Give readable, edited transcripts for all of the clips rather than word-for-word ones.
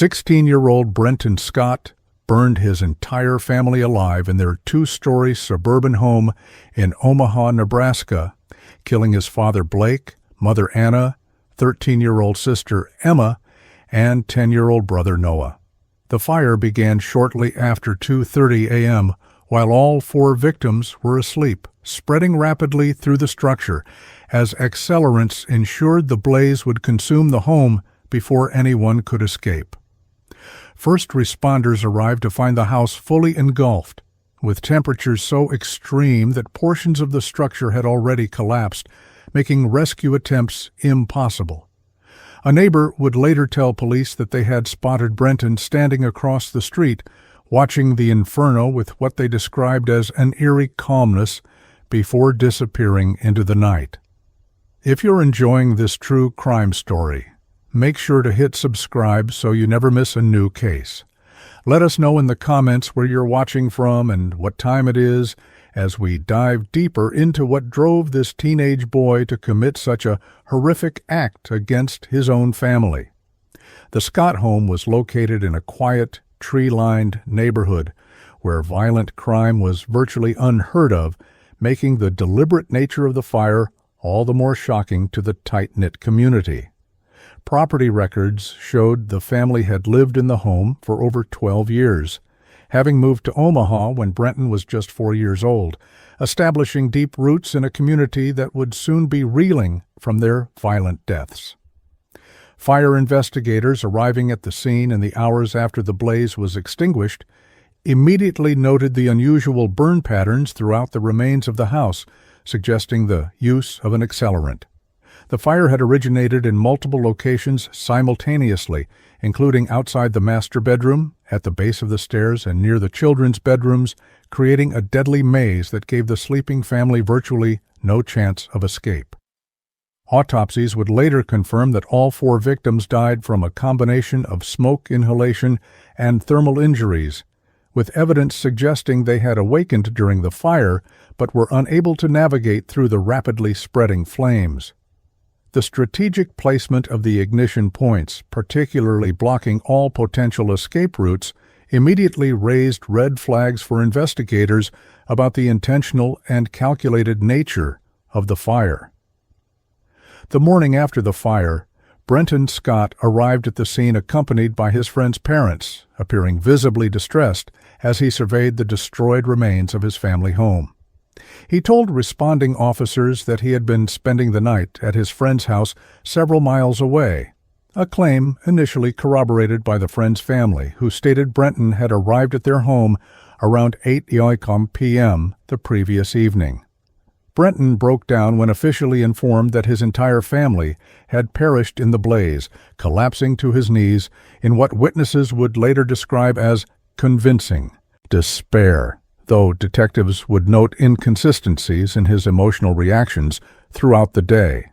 16-year-old Brenton Scott burned his entire family alive in their two-story suburban home in Omaha, Nebraska, killing his father Blake, mother Anna, 13-year-old sister Emma, and 10-year-old brother Noah. The fire began shortly after 2:30 a.m., while all four victims were asleep, spreading rapidly through the structure as accelerants ensured the blaze would consume the home before anyone could escape. First responders arrived to find the house fully engulfed, with temperatures so extreme that portions of the structure had already collapsed, making rescue attempts impossible. A neighbor would later tell police that they had spotted Brenton standing across the street, watching the inferno with what they described as an eerie calmness before disappearing into the night. If you're enjoying this true crime story, make sure to hit subscribe so you never miss a new case. Let us know in the comments where you're watching from and what time it is as we dive deeper into what drove this teenage boy to commit such a horrific act against his own family. The Scott home was located in a quiet, tree-lined neighborhood where violent crime was virtually unheard of, making the deliberate nature of the fire all the more shocking to the tight-knit community. Property records showed the family had lived in the home for over 12 years, having moved to Omaha when Brenton was just 4 years old, establishing deep roots in a community that would soon be reeling from their violent deaths. Fire investigators arriving at the scene in the hours after the blaze was extinguished immediately noted the unusual burn patterns throughout the remains of the house, suggesting the use of an accelerant. The fire had originated in multiple locations simultaneously, including outside the master bedroom, at the base of the stairs, and near the children's bedrooms, creating a deadly maze that gave the sleeping family virtually no chance of escape. Autopsies would later confirm that all four victims died from a combination of smoke inhalation and thermal injuries, with evidence suggesting they had awakened during the fire but were unable to navigate through the rapidly spreading flames. The strategic placement of the ignition points, particularly blocking all potential escape routes, immediately raised red flags for investigators about the intentional and calculated nature of the fire. The morning after the fire, Brenton Scott arrived at the scene accompanied by his friend's parents, appearing visibly distressed as he surveyed the destroyed remains of his family home. He told responding officers that he had been spending the night at his friend's house several miles away, a claim initially corroborated by the friend's family, who stated Brenton had arrived at their home around 8 p.m. the previous evening. Brenton broke down when officially informed that his entire family had perished in the blaze, collapsing to his knees in what witnesses would later describe as convincing despair, though detectives would note inconsistencies in his emotional reactions throughout the day.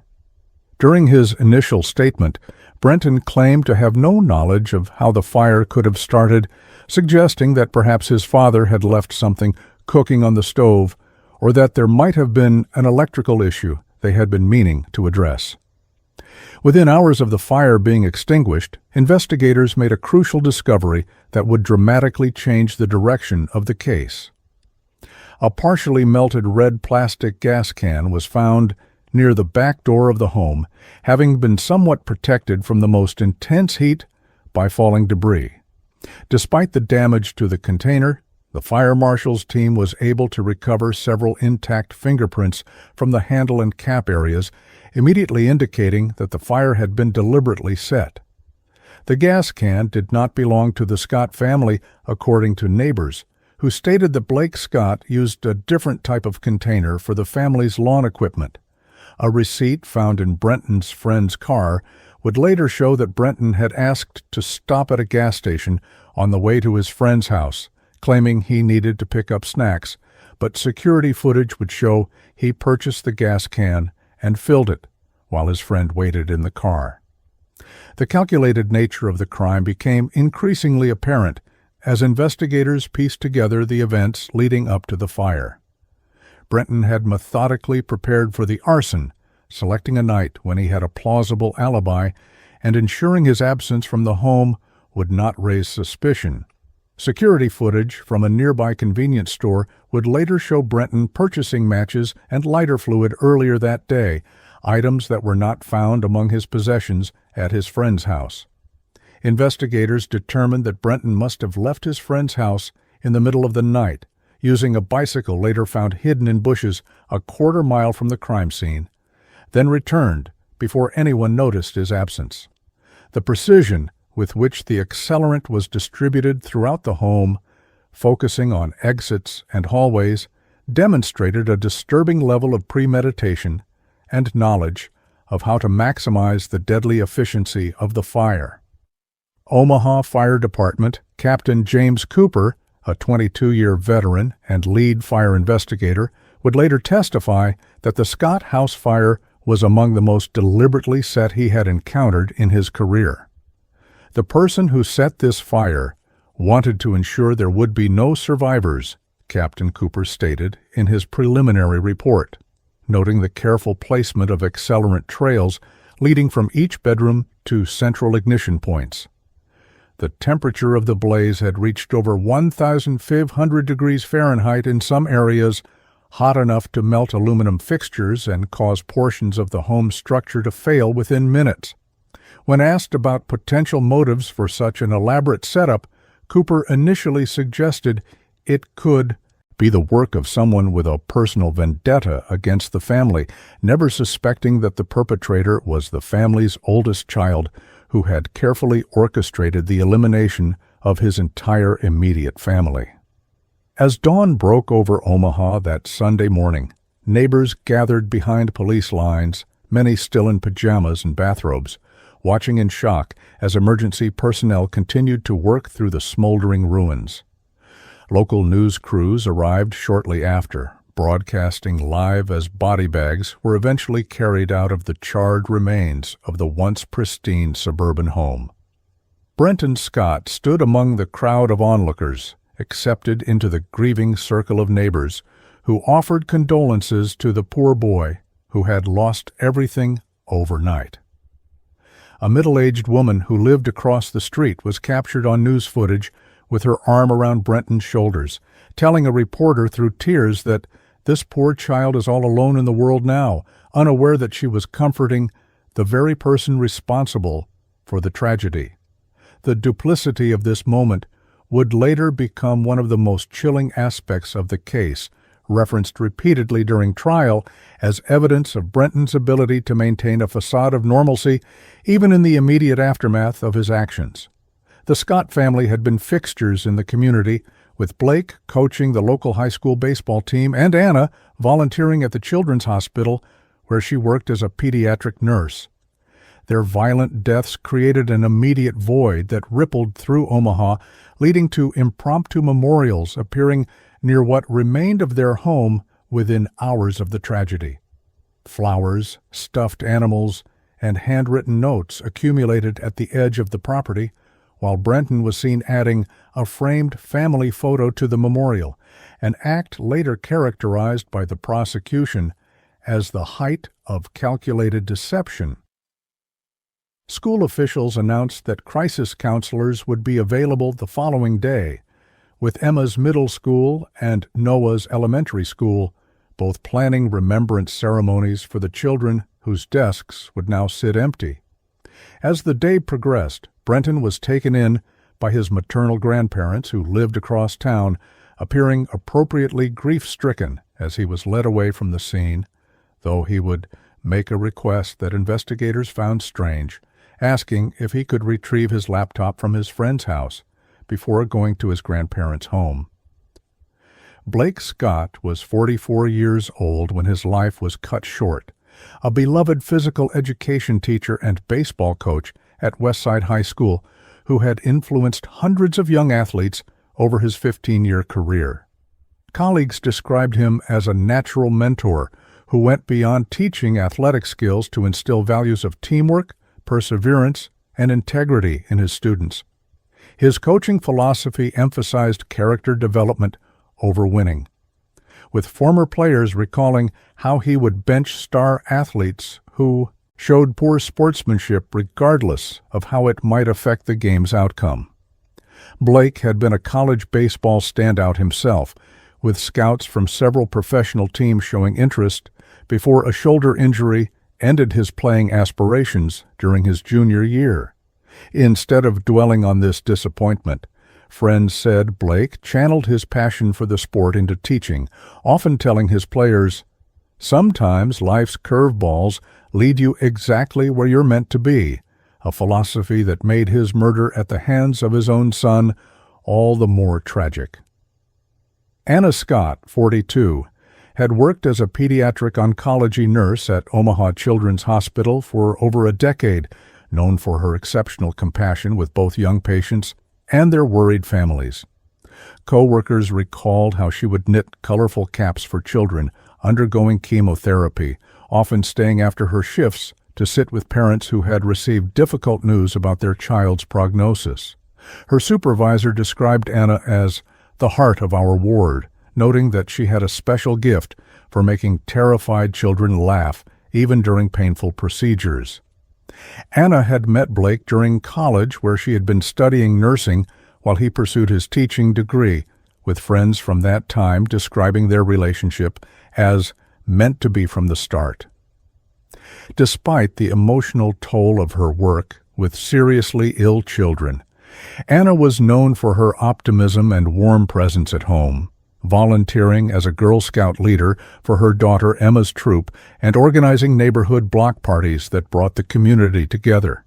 During his initial statement, Brenton claimed to have no knowledge of how the fire could have started, suggesting that perhaps his father had left something cooking on the stove, or that there might have been an electrical issue they had been meaning to address. Within hours of the fire being extinguished, investigators made a crucial discovery that would dramatically change the direction of the case. A partially melted red plastic gas can was found near the back door of the home, having been somewhat protected from the most intense heat by falling debris. Despite the damage to the container, the fire marshal's team was able to recover several intact fingerprints from the handle and cap areas, immediately indicating that the fire had been deliberately set. The gas can did not belong to the Scott family, according to neighbors, who stated that Blake Scott used a different type of container for the family's lawn equipment. A receipt found in Brenton's friend's car would later show that Brenton had asked to stop at a gas station on the way to his friend's house, claiming he needed to pick up snacks, but security footage would show he purchased the gas can and filled it while his friend waited in the car. The calculated nature of the crime became increasingly apparent as investigators pieced together the events leading up to the fire. Brenton had methodically prepared for the arson, selecting a night when he had a plausible alibi and ensuring his absence from the home would not raise suspicion. Security footage from a nearby convenience store would later show Brenton purchasing matches and lighter fluid earlier that day, items that were not found among his possessions at his friend's house. Investigators determined that Brenton must have left his friend's house in the middle of the night, using a bicycle later found hidden in bushes a quarter-mile from the crime scene, then returned before anyone noticed his absence. The precision with which the accelerant was distributed throughout the home, focusing on exits and hallways, demonstrated a disturbing level of premeditation and knowledge of how to maximize the deadly efficiency of the fire. Omaha Fire Department Captain James Cooper, a 22-year veteran and lead fire investigator, would later testify that the Scott House fire was among the most deliberately set he had encountered in his career. The person who set this fire wanted to ensure there would be no survivors, Captain Cooper stated in his preliminary report, noting the careful placement of accelerant trails leading from each bedroom to central ignition points. The temperature of the blaze had reached over 1,500 degrees Fahrenheit in some areas, hot enough to melt aluminum fixtures and cause portions of the home structure to fail within minutes. When asked about potential motives for such an elaborate setup, Cooper initially suggested it could be the work of someone with a personal vendetta against the family, never suspecting that the perpetrator was the family's oldest child who had carefully orchestrated the elimination of his entire immediate family. As dawn broke over Omaha that Sunday morning, neighbors gathered behind police lines, many still in pajamas and bathrobes, watching in shock as emergency personnel continued to work through the smoldering ruins. Local news crews arrived shortly after, broadcasting live as body bags were eventually carried out of the charred remains of the once pristine suburban home. Brenton Scott stood among the crowd of onlookers, accepted into the grieving circle of neighbors who offered condolences to the poor boy who had lost everything overnight. A middle-aged woman who lived across the street was captured on news footage with her arm around Brenton's shoulders, telling a reporter through tears that this poor child is all alone in the world now, unaware that she was comforting the very person responsible for the tragedy. The duplicity of this moment would later become one of the most chilling aspects of the case, referenced repeatedly during trial as evidence of Brenton's ability to maintain a facade of normalcy even in the immediate aftermath of his actions. The Scott family had been fixtures in the community, with Blake coaching the local high school baseball team and Anna volunteering at the Children's Hospital, where she worked as a pediatric nurse. Their violent deaths created an immediate void that rippled through Omaha, leading to impromptu memorials appearing near what remained of their home within hours of the tragedy. Flowers, stuffed animals, and handwritten notes accumulated at the edge of the property, while Brenton was seen adding a framed family photo to the memorial, an act later characterized by the prosecution as the height of calculated deception. School officials announced that crisis counselors would be available the following day, with Emma's middle school and Noah's elementary school both planning remembrance ceremonies for the children whose desks would now sit empty. As the day progressed, Brenton was taken in by his maternal grandparents who lived across town, appearing appropriately grief-stricken as he was led away from the scene, though he would make a request that investigators found strange, asking if he could retrieve his laptop from his friend's house before going to his grandparents' home. Blake Scott was 44 years old when his life was cut short, a beloved physical education teacher and baseball coach at Westside High School who had influenced hundreds of young athletes over his 15-year career. Colleagues described him as a natural mentor who went beyond teaching athletic skills to instill values of teamwork, perseverance, and integrity in his students. His coaching philosophy emphasized character development over winning, with former players recalling how he would bench star athletes who showed poor sportsmanship regardless of how it might affect the game's outcome. Blake had been a college baseball standout himself, with scouts from several professional teams showing interest before a shoulder injury ended his playing aspirations during his junior year. Instead of dwelling on this disappointment, friends said Blake channeled his passion for the sport into teaching, often telling his players, "Sometimes life's curveballs lead you exactly where you're meant to be," a philosophy that made his murder at the hands of his own son all the more tragic. Anna Scott, 42, had worked as a pediatric oncology nurse at Omaha Children's Hospital for over a decade, known for her exceptional compassion with both young patients and their worried families. Co-workers recalled how she would knit colorful caps for children undergoing chemotherapy, often staying after her shifts to sit with parents who had received difficult news about their child's prognosis. Her supervisor described Anna as the heart of our ward, noting that she had a special gift for making terrified children laugh, even during painful procedures. Anna had met Blake during college, where she had been studying nursing while he pursued his teaching degree, with friends from that time describing their relationship as meant to be from the start. Despite the emotional toll of her work with seriously ill children, Anna was known for her optimism and warm presence at home, volunteering as a Girl Scout leader for her daughter Emma's troop and organizing neighborhood block parties that brought the community together.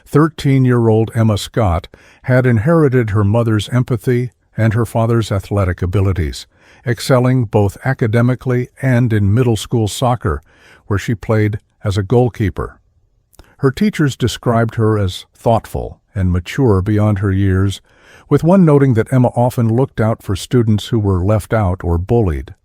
13-year-old Emma Scott had inherited her mother's empathy and her father's athletic abilities, excelling both academically and in middle school soccer, where she played as a goalkeeper. Her teachers described her as thoughtful and mature beyond her years, with one noting that Emma often looked out for students who were left out or bullied.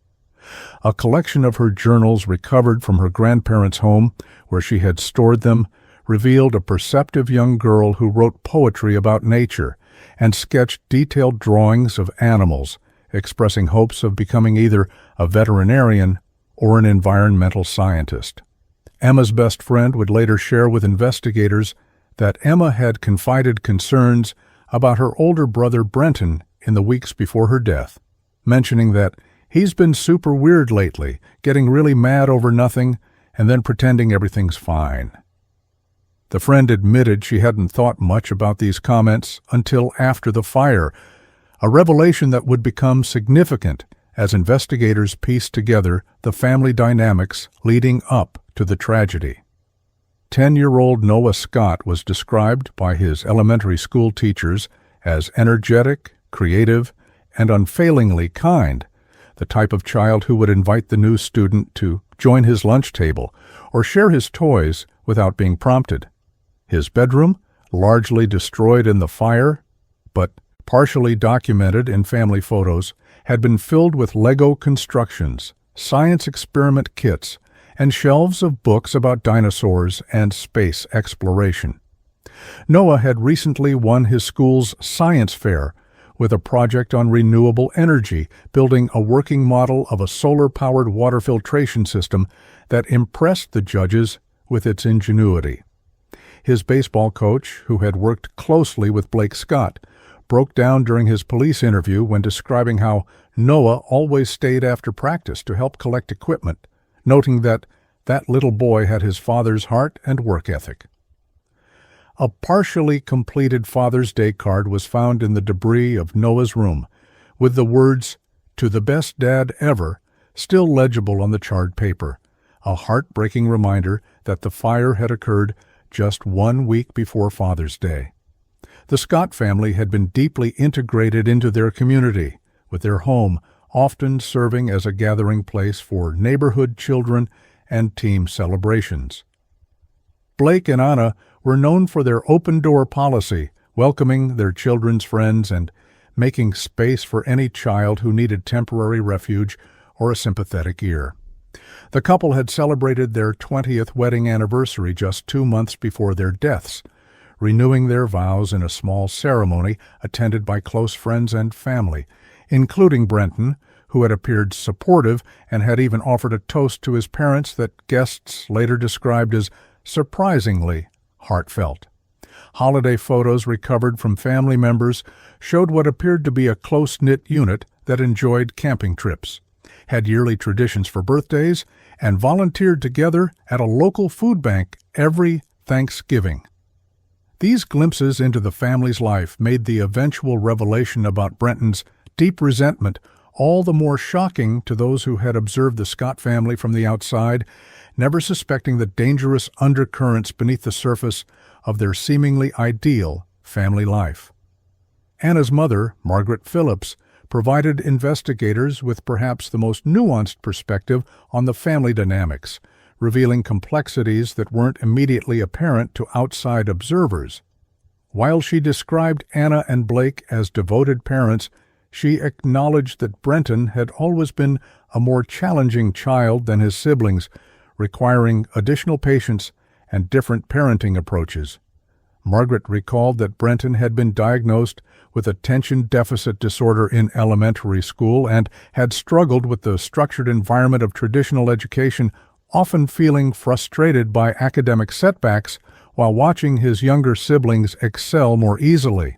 A collection of her journals recovered from her grandparents' home, where she had stored them, revealed a perceptive young girl who wrote poetry about nature and sketched detailed drawings of animals, expressing hopes of becoming either a veterinarian or an environmental scientist. Emma's best friend would later share with investigators that Emma had confided concerns about her older brother Brenton in the weeks before her death, mentioning that he's been super weird lately, getting really mad over nothing and then pretending everything's fine. The friend admitted she hadn't thought much about these comments until after the fire, a revelation that would become significant as investigators pieced together the family dynamics leading up to the tragedy. 10-year-old Noah Scott was described by his elementary school teachers as energetic, creative, and unfailingly kind, the type of child who would invite the new student to join his lunch table or share his toys without being prompted. His bedroom, largely destroyed in the fire, but partially documented in family photos, had been filled with Lego constructions, science experiment kits, and shelves of books about dinosaurs and space exploration. Noah had recently won his school's science fair with a project on renewable energy, building a working model of a solar-powered water filtration system that impressed the judges with its ingenuity. His baseball coach, who had worked closely with Blake Scott, broke down during his police interview when describing how Noah always stayed after practice to help collect equipment, noting that little boy had his father's heart and work ethic. A partially completed Father's Day card was found in the debris of Noah's room, with the words, "To the best dad ever," still legible on the charred paper, a heartbreaking reminder that the fire had occurred just 1 week before Father's Day. The Scott family had been deeply integrated into their community, with their home often serving as a gathering place for neighborhood children and team celebrations. Blake and Anna were known for their open-door policy, welcoming their children's friends and making space for any child who needed temporary refuge or a sympathetic ear. The couple had celebrated their 20th wedding anniversary just 2 months before their deaths, renewing their vows in a small ceremony attended by close friends and family, including Brenton, who had appeared supportive and had even offered a toast to his parents that guests later described as surprisingly heartfelt. Holiday photos recovered from family members showed what appeared to be a close-knit unit that enjoyed camping trips, had yearly traditions for birthdays, and volunteered together at a local food bank every Thanksgiving. These glimpses into the family's life made the eventual revelation about Brenton's deep resentment all the more shocking to those who had observed the Scott family from the outside, never suspecting the dangerous undercurrents beneath the surface of their seemingly ideal family life. Anna's mother, Margaret Phillips, provided investigators with perhaps the most nuanced perspective on the family dynamics, revealing complexities that weren't immediately apparent to outside observers. While she described Anna and Blake as devoted parents, she acknowledged that Brenton had always been a more challenging child than his siblings, requiring additional patience and different parenting approaches. Margaret recalled that Brenton had been diagnosed with attention deficit disorder in elementary school and had struggled with the structured environment of traditional education, often feeling frustrated by academic setbacks while watching his younger siblings excel more easily.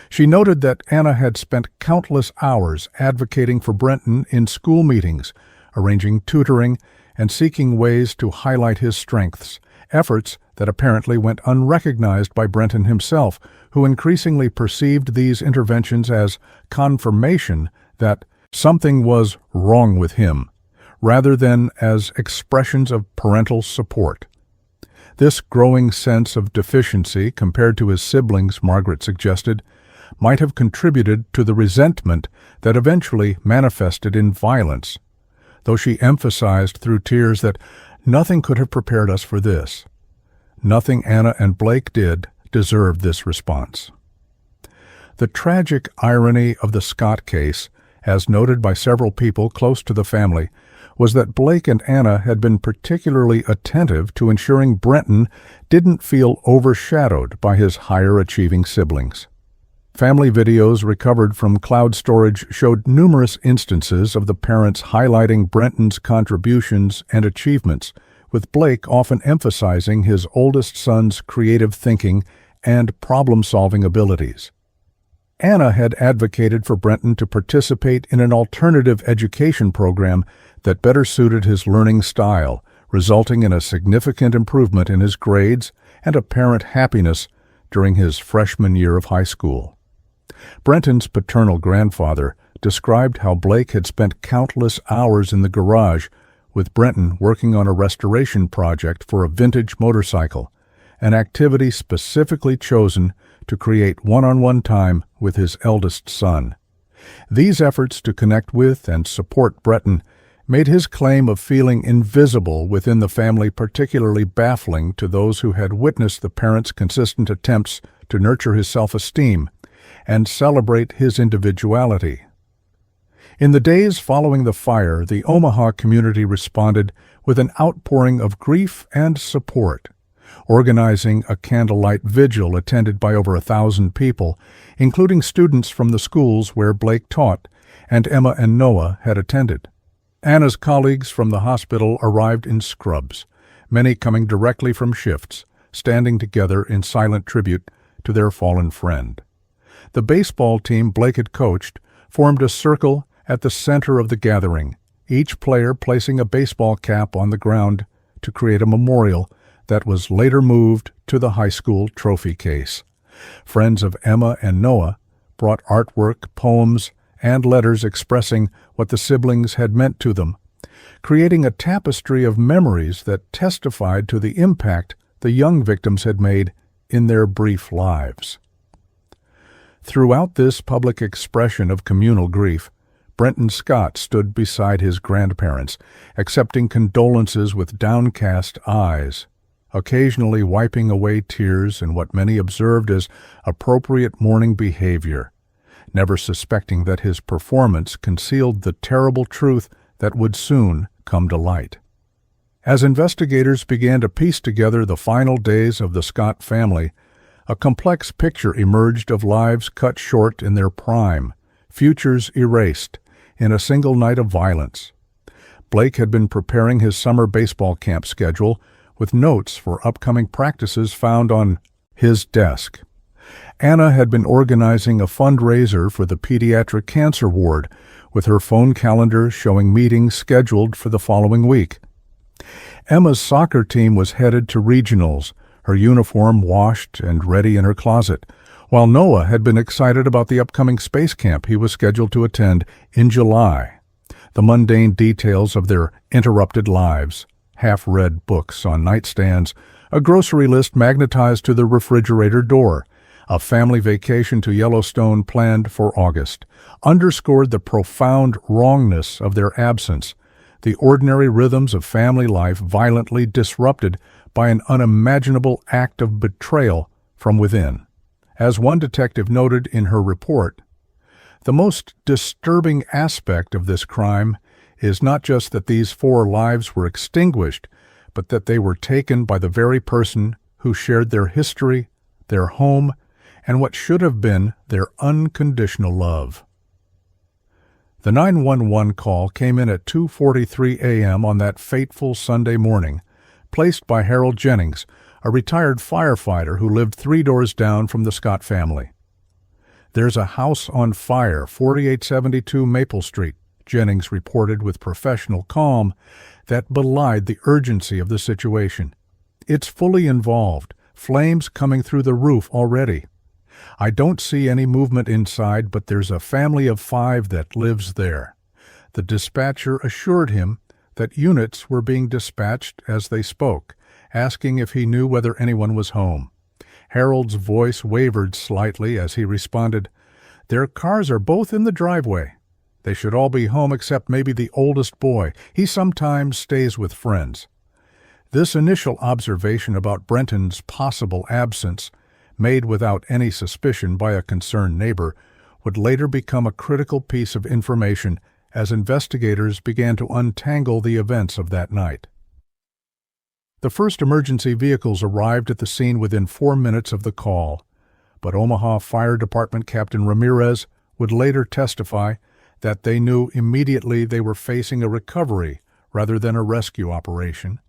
She noted that Anna had spent countless hours advocating for Brenton in school meetings, arranging tutoring, and seeking ways to highlight his strengths, efforts that apparently went unrecognized by Brenton himself, who increasingly perceived these interventions as confirmation that something was wrong with him, rather than as expressions of parental support. This growing sense of deficiency compared to his siblings, Margaret suggested, might have contributed to the resentment that eventually manifested in violence, though she emphasized through tears that nothing could have prepared us for this. Nothing Anna and Blake did deserved this response. The tragic irony of the Scott case, as noted by several people close to the family, was that Blake and Anna had been particularly attentive to ensuring Brenton didn't feel overshadowed by his higher-achieving siblings. Family videos recovered from cloud storage showed numerous instances of the parents highlighting Brenton's contributions and achievements, with Blake often emphasizing his oldest son's creative thinking and problem-solving abilities. Anna had advocated for Brenton to participate in an alternative education program that better suited his learning style, resulting in a significant improvement in his grades and apparent happiness during his freshman year of high school. Brenton's paternal grandfather described how Blake had spent countless hours in the garage, with Brenton working on a restoration project for a vintage motorcycle, an activity specifically chosen to create one-on-one time with his eldest son. These efforts to connect with and support Brenton made his claim of feeling invisible within the family particularly baffling to those who had witnessed the parents' consistent attempts to nurture his self-esteem and celebrate his individuality. In the days following the fire, the Omaha community responded with an outpouring of grief and support, organizing a candlelight vigil attended by over 1,000 people, including students from the schools where Blake taught and Emma and Noah had attended. Anna's colleagues from the hospital arrived in scrubs, many coming directly from shifts, standing together in silent tribute to their fallen friend. The baseball team Blake had coached formed a circle at the center of the gathering, each player placing a baseball cap on the ground to create a memorial that was later moved to the high school trophy case. Friends of Emma and Noah brought artwork, poems, and letters expressing what the siblings had meant to them, creating a tapestry of memories that testified to the impact the young victims had made in their brief lives. Throughout this public expression of communal grief, Brenton Scott stood beside his grandparents, accepting condolences with downcast eyes, occasionally wiping away tears in what many observed as appropriate mourning behavior, never suspecting that his performance concealed the terrible truth that would soon come to light. As investigators began to piece together the final days of the Scott family, a complex picture emerged of lives cut short in their prime, futures erased, in a single night of violence. Blake had been preparing his summer baseball camp schedule with notes for upcoming practices found on His desk. Anna had been organizing a fundraiser for the pediatric cancer ward, with her phone calendar showing meetings scheduled for the following week. Emma's soccer team was headed to regionals, her uniform washed and ready in her closet, while Noah had been excited about the upcoming space camp he was scheduled to attend in July. The mundane details of their interrupted lives, half-read books on nightstands, a grocery list magnetized to the refrigerator door, a family vacation to Yellowstone planned for August, underscored the profound wrongness of their absence, the ordinary rhythms of family life violently disrupted by an unimaginable act of betrayal from within. As one detective noted in her report, the most disturbing aspect of this crime is not just that these 4 lives were extinguished, but that they were taken by the very person who shared their history, their home, and what should have been their unconditional love. The 911 call came in at 2:43 a.m. on that fateful Sunday morning, placed by Harold Jennings, a retired firefighter who lived 3 doors down from the Scott family. "There's a house on fire, 4872 Maple Street," Jennings reported with professional calm that belied the urgency of the situation. "It's fully involved, flames coming through the roof already. I don't see any movement inside, but there's a family of 5 that lives there." The dispatcher assured him that units were being dispatched as they spoke, asking if he knew whether anyone was home. Harold's voice wavered slightly as he responded, "Their cars are both in the driveway. They should all be home except maybe the oldest boy. He sometimes stays with friends." This initial observation about Brenton's possible absence, made without any suspicion by a concerned neighbor, would later become a critical piece of information as investigators began to untangle the events of that night. The first emergency vehicles arrived at the scene within 4 minutes of the call, but Omaha Fire Department Captain Ramirez would later testify that they knew immediately they were facing a recovery rather than a rescue operation.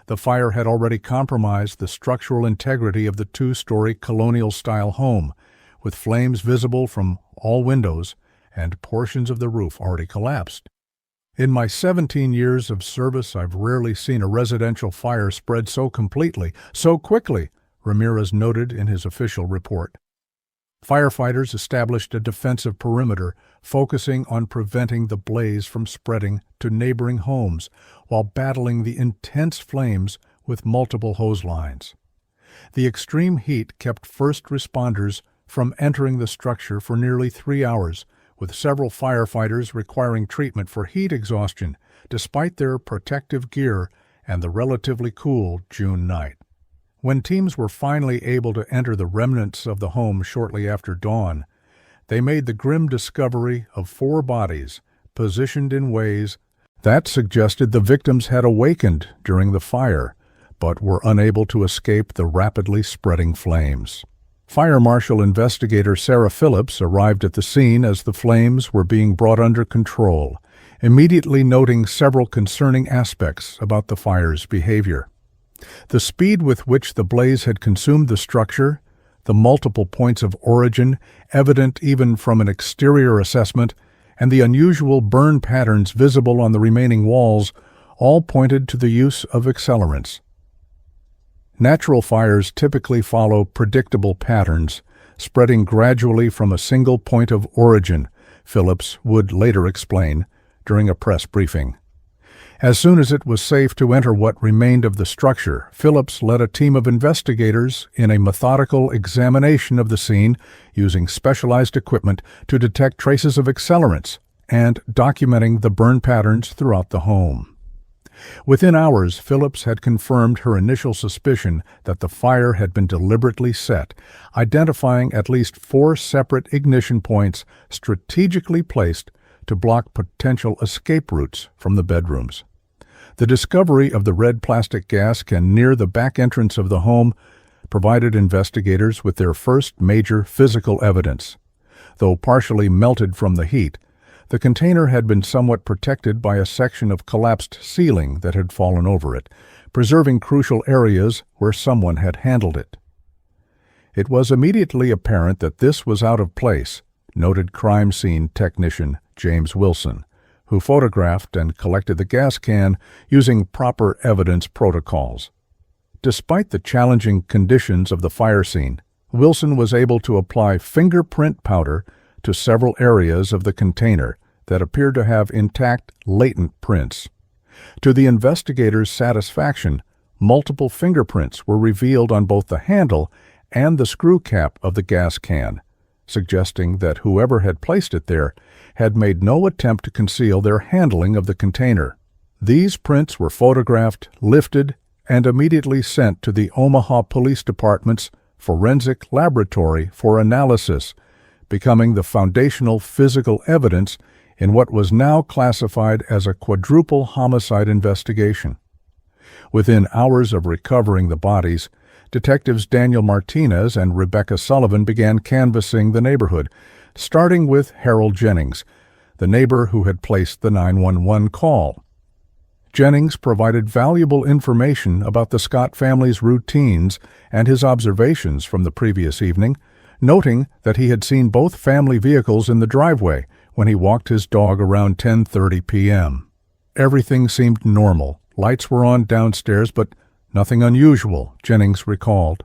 The fire had already compromised the structural integrity of the 2-story colonial-style home, with flames visible from all windows and portions of the roof already collapsed. "In my 17 years of service, I've rarely seen a residential fire spread so completely, so quickly," Ramirez noted in his official report. Firefighters established a defensive perimeter, focusing on preventing the blaze from spreading to neighboring homes while battling the intense flames with multiple hose lines. The extreme heat kept first responders from entering the structure for nearly 3 hours, with several firefighters requiring treatment for heat exhaustion despite their protective gear and the relatively cool June night. When teams were finally able to enter the remnants of the home shortly after dawn, they made the grim discovery of 4 bodies positioned in ways that suggested the victims had awakened during the fire, but were unable to escape the rapidly spreading flames. Fire Marshal Investigator Sarah Phillips arrived at the scene as the flames were being brought under control, immediately noting several concerning aspects about the fire's behavior. The speed with which the blaze had consumed the structure, the multiple points of origin, evident even from an exterior assessment, and the unusual burn patterns visible on the remaining walls, all pointed to the use of accelerants. Natural fires typically follow predictable patterns, spreading gradually from a single point of origin, Phillips would later explain during a press briefing. As soon as it was safe to enter what remained of the structure, Phillips led a team of investigators in a methodical examination of the scene using specialized equipment to detect traces of accelerants and documenting the burn patterns throughout the home. Within hours, Phillips had confirmed her initial suspicion that the fire had been deliberately set, identifying at least 4 separate ignition points strategically placed to block potential escape routes from the bedrooms. The discovery of the red plastic gas can near the back entrance of the home provided investigators with their first major physical evidence. Though partially melted from the heat, the container had been somewhat protected by a section of collapsed ceiling that had fallen over it, preserving crucial areas where someone had handled it. It was immediately apparent that this was out of place, noted crime scene technician James Wilson, who photographed and collected the gas can using proper evidence protocols. Despite the challenging conditions of the fire scene, Wilson was able to apply fingerprint powder to several areas of the container that appeared to have intact latent prints. To the investigators' satisfaction, multiple fingerprints were revealed on both the handle and the screw cap of the gas can, suggesting that whoever had placed it there had made no attempt to conceal their handling of the container. These prints were photographed, lifted, and immediately sent to the Omaha Police Department's forensic laboratory for analysis, becoming the foundational physical evidence in what was now classified as a quadruple homicide investigation. Within hours of recovering the bodies, Detectives Daniel Martinez and Rebecca Sullivan began canvassing the neighborhood, starting with Harold Jennings, the neighbor who had placed the 911 call. Jennings provided valuable information about the Scott family's routines and his observations from the previous evening, noting that he had seen both family vehicles in the driveway when he walked his dog around 10:30 p.m. Everything seemed normal. Lights were on downstairs, but nothing unusual, Jennings recalled.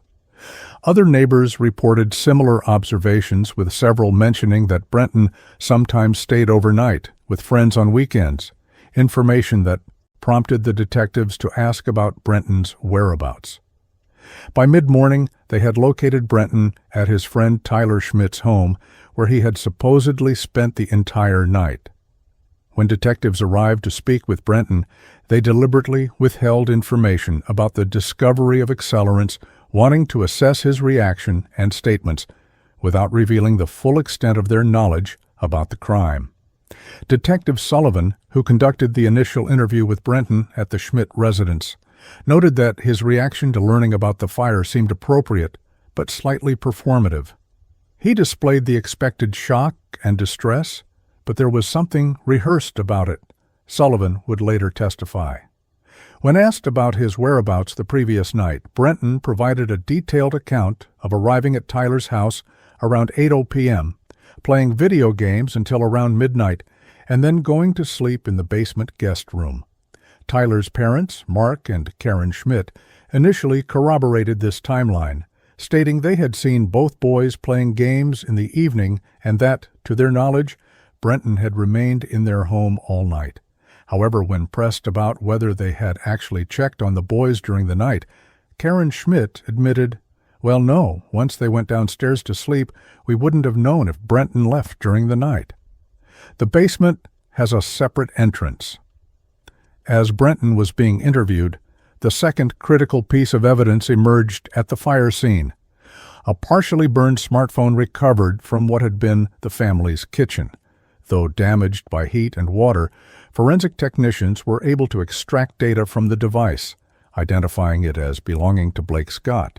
Other neighbors reported similar observations, with several mentioning that Brenton sometimes stayed overnight with friends on weekends, information that prompted the detectives to ask about Brenton's whereabouts. By mid-morning, they had located Brenton at his friend Tyler Schmidt's home, where he had supposedly spent the entire night. When detectives arrived to speak with Brenton, they deliberately withheld information about the discovery of accelerants, wanting to assess his reaction and statements without revealing the full extent of their knowledge about the crime. Detective Sullivan, who conducted the initial interview with Brenton at the Schmidt residence, noted that his reaction to learning about the fire seemed appropriate, but slightly performative. He displayed the expected shock and distress, but there was something rehearsed about it, Sullivan would later testify. When asked about his whereabouts the previous night, Brenton provided a detailed account of arriving at Tyler's house around 8:00 p.m., playing video games until around midnight, and then going to sleep in the basement guest room. Tyler's parents, Mark and Karen Schmidt, initially corroborated this timeline, stating they had seen both boys playing games in the evening and that, to their knowledge, Brenton had remained in their home all night. However, when pressed about whether they had actually checked on the boys during the night, Karen Schmidt admitted, "Well, no, once they went downstairs to sleep, we wouldn't have known if Brenton left during the night." The basement has a separate entrance. As Brenton was being interviewed, the second critical piece of evidence emerged at the fire scene: a partially burned smartphone recovered from what had been the family's kitchen. Though damaged by heat and water, forensic technicians were able to extract data from the device, identifying it as belonging to Blake Scott.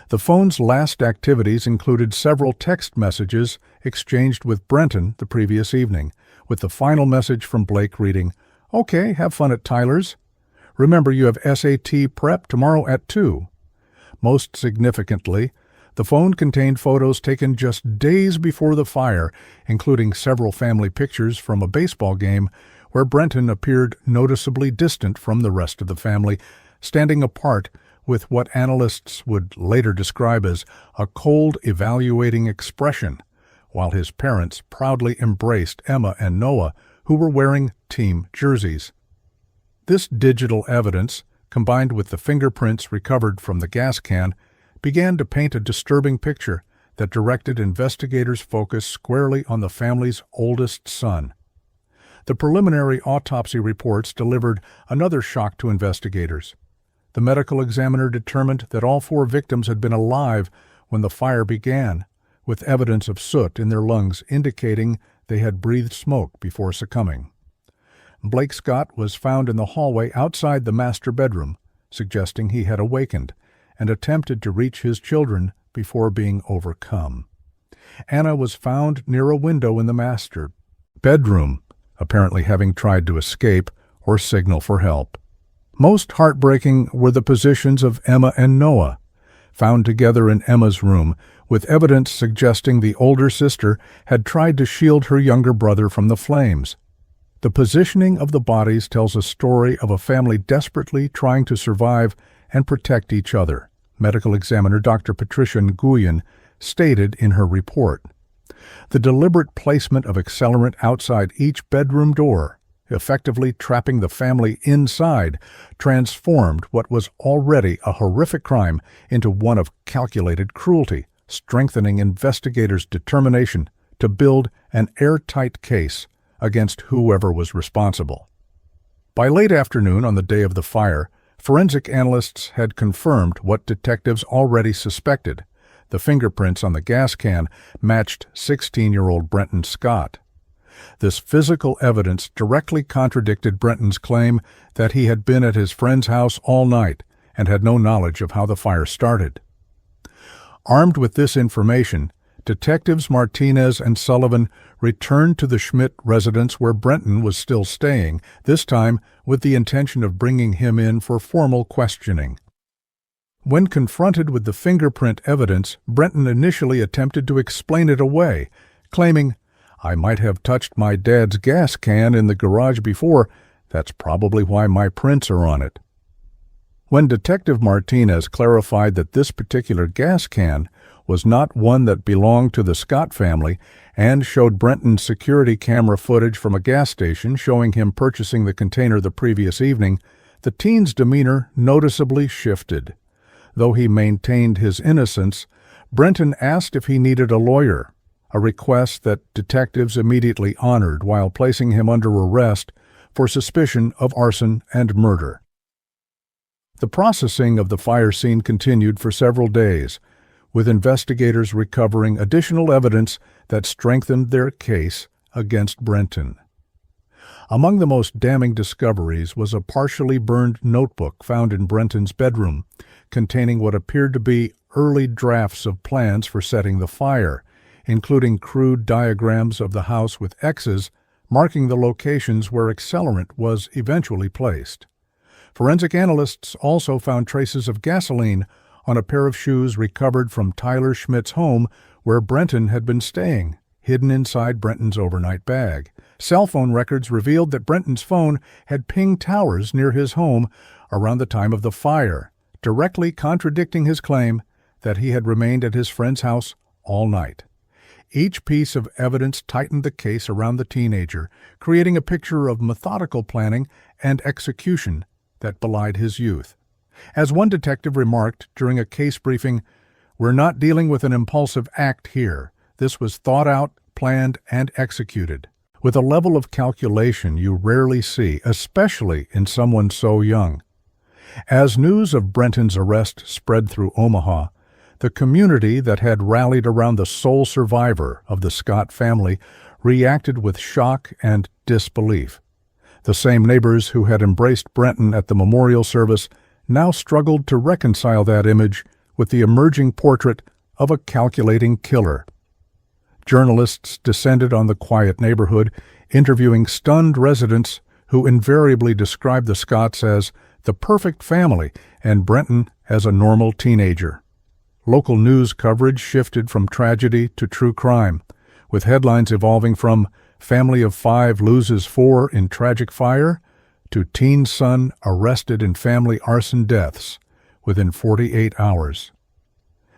The phone's last activities included several text messages exchanged with Brenton the previous evening, with the final message from Blake reading, "Okay, have fun at Tyler's. Remember, you have SAT prep tomorrow at 2. Most significantly, the phone contained photos taken just days before the fire, including several family pictures from a baseball game where Brenton appeared noticeably distant from the rest of the family, standing apart with what analysts would later describe as a cold, evaluating expression, while his parents proudly embraced Emma and Noah, who were wearing team jerseys. This digital evidence, combined with the fingerprints recovered from the gas can, began to paint a disturbing picture that directed investigators' focus squarely on the family's oldest son. The preliminary autopsy reports delivered another shock to investigators. The medical examiner determined that all 4 victims had been alive when the fire began, with evidence of soot in their lungs indicating they had breathed smoke before succumbing. Blake Scott was found in the hallway outside the master bedroom, suggesting he had awakened and attempted to reach his children before being overcome. Anna was found near a window in the master bedroom, apparently having tried to escape or signal for help. Most heartbreaking were the positions of Emma and Noah. found together in Emma's room, with evidence suggesting the older sister had tried to shield her younger brother from the flames. The positioning of the bodies tells a story of a family desperately trying to survive and protect each other, medical examiner Dr. Patricia Nguyen stated in her report. The deliberate placement of accelerant outside each bedroom door, effectively trapping the family inside, transformed what was already a horrific crime into one of calculated cruelty, strengthening investigators' determination to build an airtight case against whoever was responsible. By late afternoon on the day of the fire, forensic analysts had confirmed what detectives already suspected. The fingerprints on the gas can matched 16-year-old Brenton Scott. This physical evidence directly contradicted Brenton's claim that he had been at his friend's house all night and had no knowledge of how the fire started. Armed with this information, Detectives Martinez and Sullivan returned to the Schmidt residence where Brenton was still staying, this time with the intention of bringing him in for formal questioning. When confronted with the fingerprint evidence, Brenton initially attempted to explain it away, claiming, "I might have touched my dad's gas can in the garage before. That's probably why my prints are on it." When Detective Martinez clarified that this particular gas can was not one that belonged to the Scott family and showed Brenton's security camera footage from a gas station showing him purchasing the container the previous evening, the teen's demeanor noticeably shifted. Though he maintained his innocence, Brenton asked if he needed a lawyer, a request that detectives immediately honored while placing him under arrest for suspicion of arson and murder. The processing of the fire scene continued for several days, with investigators recovering additional evidence that strengthened their case against Brenton. Among the most damning discoveries was a partially burned notebook found in Brenton's bedroom, containing what appeared to be early drafts of plans for setting the fire, including crude diagrams of the house with X's marking the locations where accelerant was eventually placed. Forensic analysts also found traces of gasoline on a pair of shoes recovered from Tyler Schmidt's home where Brenton had been staying, hidden inside Brenton's overnight bag. Cell phone records revealed that Brenton's phone had pinged towers near his home around the time of the fire, directly contradicting his claim that he had remained at his friend's house all night. Each piece of evidence tightened the case around the teenager, creating a picture of methodical planning and execution that belied his youth. As one detective remarked during a case briefing, "We're not dealing with an impulsive act here. This was thought out, planned, and executed, with a level of calculation you rarely see, especially in someone so young." As news of Brenton's arrest spread through Omaha, the community that had rallied around the sole survivor of the Scott family reacted with shock and disbelief. The same neighbors who had embraced Brenton at the memorial service now struggled to reconcile that image with the emerging portrait of a calculating killer. Journalists descended on the quiet neighborhood, interviewing stunned residents who invariably described the Scotts as the perfect family and Brenton as a normal teenager. Local news coverage shifted from tragedy to true crime, with headlines evolving from "Family of 5 loses 4 in tragic fire" to "Teen son arrested in family arson deaths" within 48 hours.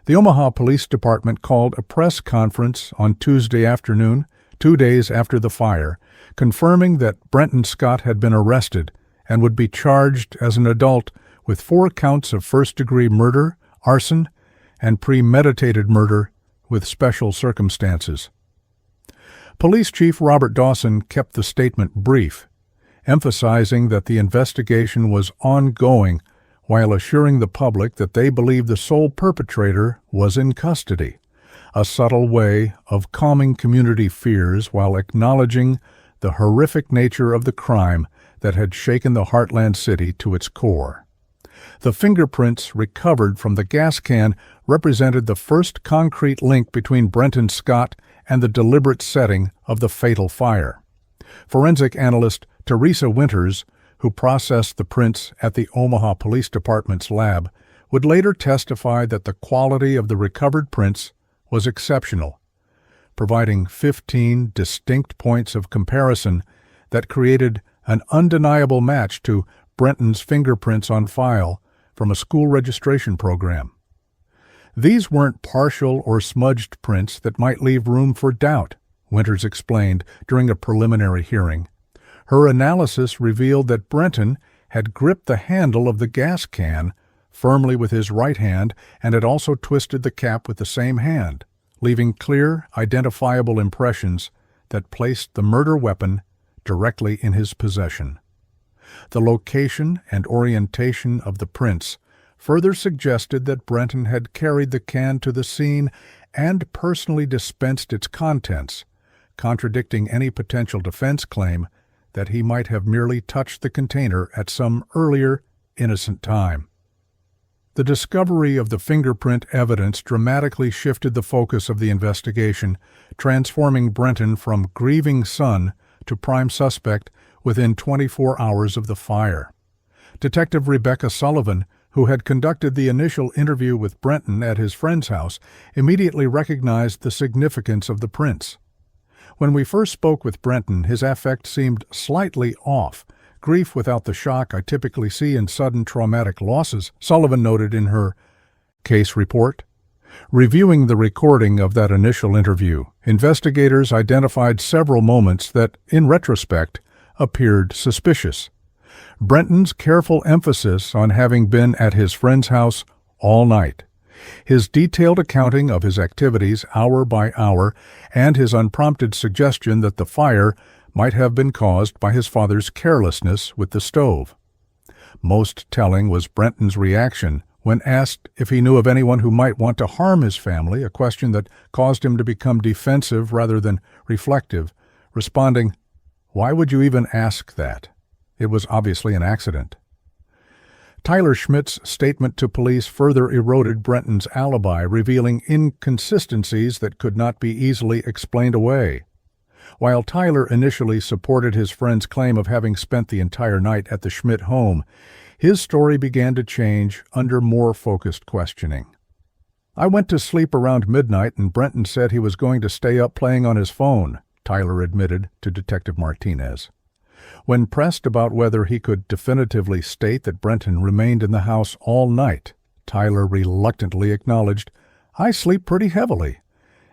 The Omaha Police Department called a press conference on Tuesday afternoon, 2 days after the fire, confirming that Brenton Scott had been arrested and would be charged as an adult with 4 counts of first-degree murder, arson, and premeditated murder with special circumstances. Police Chief Robert Dawson kept the statement brief, emphasizing that the investigation was ongoing while assuring the public that they believed the sole perpetrator was in custody, a subtle way of calming community fears while acknowledging the horrific nature of the crime that had shaken the Heartland city to its core. The fingerprints recovered from the gas can represented the first concrete link between Brenton Scott and the deliberate setting of the fatal fire. Forensic analyst Teresa Winters, who processed the prints at the Omaha Police Department's lab, would later testify that the quality of the recovered prints was exceptional, providing 15 distinct points of comparison that created an undeniable match to Brenton's fingerprints on file from a school registration program. These weren't partial or smudged prints that might leave room for doubt, Winters explained during a preliminary hearing. Her analysis revealed that Brenton had gripped the handle of the gas can firmly with his right hand and had also twisted the cap with the same hand, leaving clear, identifiable impressions that placed the murder weapon directly in his possession. The location and orientation of the prints further suggested that Brenton had carried the can to the scene and personally dispensed its contents, contradicting any potential defense claim that he might have merely touched the container at some earlier, innocent time. The discovery of the fingerprint evidence dramatically shifted the focus of the investigation, transforming Brenton from grieving son to prime suspect within 24 hours of the fire. Detective Rebecca Sullivan, who had conducted the initial interview with Brenton at his friend's house, immediately recognized the significance of the prints. When we first spoke with Brenton, his affect seemed slightly off, grief without the shock I typically see in sudden traumatic losses, Sullivan noted in her case report. Reviewing the recording of that initial interview, investigators identified several moments that, in retrospect, appeared suspicious. Brenton's careful emphasis on having been at his friend's house all night, his detailed accounting of his activities hour by hour, and his unprompted suggestion that the fire might have been caused by his father's carelessness with the stove. Most telling was Brenton's reaction when asked if he knew of anyone who might want to harm his family, a question that caused him to become defensive rather than reflective, responding, "Why would you even ask that? It was obviously an accident." Tyler Schmidt's statement to police further eroded Brenton's alibi, revealing inconsistencies that could not be easily explained away. While Tyler initially supported his friend's claim of having spent the entire night at the Schmidt home, his story began to change under more focused questioning. "I went to sleep around midnight and Brenton said he was going to stay up playing on his phone," Tyler admitted to Detective Martinez. When pressed about whether he could definitively state that Brenton remained in the house all night, Tyler reluctantly acknowledged, "I sleep pretty heavily,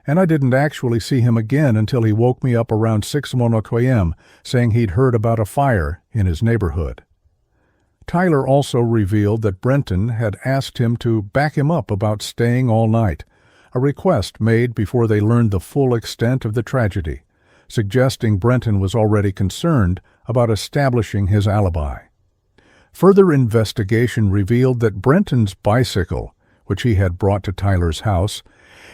and I didn't actually see him again until he woke me up around 6:00 a.m., saying he'd heard about a fire in his neighborhood." Tyler also revealed that Brenton had asked him to back him up about staying all night, a request made before they learned the full extent of the tragedy, suggesting Brenton was already concerned about establishing his alibi. Further investigation revealed that Brenton's bicycle, which he had brought to Tyler's house,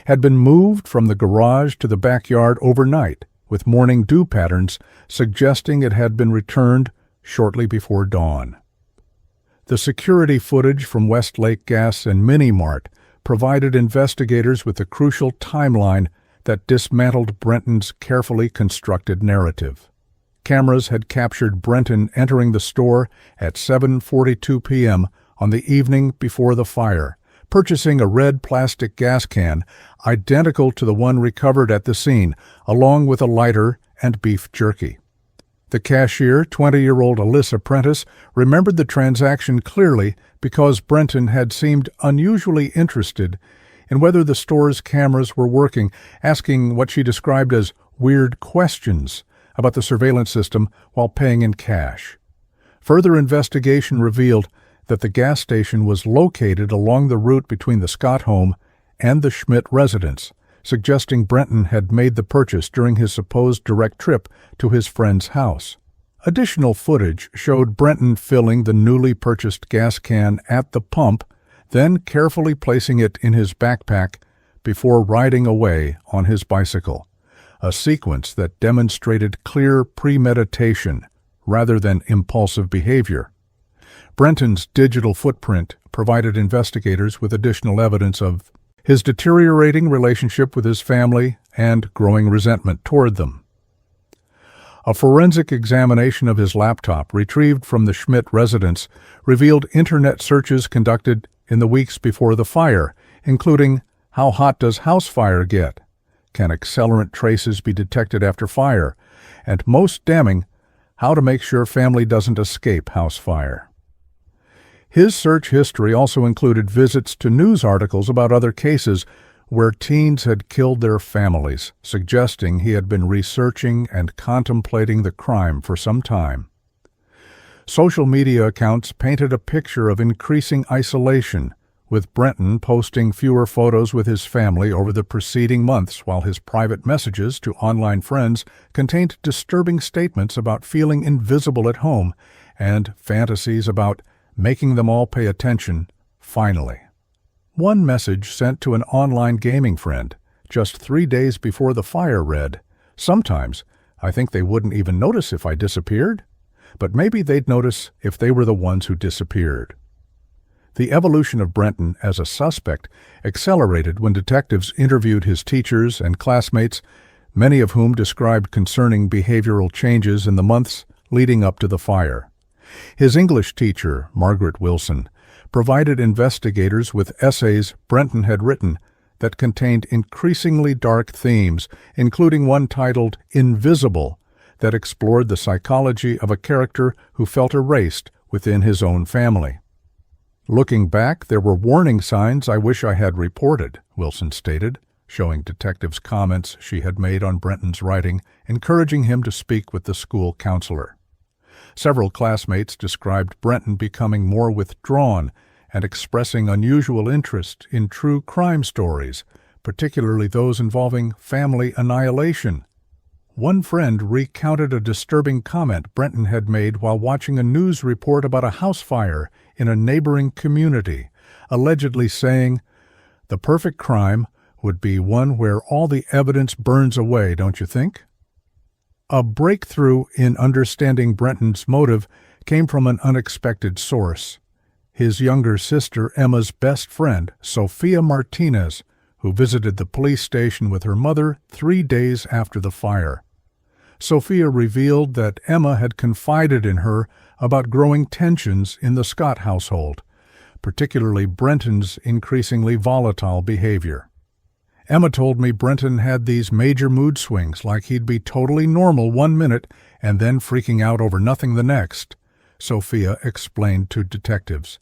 had been moved from the garage to the backyard overnight, with morning dew patterns suggesting it had been returned shortly before dawn. The security footage from Westlake Gas and Mini Mart provided investigators with a crucial timeline that dismantled Brenton's carefully constructed narrative. Cameras had captured Brenton entering the store at 7:42 p.m. on the evening before the fire, purchasing a red plastic gas can identical to the one recovered at the scene, along with a lighter and beef jerky. The cashier, 20-year-old Alyssa Prentice, remembered the transaction clearly because Brenton had seemed unusually interested in whether the store's cameras were working, asking what she described as weird questions about the surveillance system while paying in cash. Further investigation revealed that the gas station was located along the route between the Scott home and the Schmidt residence, suggesting Brenton had made the purchase during his supposed direct trip to his friend's house. Additional footage showed Brenton filling the newly purchased gas can at the pump, then carefully placing it in his backpack before riding away on his bicycle, a sequence that demonstrated clear premeditation rather than impulsive behavior. Brenton's digital footprint provided investigators with additional evidence of his deteriorating relationship with his family and growing resentment toward them. A forensic examination of his laptop, retrieved from the Schmidt residence, revealed internet searches conducted in the weeks before the fire, including how hot does house fire get? Can accelerant traces be detected after fire? And most damning, how to make sure family doesn't escape house fire. His search history also included visits to news articles about other cases where teens had killed their families, suggesting he had been researching and contemplating the crime for some time. Social media accounts painted a picture of increasing isolation, with Brenton posting fewer photos with his family over the preceding months, while his private messages to online friends contained disturbing statements about feeling invisible at home and fantasies about making them all pay attention, finally. One message sent to an online gaming friend just 3 days before the fire read, "Sometimes I think they wouldn't even notice if I disappeared, but maybe they'd notice if they were the ones who disappeared." The evolution of Brenton as a suspect accelerated when detectives interviewed his teachers and classmates, many of whom described concerning behavioral changes in the months leading up to the fire. His English teacher, Margaret Wilson, provided investigators with essays Brenton had written that contained increasingly dark themes, including one titled Invisible, that explored the psychology of a character who felt erased within his own family. "Looking back, there were warning signs I wish I had reported," Wilson stated, showing detectives comments she had made on Brenton's writing, encouraging him to speak with the school counselor. Several classmates described Brenton becoming more withdrawn and expressing unusual interest in true crime stories, particularly those involving family annihilation. One friend recounted a disturbing comment Brenton had made while watching a news report about a house fire in a neighboring community, allegedly saying, "The perfect crime would be one where all the evidence burns away, don't you think?" A breakthrough in understanding Brenton's motive came from an unexpected source. His younger sister Emma's best friend, Sophia Martinez, who visited the police station with her mother 3 days after the fire. Sophia revealed that Emma had confided in her about growing tensions in the Scott household, particularly Brenton's increasingly volatile behavior. "Emma told me Brenton had these major mood swings, like he'd be totally normal 1 minute and then freaking out over nothing the next," Sophia explained to detectives.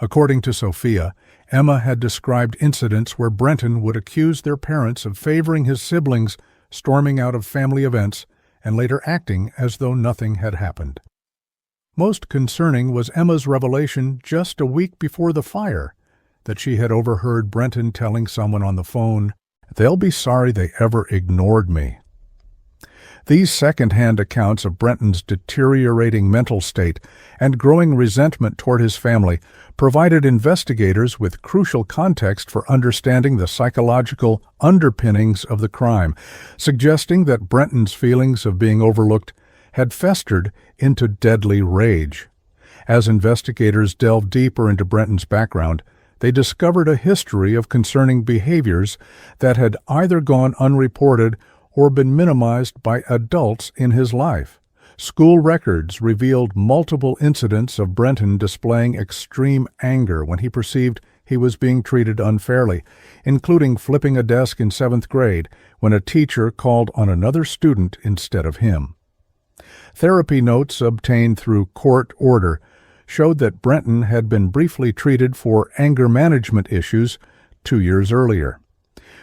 According to Sophia, Emma had described incidents where Brenton would accuse their parents of favoring his siblings, storming out of family events, and later acting as though nothing had happened. Most concerning was Emma's revelation just a week before the fire that she had overheard Brenton telling someone on the phone, "They'll be sorry they ever ignored me." These second-hand accounts of Brenton's deteriorating mental state and growing resentment toward his family provided investigators with crucial context for understanding the psychological underpinnings of the crime, suggesting that Brenton's feelings of being overlooked had festered into deadly rage. As investigators delved deeper into Brenton's background, they discovered a history of concerning behaviors that had either gone unreported or been minimized by adults in his life. School records revealed multiple incidents of Brenton displaying extreme anger when he perceived he was being treated unfairly, including flipping a desk in 7th grade when a teacher called on another student instead of him. Therapy notes obtained through court order showed that Brenton had been briefly treated for anger management issues 2 years earlier,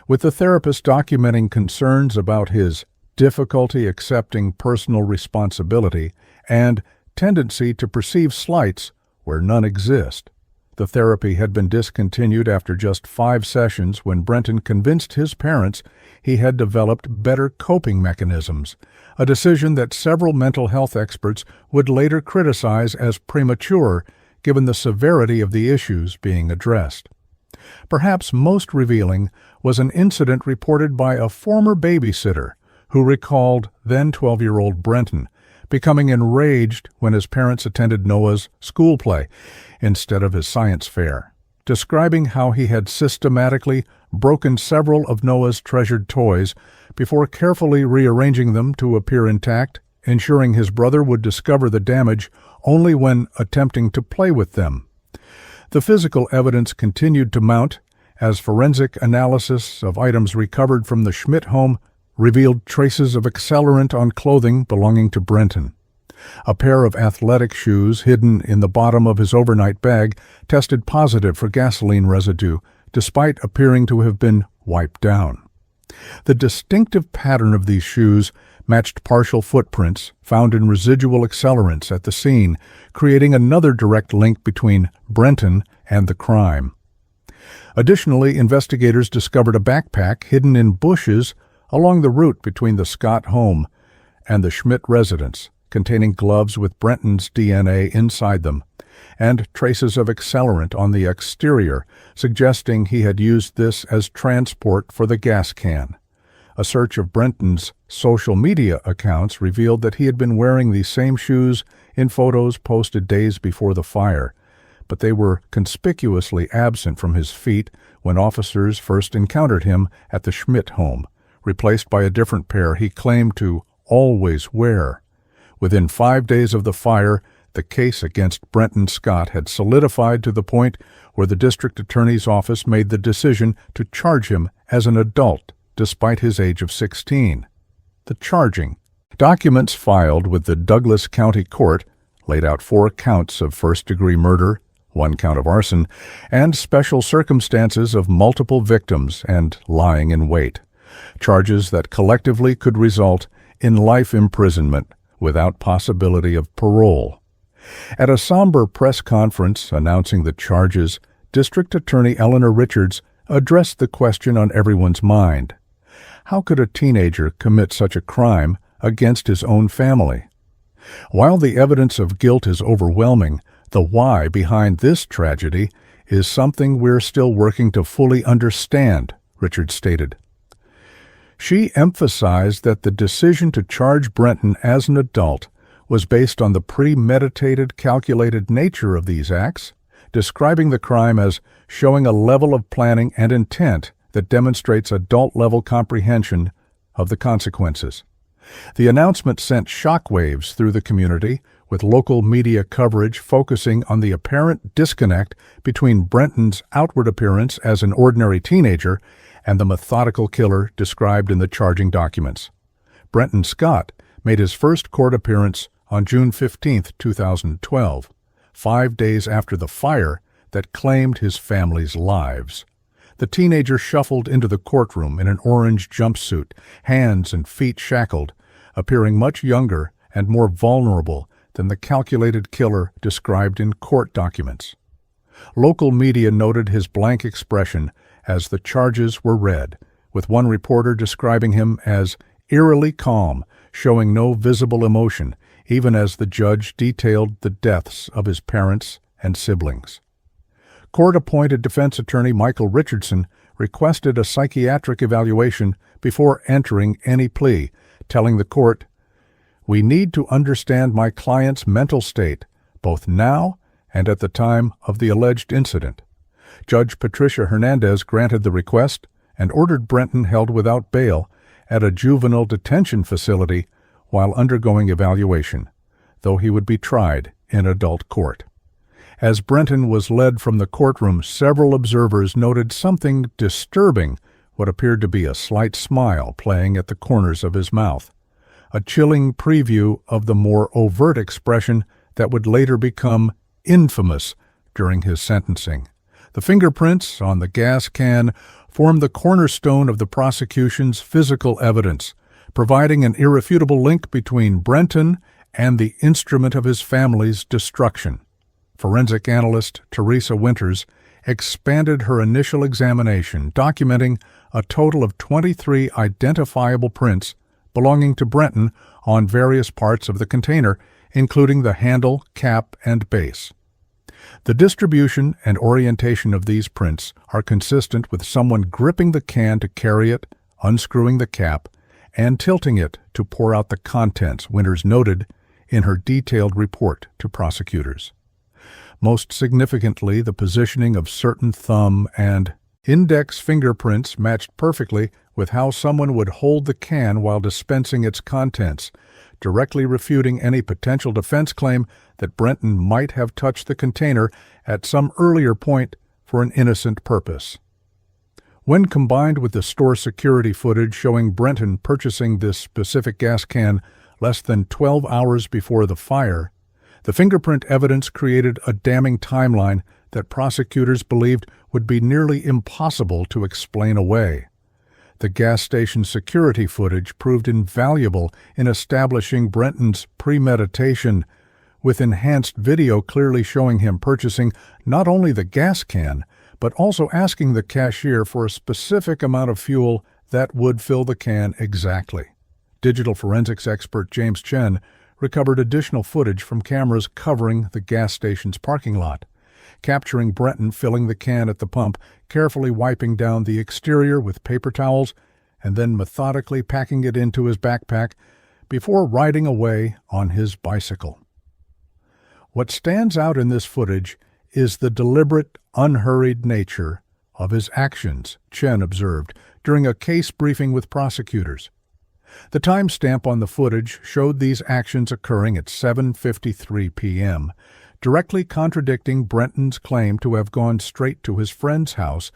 with the therapist documenting concerns about his difficulty accepting personal responsibility and tendency to perceive slights where none exist. The therapy had been discontinued after just 5 sessions when Brenton convinced his parents he had developed better coping mechanisms, a decision that several mental health experts would later criticize as premature given the severity of the issues being addressed. Perhaps most revealing was an incident reported by a former babysitter who recalled then 12-year-old Brenton becoming enraged when his parents attended Noah's school play instead of his science fair, describing how he had systematically broken several of Noah's treasured toys before carefully rearranging them to appear intact, ensuring his brother would discover the damage only when attempting to play with them. The physical evidence continued to mount as forensic analysis of items recovered from the Schmidt home revealed traces of accelerant on clothing belonging to Brenton. A pair of athletic shoes hidden in the bottom of his overnight bag tested positive for gasoline residue, despite appearing to have been wiped down. The distinctive pattern of these shoes matched partial footprints found in residual accelerants at the scene, creating another direct link between Brenton and the crime. Additionally, investigators discovered a backpack hidden in bushes along the route between the Scott home and the Schmidt residence, containing gloves with Brenton's DNA inside them, and traces of accelerant on the exterior, suggesting he had used this as transport for the gas can. A search of Brenton's social media accounts revealed that he had been wearing these same shoes in photos posted days before the fire, but they were conspicuously absent from his feet when officers first encountered him at the Schmidt home, replaced by a different pair he claimed to always wear. Within 5 days of the fire, the case against Brenton Scott had solidified to the point where the district attorney's office made the decision to charge him as an adult, despite his age of 16. The charging documents filed with the Douglas County Court laid out 4 counts of first-degree murder, 1 count of arson, and special circumstances of multiple victims and lying in wait, charges that collectively could result in life imprisonment without possibility of parole. At a somber press conference announcing the charges, District Attorney Eleanor Richards addressed the question on everyone's mind. How could a teenager commit such a crime against his own family? While the evidence of guilt is overwhelming, the why behind this tragedy is something we're still working to fully understand, Richards stated. She emphasized that the decision to charge Brenton as an adult was based on the premeditated, calculated nature of these acts, describing the crime as showing a level of planning and intent that demonstrates adult-level comprehension of the consequences. The announcement sent shockwaves through the community, with local media coverage focusing on the apparent disconnect between Brenton's outward appearance as an ordinary teenager and the methodical killer described in the charging documents. Brenton Scott made his first court appearance on June 15, 2012, 5 days after the fire that claimed his family's lives. The teenager shuffled into the courtroom in an orange jumpsuit, hands and feet shackled, appearing much younger and more vulnerable than the calculated killer described in court documents. Local media noted his blank expression as the charges were read, with one reporter describing him as eerily calm, showing no visible emotion, even as the judge detailed the deaths of his parents and siblings. Court-appointed defense attorney Michael Richardson requested a psychiatric evaluation before entering any plea, telling the court, "We need to understand my client's mental state, both now and at the time of the alleged incident." Judge Patricia Hernandez granted the request and ordered Brenton held without bail at a juvenile detention facility while undergoing evaluation, though he would be tried in adult court. As Brenton was led from the courtroom, several observers noted something disturbing, what appeared to be a slight smile playing at the corners of his mouth, a chilling preview of the more overt expression that would later become infamous during his sentencing. The fingerprints on the gas can formed the cornerstone of the prosecution's physical evidence, providing an irrefutable link between Brenton and the instrument of his family's destruction. Forensic analyst Teresa Winters expanded her initial examination, documenting a total of 23 identifiable prints belonging to Brenton on various parts of the container, including the handle, cap, and base. The distribution and orientation of these prints are consistent with someone gripping the can to carry it, unscrewing the cap, and tilting it to pour out the contents, Winters noted in her detailed report to prosecutors. Most significantly, the positioning of certain thumb and Index fingerprints matched perfectly with how someone would hold the can while dispensing its contents, directly refuting any potential defense claim that Brenton might have touched the container at some earlier point for an innocent purpose. When combined with the store security footage showing Brenton purchasing this specific gas can less than 12 hours before the fire, the fingerprint evidence created a damning timeline that prosecutors believed would be nearly impossible to explain away. The gas station security footage proved invaluable in establishing Brenton's premeditation, with enhanced video clearly showing him purchasing not only the gas can, but also asking the cashier for a specific amount of fuel that would fill the can exactly. Digital forensics expert James Chen recovered additional footage from cameras covering the gas station's parking lot, capturing Brenton filling the can at the pump, carefully wiping down the exterior with paper towels, and then methodically packing it into his backpack before riding away on his bicycle. What stands out in this footage is the deliberate, unhurried nature of his actions, Chen observed during a case briefing with prosecutors. The timestamp on the footage showed these actions occurring at 7:53 p.m., directly contradicting Brenton's claim to have gone straight to his friend's house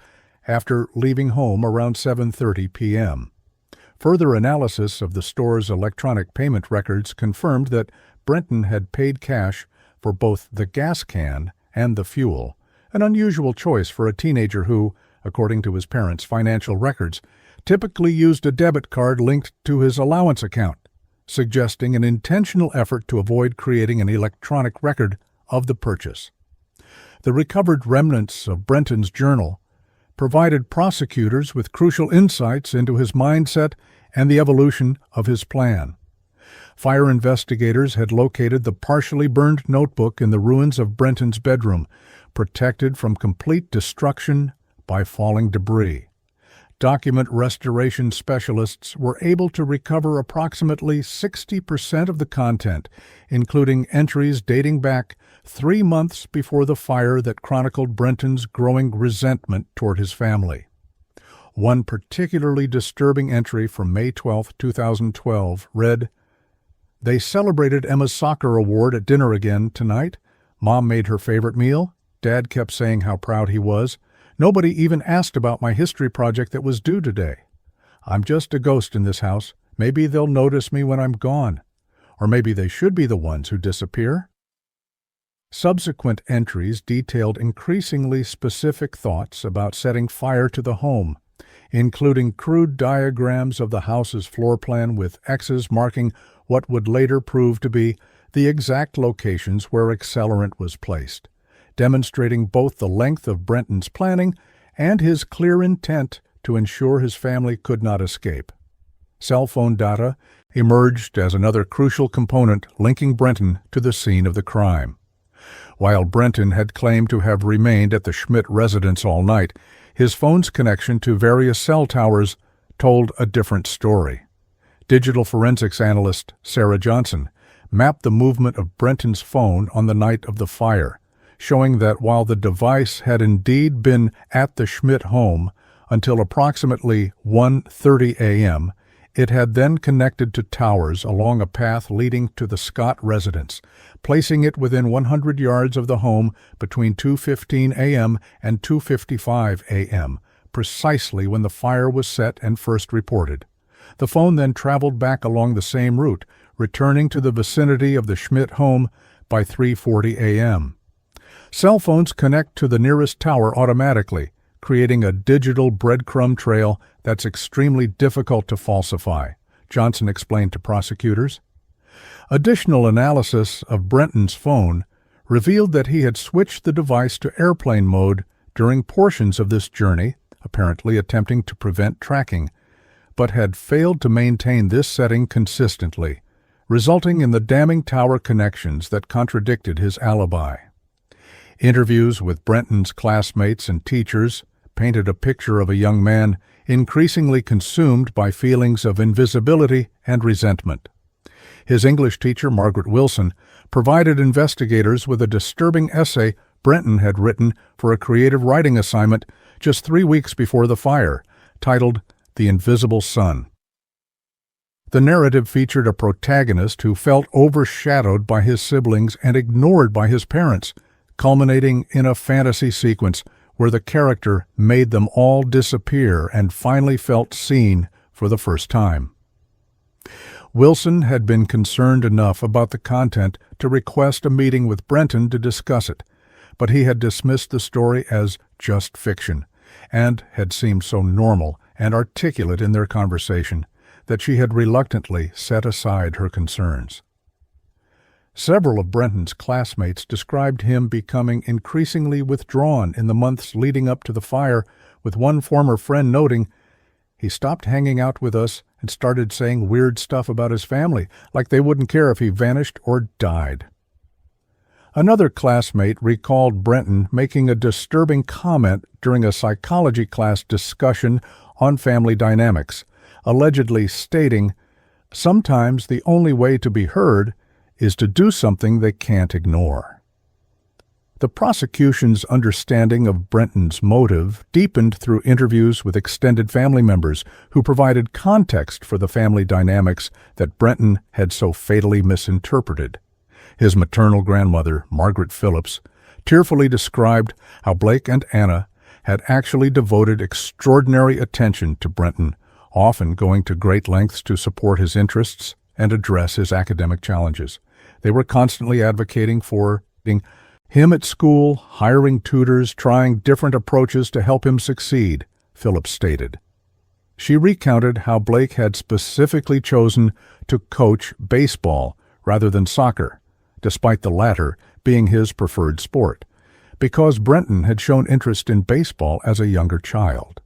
after leaving home around 7:30 p.m. Further analysis of the store's electronic payment records confirmed that Brenton had paid cash for both the gas can and the fuel, an unusual choice for a teenager who, according to his parents' financial records, typically used a debit card linked to his allowance account, suggesting an intentional effort to avoid creating an electronic record of the purchase. The recovered remnants of Brenton's journal provided prosecutors with crucial insights into his mindset and the evolution of his plan. Fire investigators had located the partially burned notebook in the ruins of Brenton's bedroom, protected from complete destruction by falling debris. Document restoration specialists were able to recover approximately 60% of the content, including entries dating back 3 months before the fire that chronicled Brenton's growing resentment toward his family. One particularly disturbing entry from May 12, 2012 read, "They celebrated Emma's soccer award at dinner again tonight. Mom made her favorite meal. Dad kept saying how proud he was. Nobody even asked about my history project that was due today. I'm just a ghost in this house. Maybe they'll notice me when I'm gone. Or maybe they should be the ones who disappear." Subsequent entries detailed increasingly specific thoughts about setting fire to the home, including crude diagrams of the house's floor plan with X's marking what would later prove to be the exact locations where accelerant was placed, demonstrating both the length of Brenton's planning and his clear intent to ensure his family could not escape. Cell phone data emerged as another crucial component linking Brenton to the scene of the crime. While Brenton had claimed to have remained at the Schmidt residence all night, his phone's connection to various cell towers told a different story. Digital forensics analyst Sarah Johnson mapped the movement of Brenton's phone on the night of the fire, showing that while the device had indeed been at the Schmidt home until approximately 1:30 a.m., it had then connected to towers along a path leading to the Scott residence, placing it within 100 yards of the home between 2:15 a.m. and 2:55 a.m., precisely when the fire was set and first reported. The phone then traveled back along the same route, returning to the vicinity of the Schmidt home by 3:40 a.m. Cell phones connect to the nearest tower automatically, creating a digital breadcrumb trail that's extremely difficult to falsify, Johnson explained to prosecutors. Additional analysis of Brenton's phone revealed that he had switched the device to airplane mode during portions of this journey, apparently attempting to prevent tracking, but had failed to maintain this setting consistently, resulting in the damning tower connections that contradicted his alibi. Interviews with Brenton's classmates and teachers painted a picture of a young man increasingly consumed by feelings of invisibility and resentment. His English teacher, Margaret Wilson, provided investigators with a disturbing essay Brenton had written for a creative writing assignment just 3 weeks before the fire, titled The Invisible Son. The narrative featured a protagonist who felt overshadowed by his siblings and ignored by his parents, culminating in a fantasy sequence where the character made them all disappear and finally felt seen for the first time. Wilson had been concerned enough about the content to request a meeting with Brenton to discuss it, but he had dismissed the story as just fiction and had seemed so normal and articulate in their conversation that she had reluctantly set aside her concerns. Several of Brenton's classmates described him becoming increasingly withdrawn in the months leading up to the fire, with one former friend noting, "He stopped hanging out with us and started saying weird stuff about his family, like they wouldn't care if he vanished or died." Another classmate recalled Brenton making a disturbing comment during a psychology class discussion on family dynamics, allegedly stating, "Sometimes the only way to be heard is to do something they can't ignore." The prosecution's understanding of Brenton's motive deepened through interviews with extended family members who provided context for the family dynamics that Brenton had so fatally misinterpreted. His maternal grandmother, Margaret Phillips, tearfully described how Blake and Anna had actually devoted extraordinary attention to Brenton, often going to great lengths to support his interests and address his academic challenges. They were constantly advocating for him at school, hiring tutors, trying different approaches to help him succeed, Phillips stated. She recounted how Blake had specifically chosen to coach baseball rather than soccer, despite the latter being his preferred sport, because Brenton had shown interest in baseball as a younger child.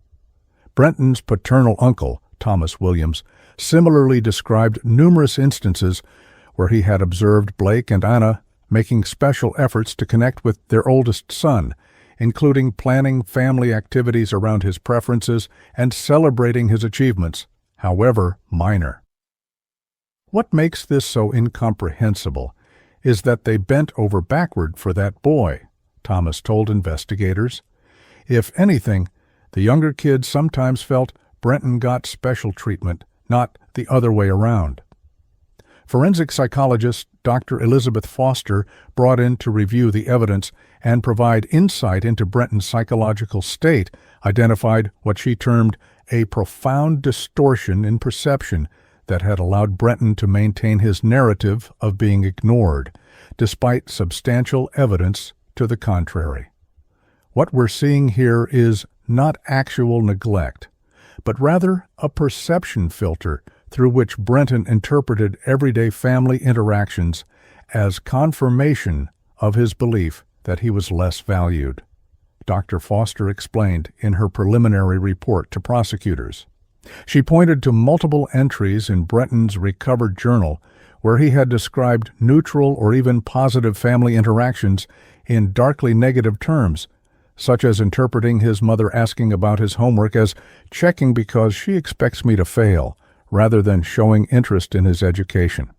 Brenton's paternal uncle, Thomas Williams, similarly described numerous instances where he had observed Blake and Anna making special efforts to connect with their oldest son, including planning family activities around his preferences and celebrating his achievements, however minor. What makes this so incomprehensible is that they bent over backward for that boy, Thomas told investigators. If anything, the younger kids sometimes felt Brenton got special treatment, not the other way around. Forensic psychologist Dr. Elizabeth Foster, brought in to review the evidence and provide insight into Brenton's psychological state, identified what she termed a profound distortion in perception that had allowed Brenton to maintain his narrative of being ignored, despite substantial evidence to the contrary. What we're seeing here is not actual neglect, but rather a perception filter through which Brenton interpreted everyday family interactions as confirmation of his belief that he was less valued. Dr. Foster explained in her preliminary report to prosecutors. She pointed to multiple entries in Brenton's recovered journal where he had described neutral or even positive family interactions in darkly negative terms, such as interpreting his mother asking about his homework as checking because she expects me to fail, rather than showing interest in his education.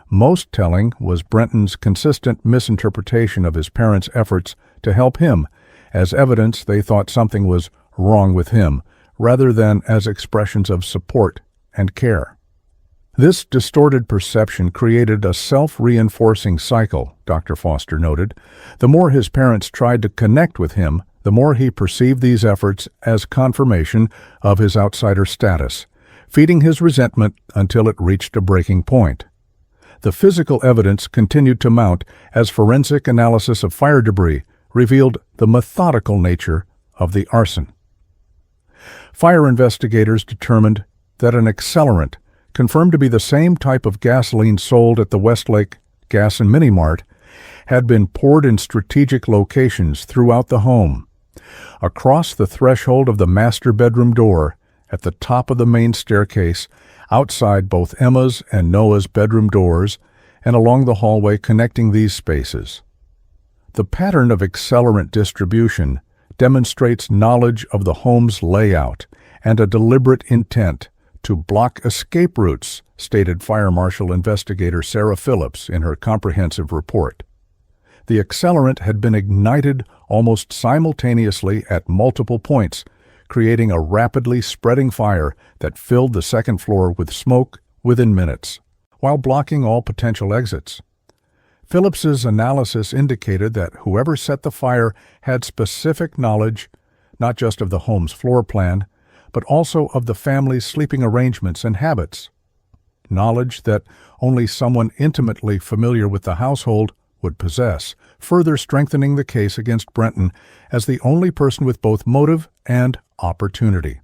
Most telling was Brenton's consistent misinterpretation of his parents' efforts to help him, as evidence they thought something was wrong with him, rather than as expressions of support and care. This distorted perception created a self-reinforcing cycle, Dr. Foster noted. The more his parents tried to connect with him, the more he perceived these efforts as confirmation of his outsider status, feeding his resentment until it reached a breaking point. The physical evidence continued to mount as forensic analysis of fire debris revealed the methodical nature of the arson. Fire investigators determined that an accelerant, confirmed to be the same type of gasoline sold at the Westlake Gas and Mini Mart, had been poured in strategic locations throughout the home. Across the threshold of the master bedroom door, at the top of the main staircase, outside both Emma's and Noah's bedroom doors, and along the hallway connecting these spaces. The pattern of accelerant distribution demonstrates knowledge of the home's layout and a deliberate intent to block escape routes, stated Fire Marshal Investigator Sarah Phillips in her comprehensive report. The accelerant had been ignited almost simultaneously at multiple points, creating a rapidly spreading fire that filled the second floor with smoke within minutes, while blocking all potential exits. Phillips's analysis indicated that whoever set the fire had specific knowledge not just of the home's floor plan, but also of the family's sleeping arrangements and habits. Knowledge that only someone intimately familiar with the household would possess, further strengthening the case against Brenton as the only person with both motive and opportunity.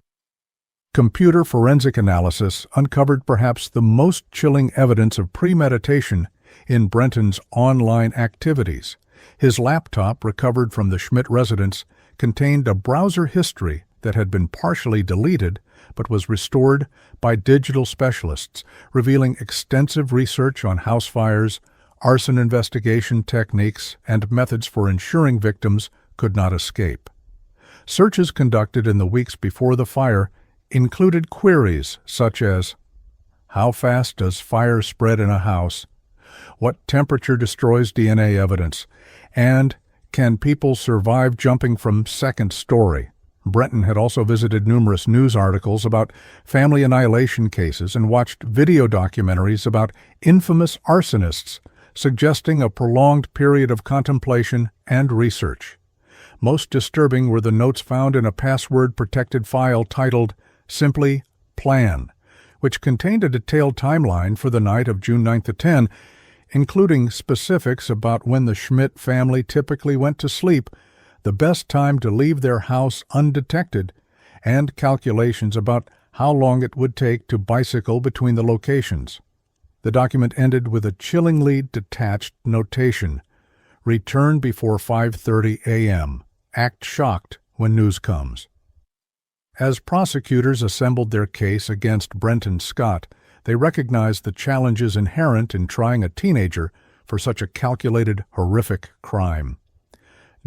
Computer forensic analysis uncovered perhaps the most chilling evidence of premeditation in Brenton's online activities. His laptop, recovered from the Schmidt residence, contained a browser history that had been partially deleted but was restored by digital specialists, revealing extensive research on house fires, arson investigation techniques, and methods for ensuring victims could not escape. Searches conducted in the weeks before the fire included queries such as, how fast does fire spread in a house? What temperature destroys DNA evidence? And can people survive jumping from second story? Brenton had also visited numerous news articles about family annihilation cases and watched video documentaries about infamous arsonists, suggesting a prolonged period of contemplation and research. Most disturbing were the notes found in a password-protected file titled simply Plan, which contained a detailed timeline for the night of June 9 to 10, including specifics about when the Schmidt family typically went to sleep, the best time to leave their house undetected, and calculations about how long it would take to bicycle between the locations. The document ended with a chillingly detached notation: return before 5:30 a.m. Act shocked when news comes. As prosecutors assembled their case against Brenton Scott, they recognized the challenges inherent in trying a teenager for such a calculated, horrific crime.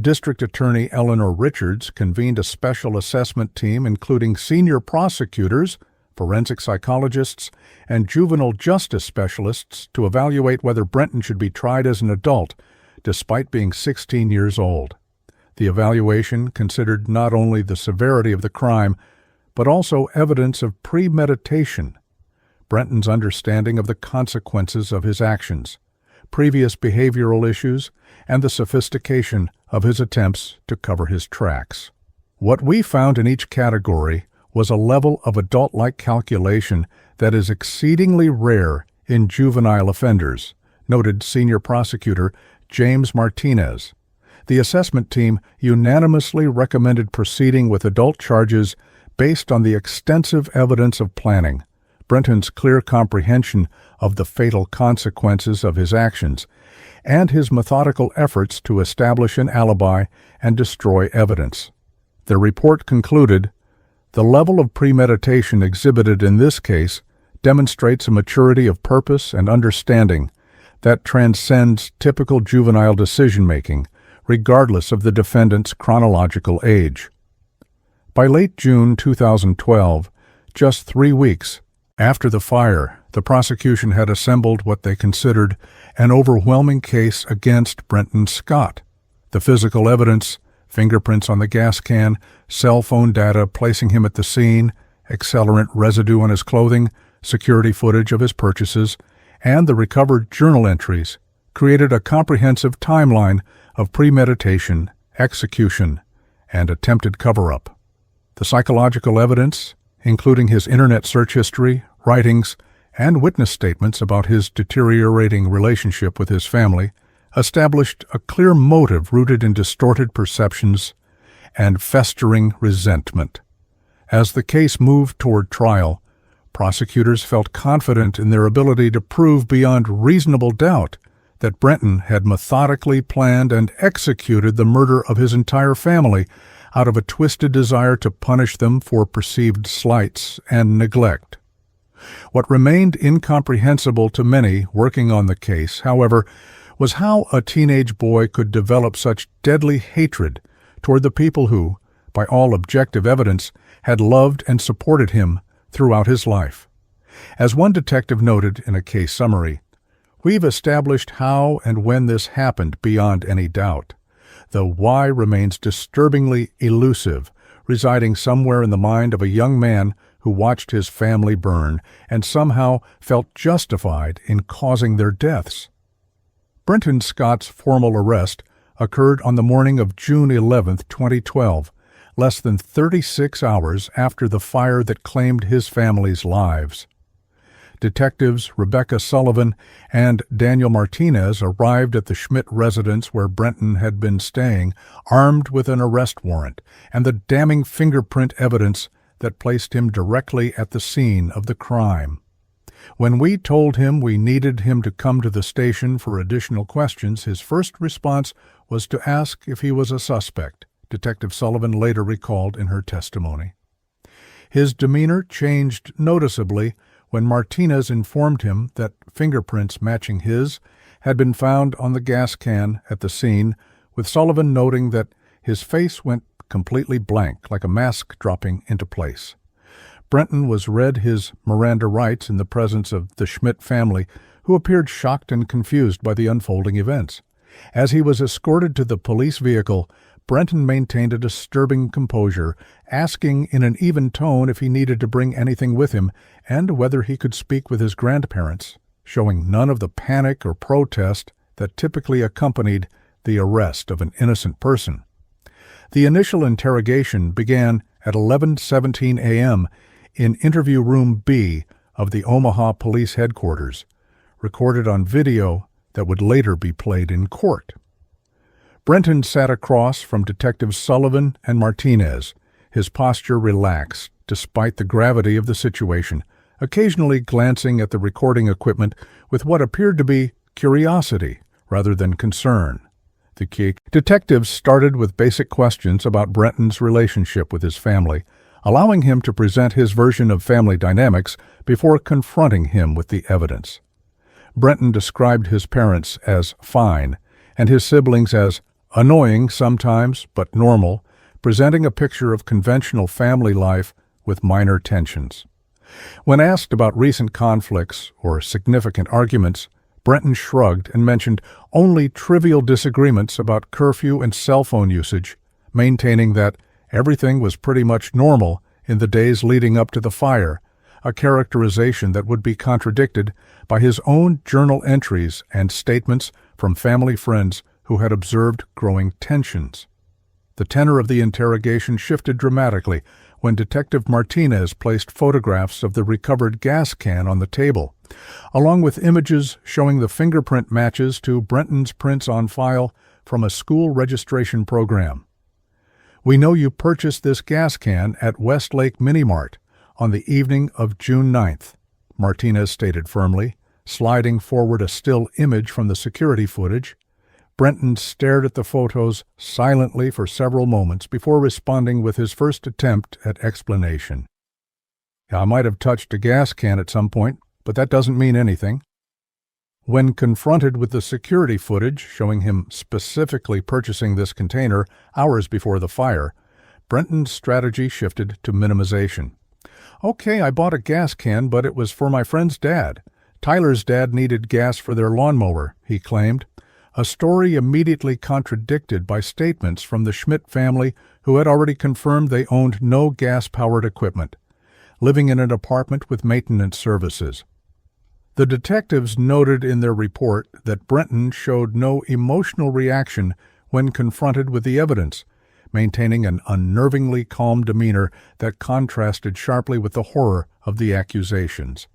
District Attorney Eleanor Richards convened a special assessment team including senior prosecutors, forensic psychologists, and juvenile justice specialists to evaluate whether Brenton should be tried as an adult, despite being 16 years old. The evaluation considered not only the severity of the crime, but also evidence of premeditation, Brenton's understanding of the consequences of his actions, previous behavioral issues, and the sophistication of his attempts to cover his tracks. What we found in each category was a level of adult-like calculation that is exceedingly rare in juvenile offenders, noted senior prosecutor James Martinez. The assessment team unanimously recommended proceeding with adult charges based on the extensive evidence of planning, Brenton's clear comprehension of the fatal consequences of his actions, and his methodical efforts to establish an alibi and destroy evidence. The report concluded, the level of premeditation exhibited in this case demonstrates a maturity of purpose and understanding that transcends typical juvenile decision-making, regardless of the defendant's chronological age. By late June 2012, just 3 weeks after the fire, the prosecution had assembled what they considered an overwhelming case against Brenton Scott. The physical evidence, fingerprints on the gas can, cell phone data placing him at the scene, accelerant residue on his clothing, security footage of his purchases, and the recovered journal entries created a comprehensive timeline of premeditation, execution, and attempted cover-up. The psychological evidence, including his internet search history, writings, and witness statements about his deteriorating relationship with his family, established a clear motive rooted in distorted perceptions and festering resentment. As the case moved toward trial, prosecutors felt confident in their ability to prove beyond reasonable doubt that Brenton had methodically planned and executed the murder of his entire family out of a twisted desire to punish them for perceived slights and neglect. What remained incomprehensible to many working on the case, however, was how a teenage boy could develop such deadly hatred toward the people who, by all objective evidence, had loved and supported him throughout his life. As one detective noted in a case summary, We've established how and when this happened beyond any doubt. The why remains disturbingly elusive, residing somewhere in the mind of a young man who watched his family burn and somehow felt justified in causing their deaths. Brenton Scott's formal arrest occurred on the morning of June 11, 2012, less than 36 hours after the fire that claimed his family's lives. Detectives Rebecca Sullivan and Daniel Martinez arrived at the Schmidt residence where Brenton had been staying, armed with an arrest warrant and the damning fingerprint evidence that placed him directly at the scene of the crime. When we told him we needed him to come to the station for additional questions, his first response was to ask if he was a suspect, Detective Sullivan later recalled in her testimony. His demeanor changed noticeably when Martinez informed him that fingerprints matching his had been found on the gas can at the scene, with Sullivan noting that his face went completely blank, like a mask dropping into place. Brenton was read his Miranda rights in the presence of the Schmidt family, who appeared shocked and confused by the unfolding events. As he was escorted to the police vehicle, Brenton maintained a disturbing composure, asking in an even tone if he needed to bring anything with him and whether he could speak with his grandparents, showing none of the panic or protest that typically accompanied the arrest of an innocent person. The initial interrogation began at 11:17 a.m. in Interview Room B of the Omaha Police Headquarters, recorded on video that would later be played in court. Brenton sat across from Detectives Sullivan and Martinez, his posture relaxed despite the gravity of the situation, occasionally glancing at the recording equipment with what appeared to be curiosity rather than concern. The key detectives started with basic questions about Brenton's relationship with his family, allowing him to present his version of family dynamics before confronting him with the evidence. Brenton described his parents as fine and his siblings as annoying sometimes, but normal, presenting a picture of conventional family life with minor tensions. When asked about recent conflicts or significant arguments, Brenton shrugged and mentioned only trivial disagreements about curfew and cell phone usage, maintaining that everything was pretty much normal in the days leading up to the fire, a characterization that would be contradicted by his own journal entries and statements from family friends who had observed growing tensions. The tenor of the interrogation shifted dramatically when Detective Martinez placed photographs of the recovered gas can on the table, along with images showing the fingerprint matches to Brenton's prints on file from a school registration program. "We know you purchased this gas can at Westlake Mini-Mart on the evening of June 9th, Martinez stated firmly, sliding forward a still image from the security footage. Brenton stared at the photos silently for several moments before responding with his first attempt at explanation. "I might have touched a gas can at some point, but that doesn't mean anything." When confronted with the security footage showing him specifically purchasing this container hours before the fire, Brenton's strategy shifted to minimization. "Okay, I bought a gas can, but it was for my friend's dad. Tyler's dad needed gas for their lawnmower," he claimed, a story immediately contradicted by statements from the Schmidt family who had already confirmed they owned no gas-powered equipment, living in an apartment with maintenance services. The detectives noted in their report that Brenton showed no emotional reaction when confronted with the evidence, maintaining an unnervingly calm demeanor that contrasted sharply with the horror of the accusations.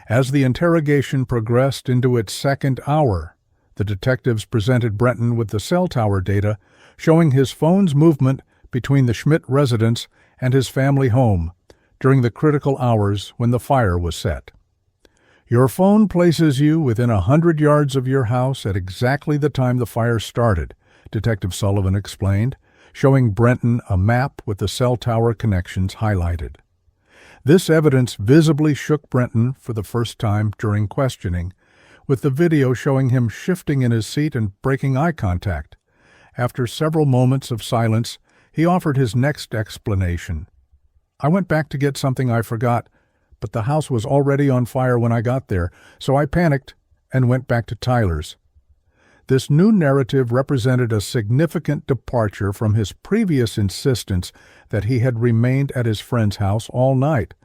As the interrogation progressed into its second hour, the detectives presented Brenton with the cell tower data showing his phone's movement between the Schmidt residence and his family home during the critical hours when the fire was set. "Your phone places you within 100 yards of your house at exactly the time the fire started," Detective Sullivan explained, showing Brenton a map with the cell tower connections highlighted. This evidence visibly shook Brenton for the first time during questioning, with the video showing him shifting in his seat and breaking eye contact. After several moments of silence, he offered his next explanation. "I went back to get something I forgot, but the house was already on fire when I got there, so I panicked and went back to Tyler's. This new narrative represented a significant departure from his previous insistence that he had remained at his friend's house all night,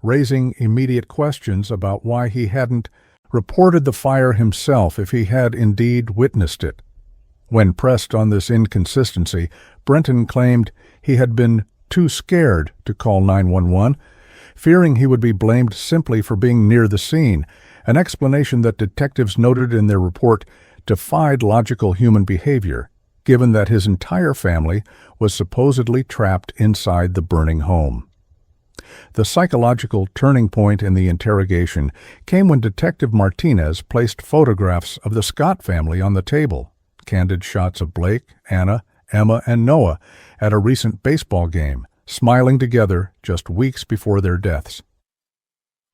raising immediate questions about why he hadn't reported the fire himself if he had indeed witnessed it. When pressed on this inconsistency, Brenton claimed he had been too scared to call 911, fearing he would be blamed simply for being near the scene, an explanation that detectives noted in their report defied logical human behavior, given that his entire family was supposedly trapped inside the burning home. The psychological turning point in the interrogation came when Detective Martinez placed photographs of the Scott family on the table, candid shots of Blake, Anna, Emma, and Noah at a recent baseball game, smiling together just weeks before their deaths.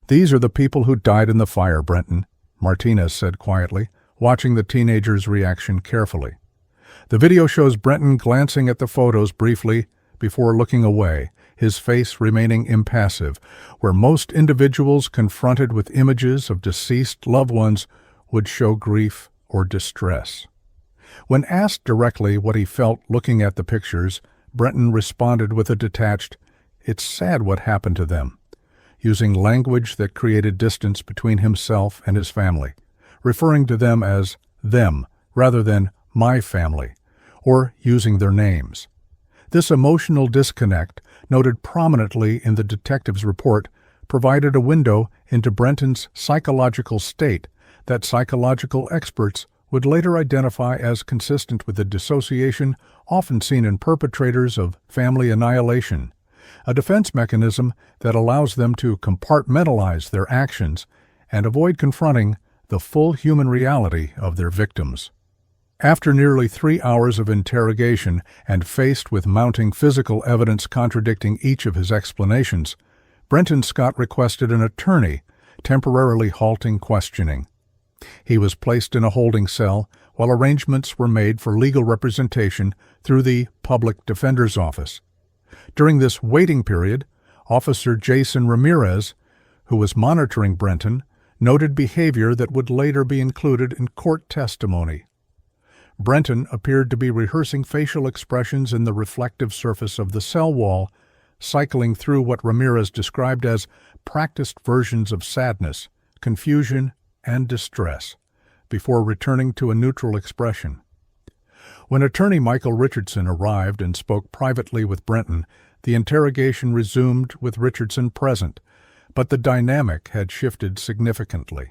"These are the people who died in the fire, Brenton," Martinez said quietly, watching the teenager's reaction carefully. The video shows Brenton glancing at the photos briefly before looking away, his face remaining impassive, where most individuals confronted with images of deceased loved ones would show grief or distress. When asked directly what he felt looking at the pictures, Brenton responded with a detached, "It's sad what happened to them," using language that created distance between himself and his family, referring to them as them rather than my family, or using their names. This emotional disconnect, noted prominently in the detective's report, provided a window into Brenton's psychological state that psychological experts would later identify as consistent with the dissociation often seen in perpetrators of family annihilation, a defense mechanism that allows them to compartmentalize their actions and avoid confronting the full human reality of their victims. After nearly 3 hours of interrogation and faced with mounting physical evidence contradicting each of his explanations, Brenton Scott requested an attorney, temporarily halting questioning. He was placed in a holding cell while arrangements were made for legal representation through the Public Defender's Office. During this waiting period, Officer Jason Ramirez, who was monitoring Brenton, noted behavior that would later be included in court testimony. Brenton appeared to be rehearsing facial expressions in the reflective surface of the cell wall, cycling through what Ramirez described as practiced versions of sadness, confusion, and distress, before returning to a neutral expression. When attorney Michael Richardson arrived and spoke privately with Brenton, the interrogation resumed with Richardson present, but the dynamic had shifted significantly.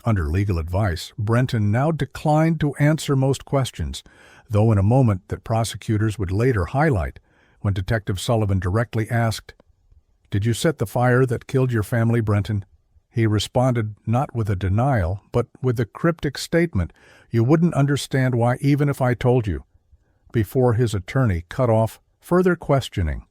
Under legal advice, Brenton now declined to answer most questions, though in a moment that prosecutors would later highlight when Detective Sullivan directly asked, "Did you set the fire that killed your family, Brenton?" He responded not with a denial, but with the cryptic statement, "You wouldn't understand why even if I told you," before his attorney cut off further questioning.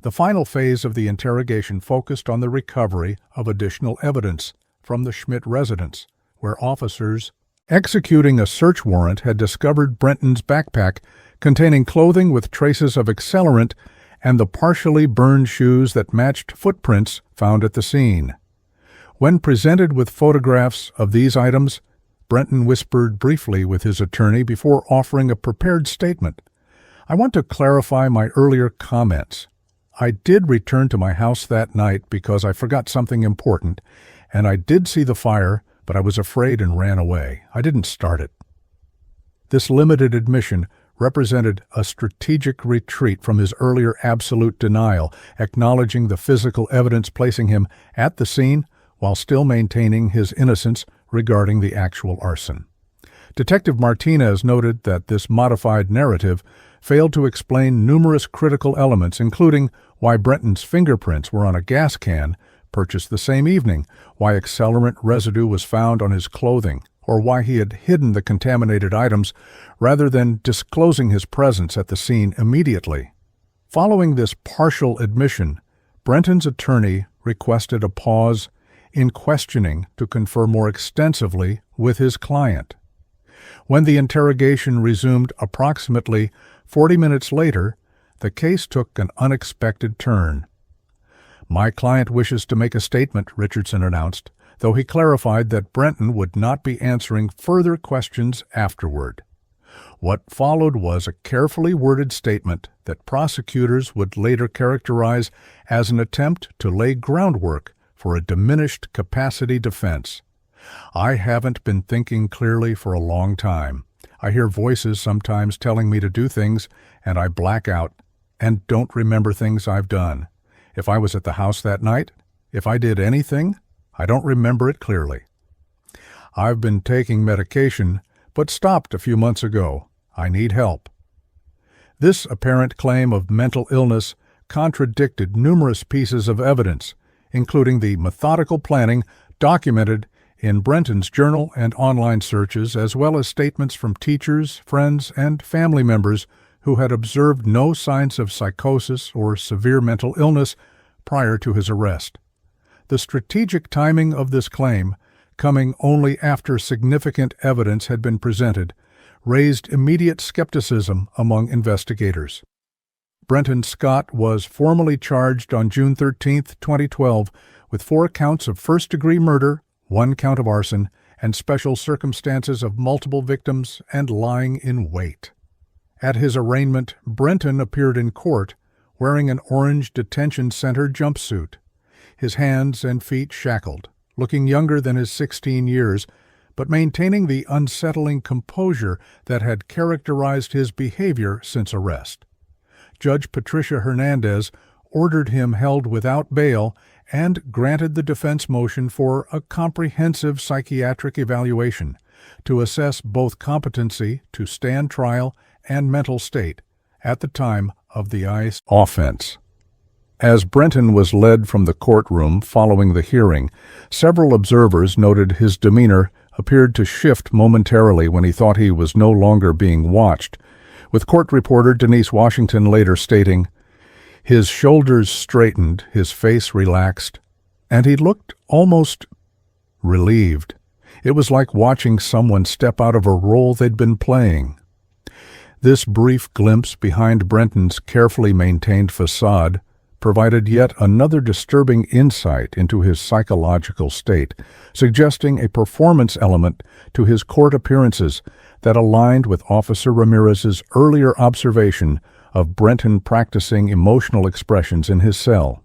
The final phase of the interrogation focused on the recovery of additional evidence from the Schmidt residence, where officers executing a search warrant had discovered Brenton's backpack containing clothing with traces of accelerant and the partially burned shoes that matched footprints found at the scene. When presented with photographs of these items, Brenton whispered briefly with his attorney before offering a prepared statement. "I want to clarify my earlier comments. I did return to my house that night because I forgot something important, and I did see the fire, but I was afraid and ran away. I didn't start it." This limited admission represented a strategic retreat from his earlier absolute denial, acknowledging the physical evidence placing him at the scene while still maintaining his innocence regarding the actual arson. Detective Martinez noted that this modified narrative failed to explain numerous critical elements, including why Brenton's fingerprints were on a gas can purchased the same evening, why accelerant residue was found on his clothing, or why he had hidden the contaminated items rather than disclosing his presence at the scene immediately. Following this partial admission, Brenton's attorney requested a pause in questioning to confer more extensively with his client. When the interrogation resumed approximately 40 minutes later, the case took an unexpected turn. "My client wishes to make a statement," Richardson announced. though he clarified that Brenton would not be answering further questions afterward. What followed was a carefully worded statement that prosecutors would later characterize as an attempt to lay groundwork for a diminished capacity defense. "I haven't been thinking clearly for a long time. I hear voices sometimes telling me to do things, and I black out and don't remember things I've done. If I was at the house that night, if I did anything, I don't remember it clearly. I've been taking medication, but stopped a few months ago. I need help." This apparent claim of mental illness contradicted numerous pieces of evidence, including the methodical planning documented in Brenton's journal and online searches, as well as statements from teachers, friends, and family members who had observed no signs of psychosis or severe mental illness prior to his arrest. The strategic timing of this claim, coming only after significant evidence had been presented, raised immediate skepticism among investigators. Brenton Scott was formally charged on June 13, 2012, with 4 counts of first-degree murder, 1 count of arson, and special circumstances of multiple victims and lying in wait. At his arraignment, Brenton appeared in court wearing an orange detention center jumpsuit, his hands and feet shackled, looking younger than his 16 years, but maintaining the unsettling composure that had characterized his behavior since arrest. Judge Patricia Hernandez ordered him held without bail and granted the defense motion for a comprehensive psychiatric evaluation to assess both competency to stand trial and mental state at the time of the ICE offense. As Brenton was led from the courtroom following the hearing, several observers noted his demeanor appeared to shift momentarily when he thought he was no longer being watched, with court reporter Denise Washington later stating, "His shoulders straightened, his face relaxed, and he looked almost relieved. It was like watching someone step out of a role they'd been playing." This brief glimpse behind Brenton's carefully maintained facade provided yet another disturbing insight into his psychological state, suggesting a performance element to his court appearances that aligned with Officer Ramirez's earlier observation of Brenton practicing emotional expressions in his cell.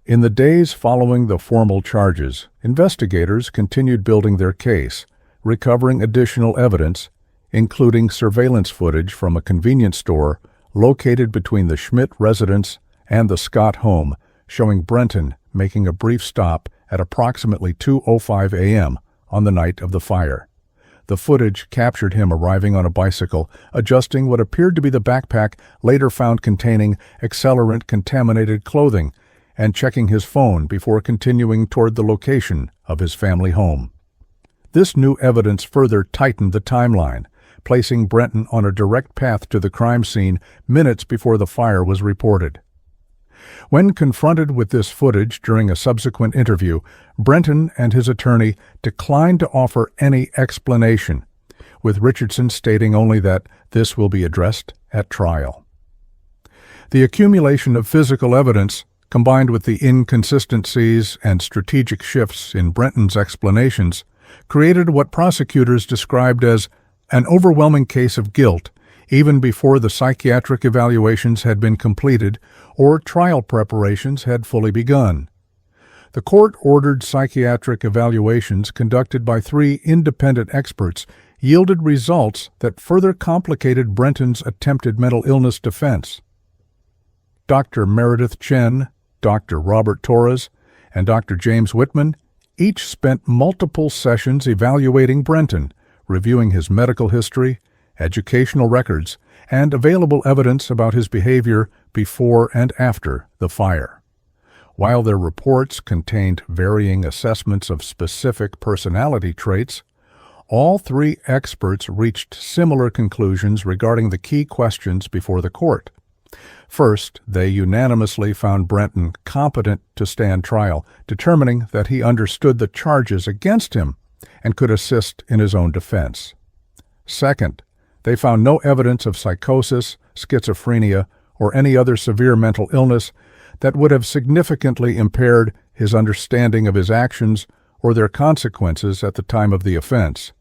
In the days following the formal charges, investigators continued building their case, recovering additional evidence, including surveillance footage from a convenience store located between the Schmidt residence and the Scott home, showing Brenton making a brief stop at approximately 2:05 a.m. on the night of the fire. The footage captured him arriving on a bicycle, adjusting what appeared to be the backpack later found containing accelerant-contaminated clothing, and checking his phone before continuing toward the location of his family home. This new evidence further tightened the timeline, placing Brenton on a direct path to the crime scene minutes before the fire was reported. When confronted with this footage during a subsequent interview, Brenton and his attorney declined to offer any explanation, with Richardson stating only that this will be addressed at trial. The accumulation of physical evidence, combined with the inconsistencies and strategic shifts in Brenton's explanations, created what prosecutors described as an overwhelming case of guilt, even before the psychiatric evaluations had been completed or trial preparations had fully begun. The court ordered psychiatric evaluations conducted by 3 independent experts yielded results that further complicated Brenton's attempted mental illness defense. Dr. Meredith Chen, Dr. Robert Torres, and Dr. James Whitman each spent multiple sessions evaluating Brenton, reviewing his medical history, educational records, and available evidence about his behavior before and after the fire. While their reports contained varying assessments of specific personality traits, all 3 experts reached similar conclusions regarding the key questions before the court. First, they unanimously found Brenton competent to stand trial, determining that he understood the charges against him and could assist in his own defense. Second, they found no evidence of psychosis, schizophrenia, or any other severe mental illness that would have significantly impaired his understanding of his actions or their consequences at the time of the offense.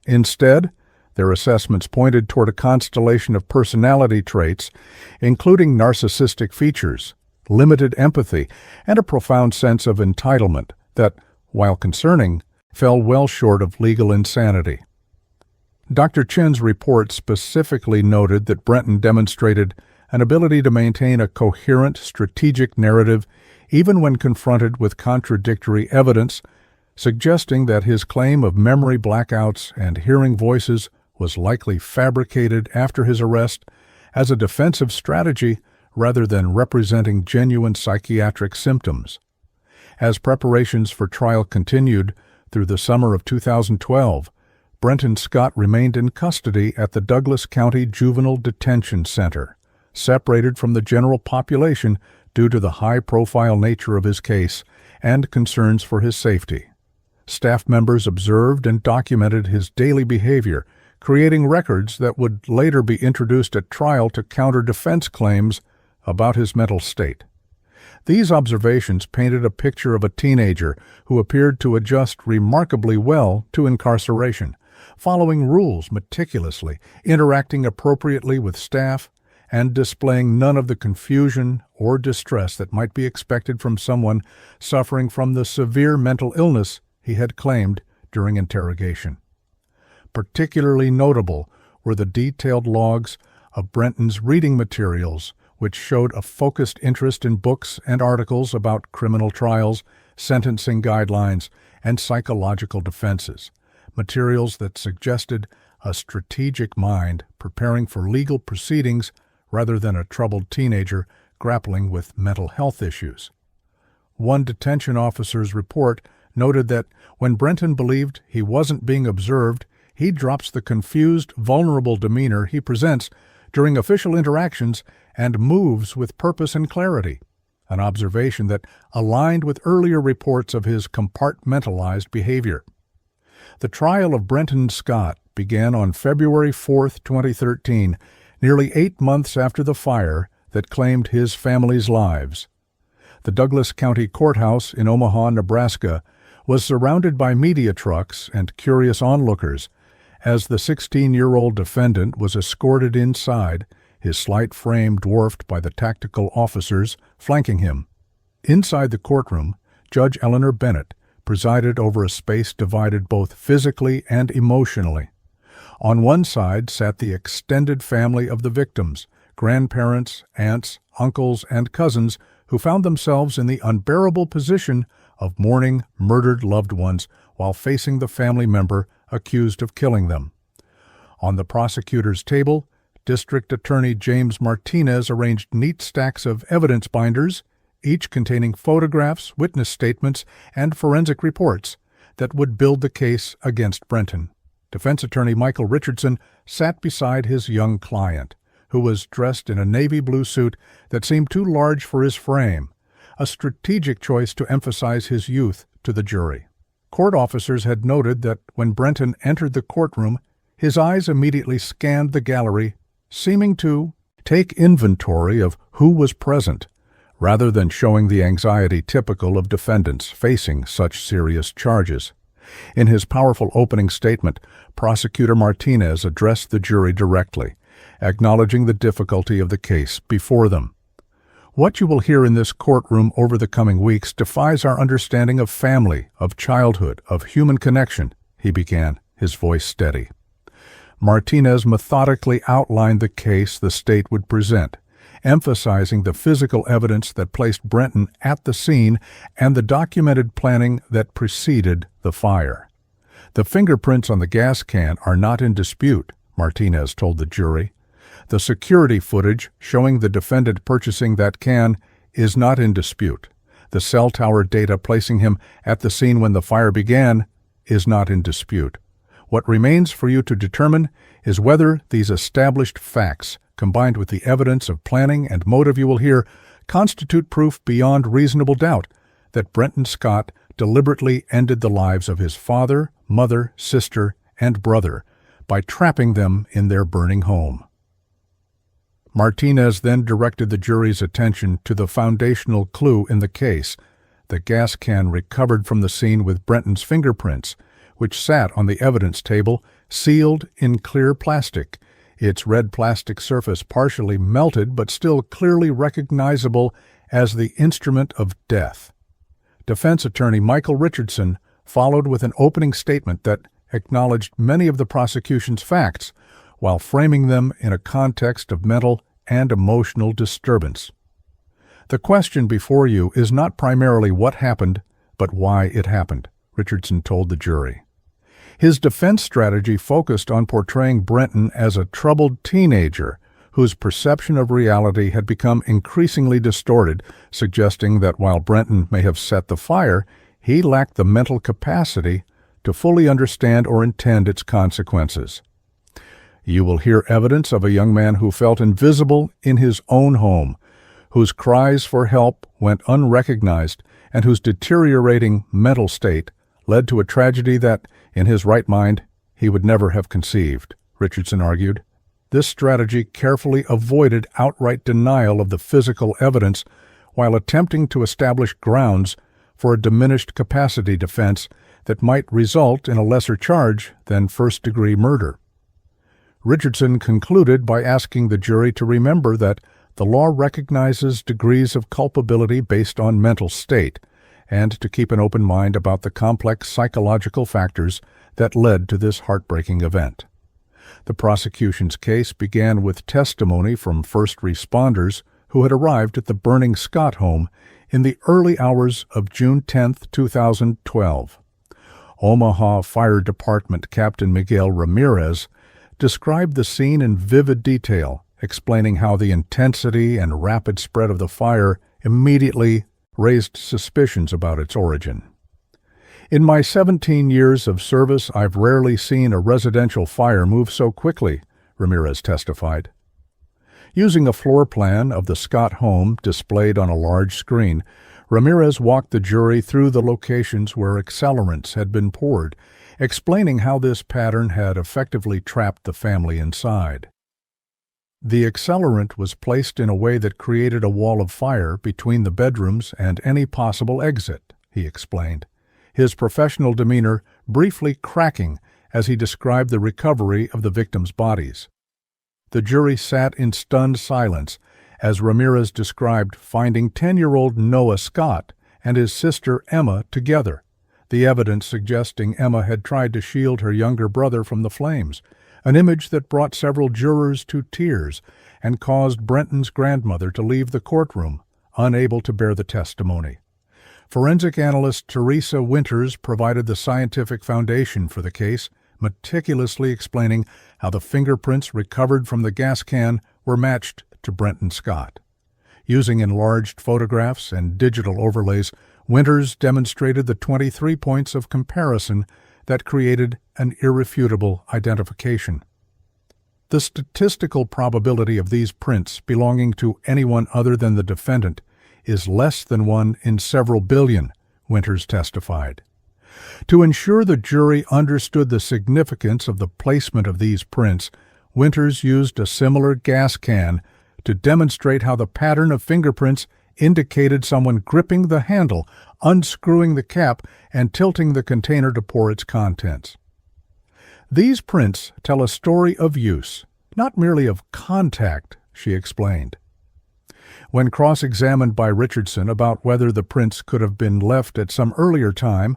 Instead, their assessments pointed toward a constellation of personality traits, including narcissistic features, limited empathy, and a profound sense of entitlement that, while concerning, fell well short of legal insanity. Dr. Chin's report specifically noted that Brenton demonstrated an ability to maintain a coherent, strategic narrative even when confronted with contradictory evidence, suggesting that his claim of memory blackouts and hearing voices was likely fabricated after his arrest as a defensive strategy rather than representing genuine psychiatric symptoms. As preparations for trial continued through the summer of 2012, Brenton Scott remained in custody at the Douglas County Juvenile Detention Center, separated from the general population due to the high-profile nature of his case and concerns for his safety. Staff members observed and documented his daily behavior, creating records that would later be introduced at trial to counter defense claims about his mental state. These observations painted a picture of a teenager who appeared to adjust remarkably well to incarceration, following rules meticulously, interacting appropriately with staff, and displaying none of the confusion or distress that might be expected from someone suffering from the severe mental illness he had claimed during interrogation. Particularly notable were the detailed logs of Brenton's reading materials, which showed a focused interest in books and articles about criminal trials, sentencing guidelines, and psychological defenses, materials that suggested a strategic mind preparing for legal proceedings rather than a troubled teenager grappling with mental health issues. One detention officer's report noted that when Brenton believed he wasn't being observed, he drops the confused, vulnerable demeanor he presents during official interactions and moves with purpose and clarity, an observation that aligned with earlier reports of his compartmentalized behavior. The trial of Brenton Scott began on February 4, 2013, nearly 8 months after the fire that claimed his family's lives. The Douglas County Courthouse in Omaha, Nebraska, was surrounded by media trucks and curious onlookers as the 16-year-old defendant was escorted inside, his slight frame dwarfed by the tactical officers flanking him. Inside the courtroom, Judge Eleanor Bennett presided over a space divided both physically and emotionally. On one side sat the extended family of the victims, grandparents, aunts, uncles, and cousins who found themselves in the unbearable position of mourning murdered loved ones while facing the family member accused of killing them. On the prosecutor's table, District Attorney James Martinez arranged neat stacks of evidence binders, each containing photographs, witness statements, and forensic reports that would build the case against Brenton. Defense attorney Michael Richardson sat beside his young client, who was dressed in a navy blue suit that seemed too large for his frame, a strategic choice to emphasize his youth to the jury. Court officers had noted that when Brenton entered the courtroom, his eyes immediately scanned the gallery, seeming to take inventory of who was present, rather than showing the anxiety typical of defendants facing such serious charges. In his powerful opening statement, Prosecutor Martinez addressed the jury directly, acknowledging the difficulty of the case before them. What you will hear in this courtroom over the coming weeks defies our understanding of family, of childhood, of human connection, he began, his voice steady. Martinez methodically outlined the case the state would present, emphasizing the physical evidence that placed Brenton at the scene and the documented planning that preceded the fire. The fingerprints on the gas can are not in dispute, Martinez told the jury. The security footage showing the defendant purchasing that can is not in dispute. The cell tower data placing him at the scene when the fire began is not in dispute. What remains for you to determine is whether these established facts, combined with the evidence of planning and motive you will hear, constitute proof beyond reasonable doubt that Brenton Scott deliberately ended the lives of his father, mother, sister, and brother by trapping them in their burning home. Martinez then directed the jury's attention to the foundational clue in the case, the gas can recovered from the scene with Brenton's fingerprints, which sat on the evidence table, sealed in clear plastic, its red plastic surface partially melted but still clearly recognizable as the instrument of death. Defense attorney Michael Richardson followed with an opening statement that acknowledged many of the prosecution's facts while framing them in a context of mental and emotional disturbance. The question before you is not primarily what happened, but why it happened, Richardson told the jury. His defense strategy focused on portraying Brenton as a troubled teenager whose perception of reality had become increasingly distorted, suggesting that while Brenton may have set the fire, he lacked the mental capacity to fully understand or intend its consequences. You will hear evidence of a young man who felt invisible in his own home, whose cries for help went unrecognized, and whose deteriorating mental state led to a tragedy that, in his right mind, he would never have conceived, Richardson argued. This strategy carefully avoided outright denial of the physical evidence while attempting to establish grounds for a diminished capacity defense that might result in a lesser charge than first-degree murder. Richardson concluded by asking the jury to remember that the law recognizes degrees of culpability based on mental state, and to keep an open mind about the complex psychological factors that led to this heartbreaking event. The prosecution's case began with testimony from first responders who had arrived at the burning Scott home in the early hours of June 10, 2012. Omaha Fire Department Captain Miguel Ramirez described the scene in vivid detail, explaining how the intensity and rapid spread of the fire immediately raised suspicions about its origin. In my 17 years of service, I've rarely seen a residential fire move so quickly, Ramirez testified. Using a floor plan of the Scott home displayed on a large screen, Ramirez walked the jury through the locations where accelerants had been poured, explaining how this pattern had effectively trapped the family inside. The accelerant was placed in a way that created a wall of fire between the bedrooms and any possible exit, he explained, his professional demeanor briefly cracking as he described the recovery of the victims' bodies. The jury sat in stunned silence as Ramirez described finding 10-year-old Noah Scott and his sister Emma together, the evidence suggesting Emma had tried to shield her younger brother from the flames, an image that brought several jurors to tears and caused Brenton's grandmother to leave the courtroom, unable to bear the testimony. Forensic analyst Teresa Winters provided the scientific foundation for the case, meticulously explaining how the fingerprints recovered from the gas can were matched to Brenton Scott. Using enlarged photographs and digital overlays, Winters demonstrated the 23 points of comparison that created an irrefutable identification. The statistical probability of these prints belonging to anyone other than the defendant is less than 1 in several billion, Winters testified. To ensure the jury understood the significance of the placement of these prints, Winters used a similar gas can to demonstrate how the pattern of fingerprints indicated someone gripping the handle, unscrewing the cap, and tilting the container to pour its contents. These prints tell a story of use, not merely of contact, she explained. When cross-examined by Richardson about whether the prints could have been left at some earlier time,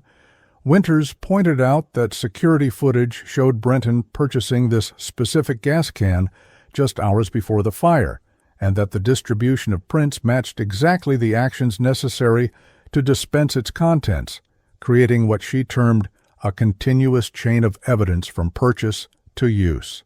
Winters pointed out that security footage showed Brenton purchasing this specific gas can just hours before the fire, and that the distribution of prints matched exactly the actions necessary to dispense its contents, creating what she termed a continuous chain of evidence from purchase to use.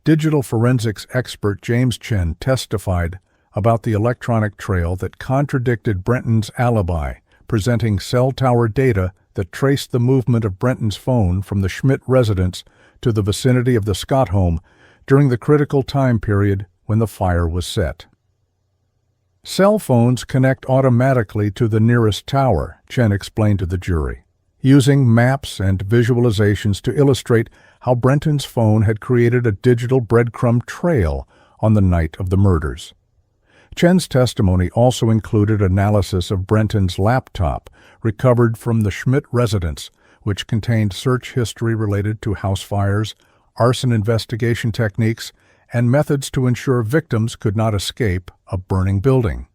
Digital forensics expert James Chen testified about the electronic trail that contradicted Brenton's alibi, presenting cell tower data that traced the movement of Brenton's phone from the Schmidt residence to the vicinity of the Scott home during the critical time period when the fire was set. Cell phones connect automatically to the nearest tower, Chen explained to the jury, using maps and visualizations to illustrate how Brenton's phone had created a digital breadcrumb trail on the night of the murders. Chen's testimony also included analysis of Brenton's laptop, recovered from the Schmidt residence, which contained search history related to house fires, arson investigation techniques, and methods to ensure victims could not escape a burning building.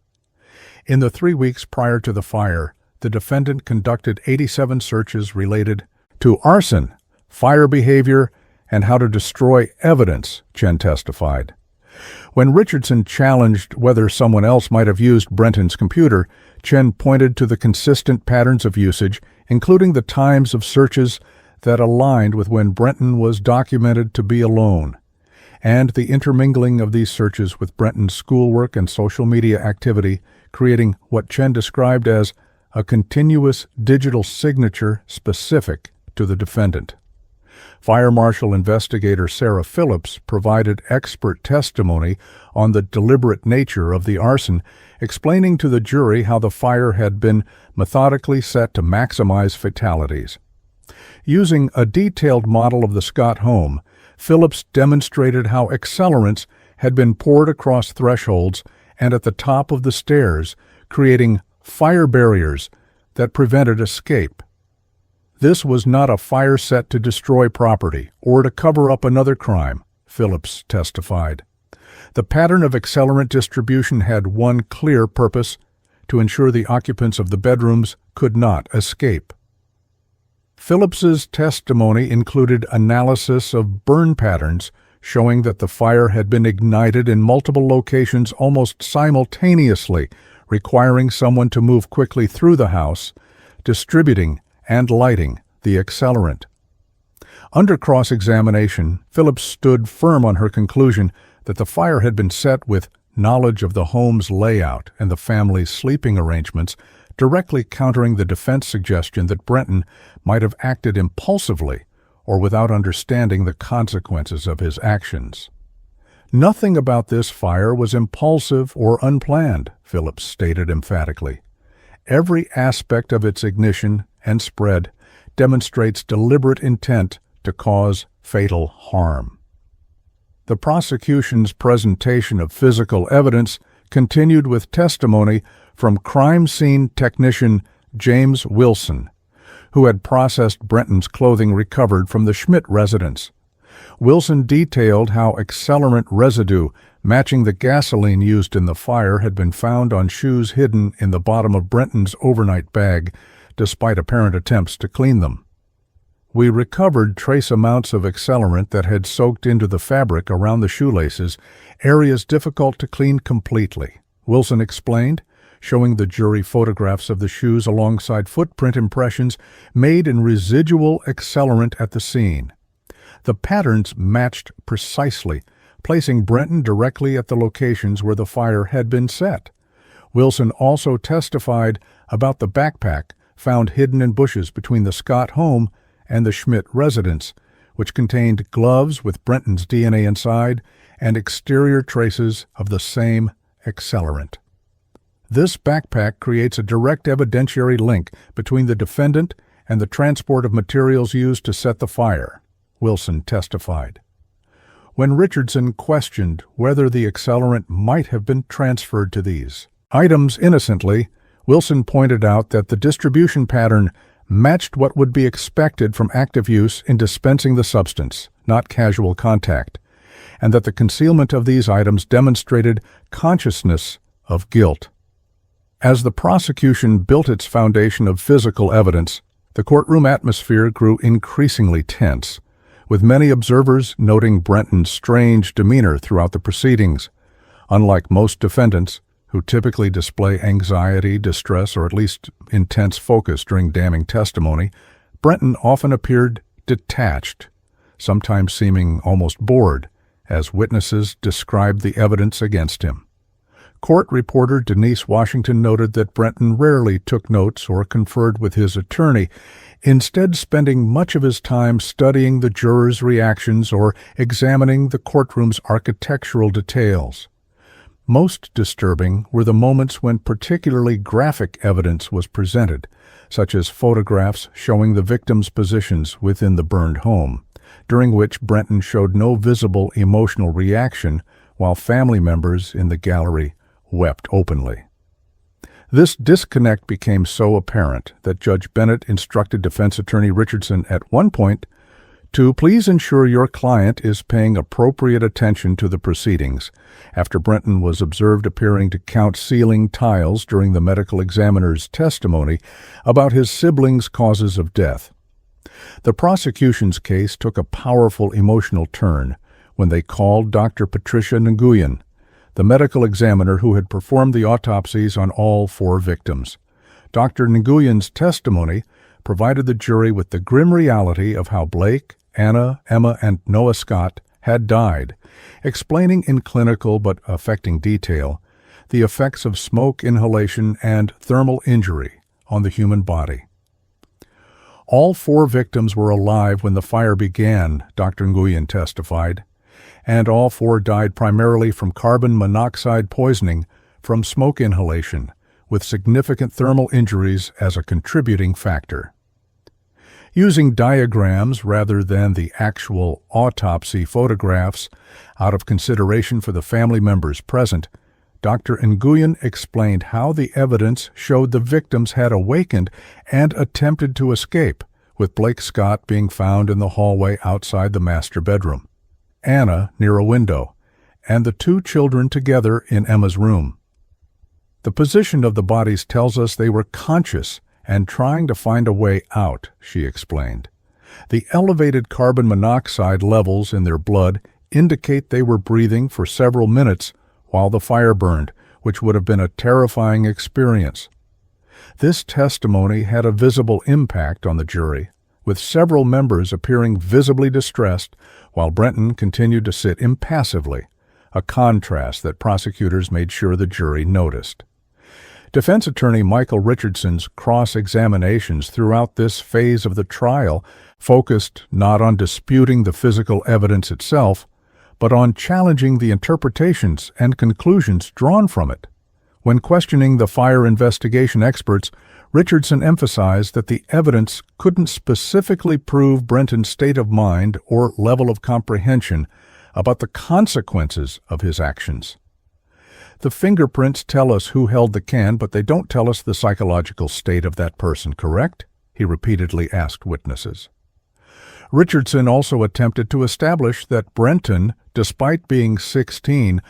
In the 3 weeks prior to the fire, the defendant conducted 87 searches related to arson, fire behavior, and how to destroy evidence, Chen testified. When Richardson challenged whether someone else might have used Brenton's computer, Chen pointed to the consistent patterns of usage, including the times of searches that aligned with when Brenton was documented to be alone, and the intermingling of these searches with Brenton's schoolwork and social media activity, creating what Chen described as a continuous digital signature specific to the defendant. Fire Marshal Investigator Sarah Phillips provided expert testimony on the deliberate nature of the arson, explaining to the jury how the fire had been methodically set to maximize fatalities. Using a detailed model of the Scott home, Phillips demonstrated how accelerants had been poured across thresholds and at the top of the stairs, creating fire barriers that prevented escape. This was not a fire set to destroy property or to cover up another crime, Phillips testified. The pattern of accelerant distribution had one clear purpose: to ensure the occupants of the bedrooms could not escape. Phillips's testimony included analysis of burn patterns, showing that the fire had been ignited in multiple locations almost simultaneously, requiring someone to move quickly through the house, distributing and lighting the accelerant. Under cross-examination, Phillips stood firm on her conclusion that the fire had been set with knowledge of the home's layout and the family's sleeping arrangements, directly countering the defense suggestion that Brenton might have acted impulsively or without understanding the consequences of his actions. Nothing about this fire was impulsive or unplanned, Phillips stated emphatically. Every aspect of its ignition and spread demonstrates deliberate intent to cause fatal harm. The prosecution's presentation of physical evidence continued with testimony from crime scene technician James Wilson, who had processed Brenton's clothing recovered from the Schmidt residence. Wilson detailed how accelerant residue matching the gasoline used in the fire had been found on shoes hidden in the bottom of Brenton's overnight bag, despite apparent attempts to clean them. We recovered trace amounts of accelerant that had soaked into the fabric around the shoelaces, areas difficult to clean completely, Wilson explained, showing the jury photographs of the shoes alongside footprint impressions made in residual accelerant at the scene. The patterns matched precisely, placing Brenton directly at the locations where the fire had been set. Wilson also testified about the backpack found hidden in bushes between the Scott home and the Schmidt residence, which contained gloves with Brenton's DNA inside and exterior traces of the same accelerant. This backpack creates a direct evidentiary link between the defendant and the transport of materials used to set the fire, Wilson testified. When Richardson questioned whether the accelerant might have been transferred to these items innocently, Wilson pointed out that the distribution pattern matched what would be expected from active use in dispensing the substance, not casual contact, and that the concealment of these items demonstrated consciousness of guilt. As the prosecution built its foundation of physical evidence, the courtroom atmosphere grew increasingly tense, with many observers noting Brenton's strange demeanor throughout the proceedings. Unlike most defendants, who typically display anxiety, distress, or at least intense focus during damning testimony, Brenton often appeared detached, sometimes seeming almost bored, as witnesses described the evidence against him. Court reporter Denise Washington noted that Brenton rarely took notes or conferred with his attorney, instead spending much of his time studying the jurors' reactions or examining the courtroom's architectural details. Most disturbing were the moments when particularly graphic evidence was presented, such as photographs showing the victims' positions within the burned home, during which Brenton showed no visible emotional reaction while family members in the gallery wept openly. This disconnect became so apparent that Judge Bennett instructed defense attorney Richardson at one point to please ensure your client is paying appropriate attention to the proceedings after Brenton was observed appearing to count ceiling tiles during the medical examiner's testimony about his siblings' causes of death. The prosecution's case took a powerful emotional turn when they called Dr. Patricia Nguyen, the medical examiner who had performed the autopsies on all 4 victims. Dr. Nguyen's testimony provided the jury with the grim reality of how Blake, Anna, Emma, and Noah Scott had died, explaining in clinical but affecting detail the effects of smoke inhalation and thermal injury on the human body. All 4 victims were alive when the fire began, Dr. Nguyen testified, and all 4 died primarily from carbon monoxide poisoning from smoke inhalation, with significant thermal injuries as a contributing factor. Using diagrams rather than the actual autopsy photographs, out of consideration for the family members present, Dr. Nguyen explained how the evidence showed the victims had awakened and attempted to escape, with Blake Scott being found in the hallway outside the master bedroom, Anna near a window, and the 2 children together in Emma's room. The position of the bodies tells us they were conscious and trying to find a way out, she explained. The elevated carbon monoxide levels in their blood indicate they were breathing for several minutes while the fire burned, which would have been a terrifying experience. This testimony had a visible impact on the jury, with several members appearing visibly distressed while Brenton continued to sit impassively, a contrast that prosecutors made sure the jury noticed. Defense attorney Michael Richardson's cross-examinations throughout this phase of the trial focused not on disputing the physical evidence itself, but on challenging the interpretations and conclusions drawn from it. When questioning the fire investigation experts, Richardson emphasized that the evidence couldn't specifically prove Brenton's state of mind or level of comprehension about the consequences of his actions. The fingerprints tell us who held the can, but they don't tell us the psychological state of that person, correct? He repeatedly asked witnesses. Richardson also attempted to establish that Brenton, despite being 16,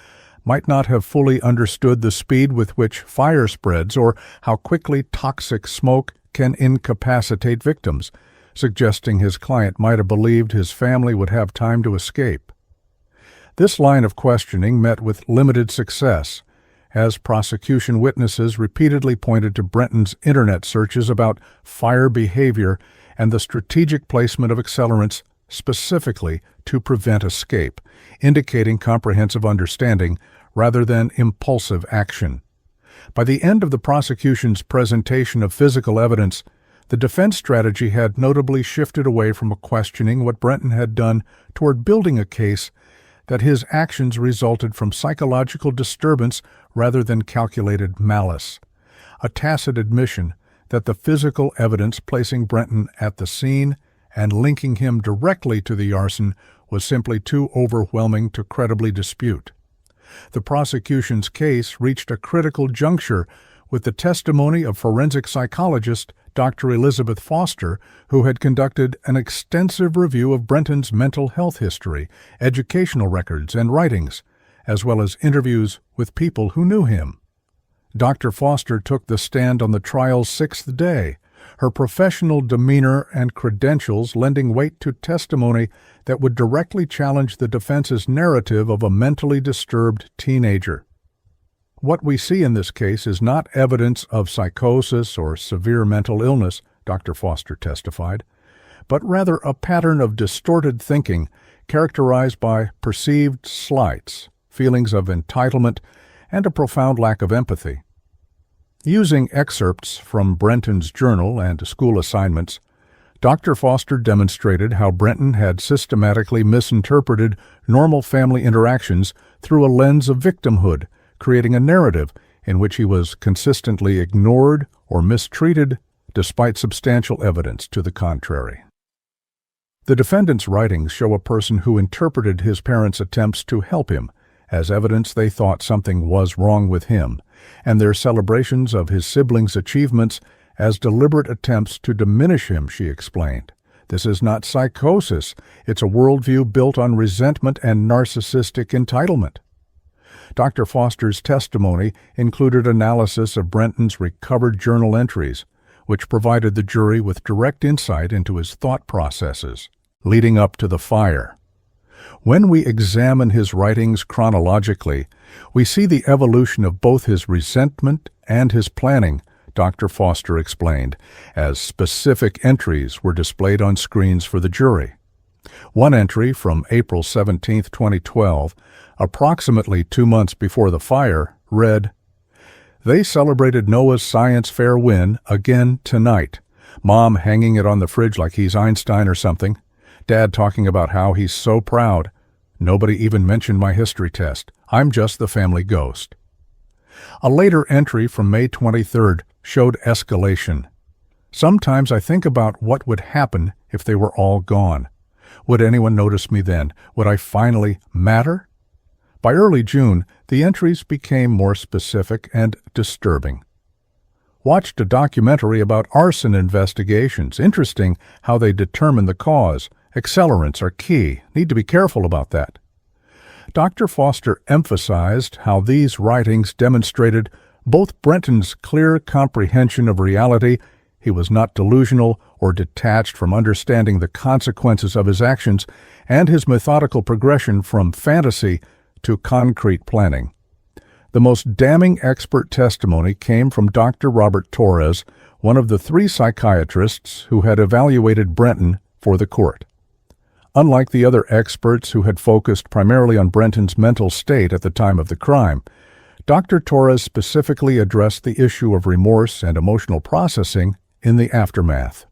might not have fully understood the speed with which fire spreads or how quickly toxic smoke can incapacitate victims, suggesting his client might have believed his family would have time to escape. This line of questioning met with limited success, as prosecution witnesses repeatedly pointed to Brenton's internet searches about fire behavior and the strategic placement of accelerants specifically to prevent escape, indicating comprehensive understanding rather than impulsive action. By the end of the prosecution's presentation of physical evidence, the defense strategy had notably shifted away from questioning what Brenton had done toward building a case that his actions resulted from psychological disturbance rather than calculated malice, a tacit admission that the physical evidence placing Brenton at the scene and linking him directly to the arson was simply too overwhelming to credibly dispute. The prosecution's case reached a critical juncture with the testimony of forensic psychologist Dr. Elizabeth Foster, who had conducted an extensive review of Brenton's mental health history, educational records, and writings, as well as interviews with people who knew him. Dr. Foster took the stand on the trial's 6th day, her professional demeanor and credentials lending weight to testimony that would directly challenge the defense's narrative of a mentally disturbed teenager. What we see in this case is not evidence of psychosis or severe mental illness, Dr. Foster testified, but rather a pattern of distorted thinking characterized by perceived slights, feelings of entitlement, and a profound lack of empathy. Using excerpts from Brenton's journal and school assignments, Dr. Foster demonstrated how Brenton had systematically misinterpreted normal family interactions through a lens of victimhood, creating a narrative in which he was consistently ignored or mistreated despite substantial evidence to the contrary. The defendant's writings show a person who interpreted his parents' attempts to help him as evidence they thought something was wrong with him, and their celebrations of his siblings' achievements as deliberate attempts to diminish him, she explained. This is not psychosis, it's a worldview built on resentment and narcissistic entitlement. Dr. Foster's testimony included analysis of Brenton's recovered journal entries, which provided the jury with direct insight into his thought processes leading up to the fire. When we examine his writings chronologically, we see the evolution of both his resentment and his planning, Dr. Foster explained, as specific entries were displayed on screens for the jury. One entry from April 17, 2012, approximately 2 months before the fire, read, "They celebrated Noah's science fair win again tonight. Mom hanging it on the fridge like he's Einstein or something. Dad talking about how he's so proud. Nobody even mentioned my history test. I'm just the family ghost." A later entry from May 23rd showed escalation. "Sometimes I think about what would happen if they were all gone. Would anyone notice me then? Would I finally matter?" By early June, the entries became more specific and disturbing. Watched a documentary about arson investigations. Interesting how they determine the cause. Accelerants are key. Need to be careful about that. Dr. Foster emphasized how these writings demonstrated both Brenton's clear comprehension of reality, he was not delusional or detached from understanding the consequences of his actions, and his methodical progression from fantasy to concrete planning. The most damning expert testimony came from Dr. Robert Torres, one of the 3 psychiatrists who had evaluated Brenton for the court. Unlike the other experts who had focused primarily on Brenton's mental state at the time of the crime, Dr. Torres specifically addressed the issue of remorse and emotional processing in the aftermath.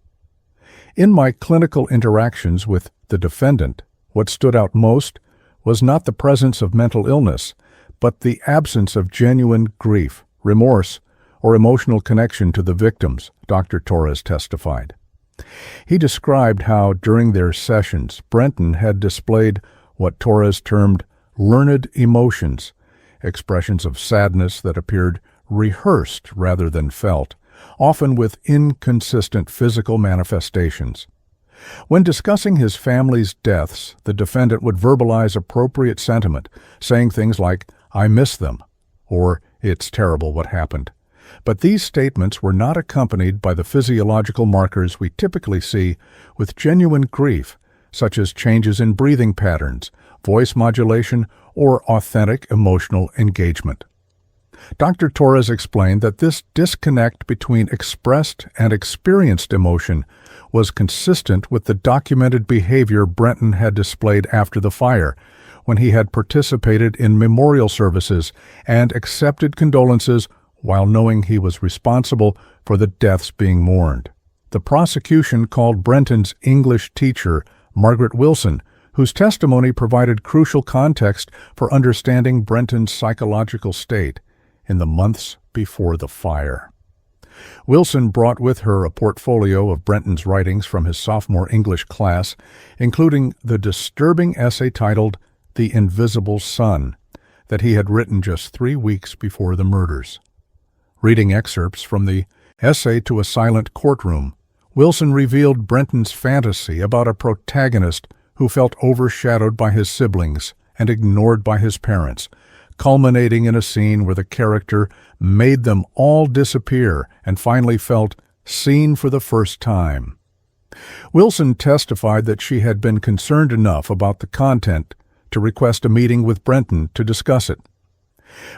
In my clinical interactions with the defendant, what stood out most was not the presence of mental illness, but the absence of genuine grief, remorse, or emotional connection to the victims, Dr. Torres testified. He described how, during their sessions, Brenton had displayed what Torres termed learned emotions, expressions of sadness that appeared rehearsed rather than felt, often with inconsistent physical manifestations. When discussing his family's deaths, the defendant would verbalize appropriate sentiment, saying things like, "I miss them," or "It's terrible what happened." But these statements were not accompanied by the physiological markers we typically see with genuine grief, such as changes in breathing patterns, voice modulation, or authentic emotional engagement. Dr. Torres explained that this disconnect between expressed and experienced emotion was consistent with the documented behavior Brenton had displayed after the fire, when he had participated in memorial services and accepted condolences while knowing he was responsible for the deaths being mourned. The prosecution called Brenton's English teacher, Margaret Wilson, whose testimony provided crucial context for understanding Brenton's psychological state in the months before the fire. Wilson brought with her a portfolio of Brenton's writings from his sophomore English class, including the disturbing essay titled "The Invisible Sun," that he had written just 3 weeks before the murders. Reading excerpts from the Essay to a Silent Courtroom, Wilson revealed Brenton's fantasy about a protagonist who felt overshadowed by his siblings and ignored by his parents, culminating in a scene where the character made them all disappear and finally felt seen for the first time. Wilson testified that she had been concerned enough about the content to request a meeting with Brenton to discuss it.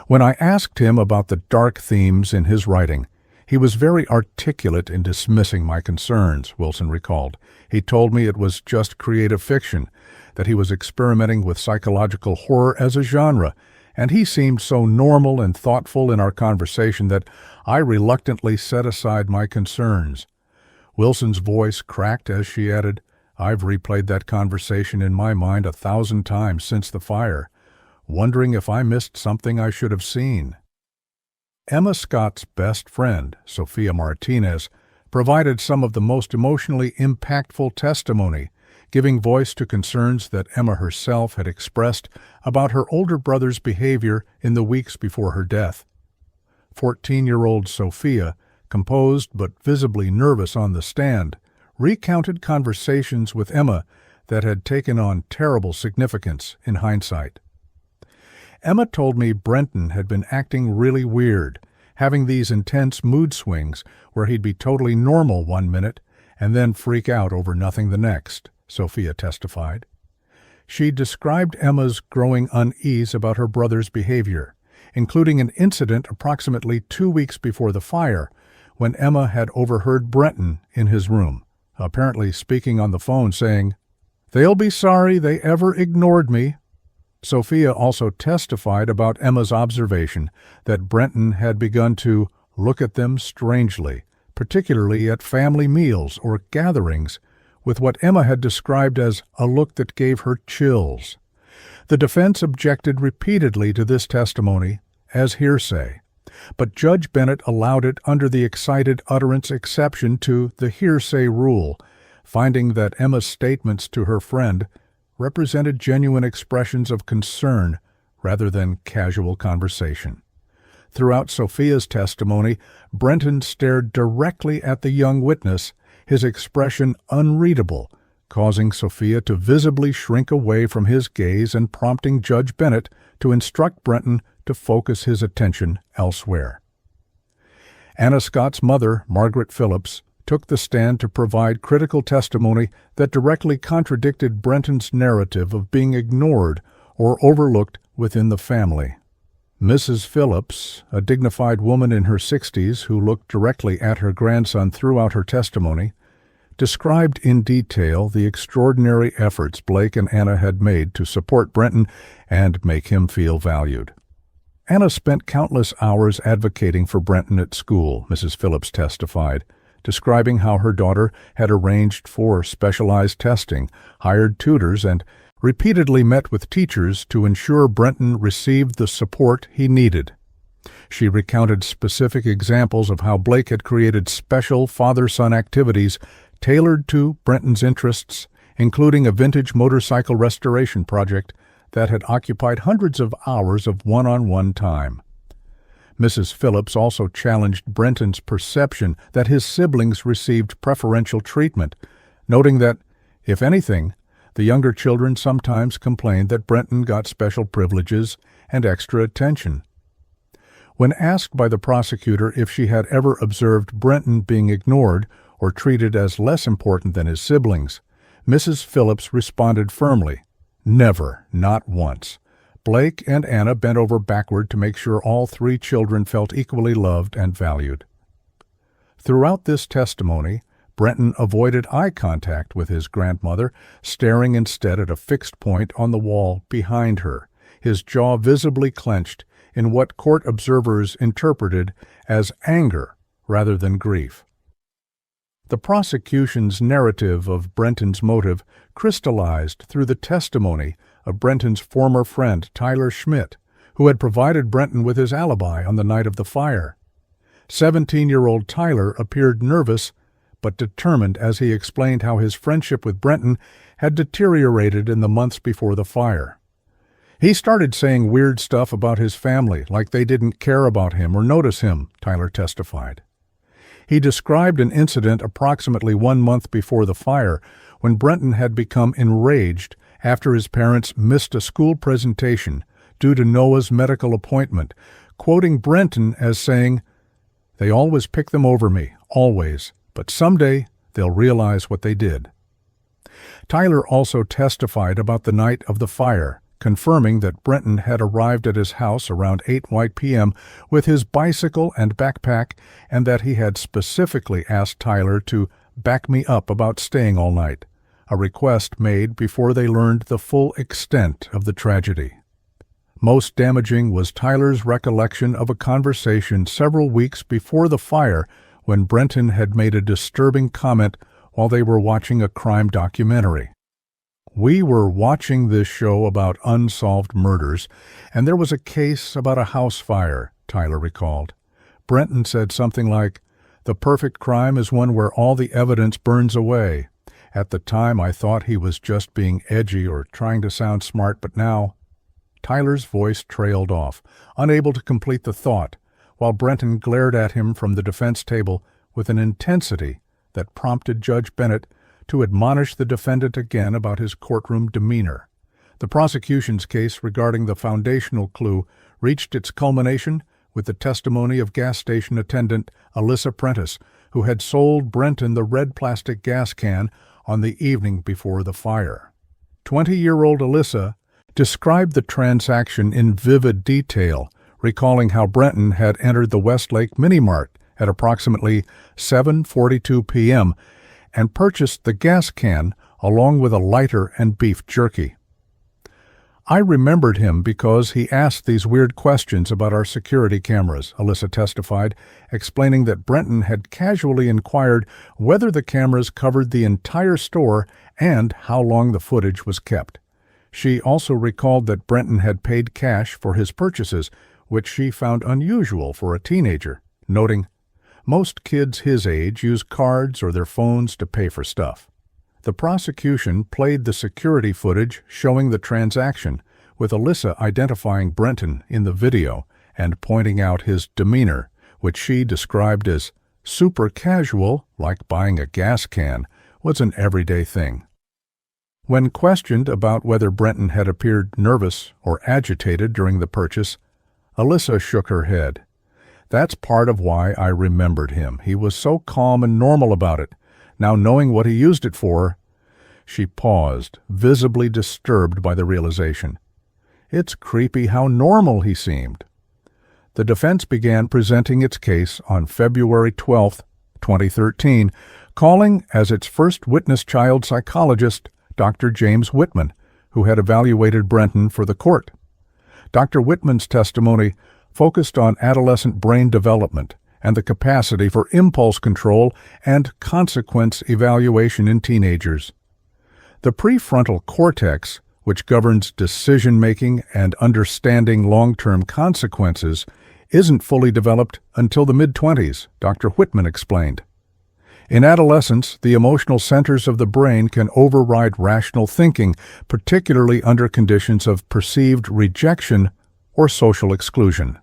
When I asked him about the dark themes in his writing, he was very articulate in dismissing my concerns, Wilson recalled. He told me it was just creative fiction, that he was experimenting with psychological horror as a genre, and he seemed so normal and thoughtful in our conversation that I reluctantly set aside my concerns. Wilson's voice cracked as she added, "I've replayed that conversation in my mind 1,000 times since the fire, wondering if I missed something I should have seen." Emma Scott's best friend, Sophia Martinez, provided some of the most emotionally impactful testimony, giving voice to concerns that Emma herself had expressed about her older brother's behavior in the weeks before her death. 14-year-old Sophia, composed but visibly nervous on the stand, recounted conversations with Emma that had taken on terrible significance in hindsight. Emma told me Brenton had been acting really weird, having these intense mood swings where he'd be totally normal one minute and then freak out over nothing the next, Sophia testified. She described Emma's growing unease about her brother's behavior, including an incident approximately 2 weeks before the fire when Emma had overheard Brenton in his room, apparently speaking on the phone saying, "They'll be sorry they ever ignored me." Sophia also testified about Emma's observation that Brenton had begun to look at them strangely, particularly at family meals or gatherings, with what Emma had described as a look that gave her chills. The defense objected repeatedly to this testimony as hearsay, but Judge Bennett allowed it under the excited utterance exception to the hearsay rule, finding that Emma's statements to her friend represented genuine expressions of concern rather than casual conversation. Throughout Sophia's testimony, Brenton stared directly at the young witness, his expression unreadable, causing Sophia to visibly shrink away from his gaze and prompting Judge Bennett to instruct Brenton to focus his attention elsewhere. Anna Scott's mother, Margaret Phillips, took the stand to provide critical testimony that directly contradicted Brenton's narrative of being ignored or overlooked within the family. Mrs. Phillips, a dignified woman in her 60s who looked directly at her grandson throughout her testimony, described in detail the extraordinary efforts Blake and Anna had made to support Brenton and make him feel valued. Anna spent countless hours advocating for Brenton at school, Mrs. Phillips testified, describing how her daughter had arranged for specialized testing, hired tutors, and repeatedly met with teachers to ensure Brenton received the support he needed. She recounted specific examples of how Blake had created special father-son activities tailored to Brenton's interests, including a vintage motorcycle restoration project that had occupied hundreds of hours of one-on-one time. Mrs. Phillips also challenged Brenton's perception that his siblings received preferential treatment, noting that, if anything, the younger children sometimes complained that Brenton got special privileges and extra attention. When asked by the prosecutor if she had ever observed Brenton being ignored or treated as less important than his siblings, Mrs. Phillips responded firmly, "Never, not once." Blake and Anna bent over backward to make sure all 3 children felt equally loved and valued. Throughout this testimony, Brenton avoided eye contact with his grandmother, staring instead at a fixed point on the wall behind her, his jaw visibly clenched in what court observers interpreted as anger rather than grief. The prosecution's narrative of Brenton's motive crystallized through the testimony of Brenton's former friend Tyler Schmidt, who had provided Brenton with his alibi on the night of the fire. 17-year-old Tyler appeared nervous but determined as he explained how his friendship with Brenton had deteriorated in the months before the fire. "He started saying weird stuff about his family, like they didn't care about him or notice him," Tyler testified. He described an incident approximately 1 month before the fire when Brenton had become enraged after his parents missed a school presentation due to Noah's medical appointment, quoting Brenton as saying, "They always pick them over me, always, but someday they'll realize what they did." Tyler also testified about the night of the fire, confirming that Brenton had arrived at his house around 8 p.m. with his bicycle and backpack and that he had specifically asked Tyler to back me up about staying all night, a request made before they learned the full extent of the tragedy. Most damaging was Tyler's recollection of a conversation several weeks before the fire when Brenton had made a disturbing comment while they were watching a crime documentary. "We were watching this show about unsolved murders, and there was a case about a house fire," Tyler recalled. Brenton said something like, "The perfect crime is one where all the evidence burns away, At the time, I thought he was just being edgy or trying to sound smart, but now—" Tyler's voice trailed off, unable to complete the thought, while Brenton glared at him from the defense table with an intensity that prompted Judge Bennett to admonish the defendant again about his courtroom demeanor. The prosecution's case regarding the foundational clue reached its culmination with the testimony of gas station attendant Alyssa Prentice, who had sold Brenton the red plastic gas can on the evening before the fire. 20-year-old Alyssa described the transaction in vivid detail, recalling how Brenton had entered the Westlake Mini-Mart at approximately 7:42 p.m. and purchased the gas can along with a lighter and beef jerky. "I remembered him because he asked these weird questions about our security cameras," Alyssa testified, explaining that Brenton had casually inquired whether the cameras covered the entire store and how long the footage was kept. She also recalled that Brenton had paid cash for his purchases, which she found unusual for a teenager, noting, "Most kids his age use cards or their phones to pay for stuff." The prosecution played the security footage showing the transaction, with Alyssa identifying Brenton in the video and pointing out his demeanor, which she described as super casual, like buying a gas can, was an everyday thing. When questioned about whether Brenton had appeared nervous or agitated during the purchase, Alyssa shook her head. "That's part of why I remembered him. He was so calm and normal about it. Now knowing what he used it for—" She paused, visibly disturbed by the realization. "It's creepy how normal he seemed." The defense began presenting its case on February 12, 2013, calling as its first witness child psychologist Dr. James Whitman, who had evaluated Brenton for the court. Dr. Whitman's testimony focused on adolescent brain development and the capacity for impulse control and consequence evaluation in teenagers. The prefrontal cortex, which governs decision-making and understanding long-term consequences, isn't fully developed until the mid-20s, Dr. Whitman explained. In adolescence, the emotional centers of the brain can override rational thinking, particularly under conditions of perceived rejection or social exclusion.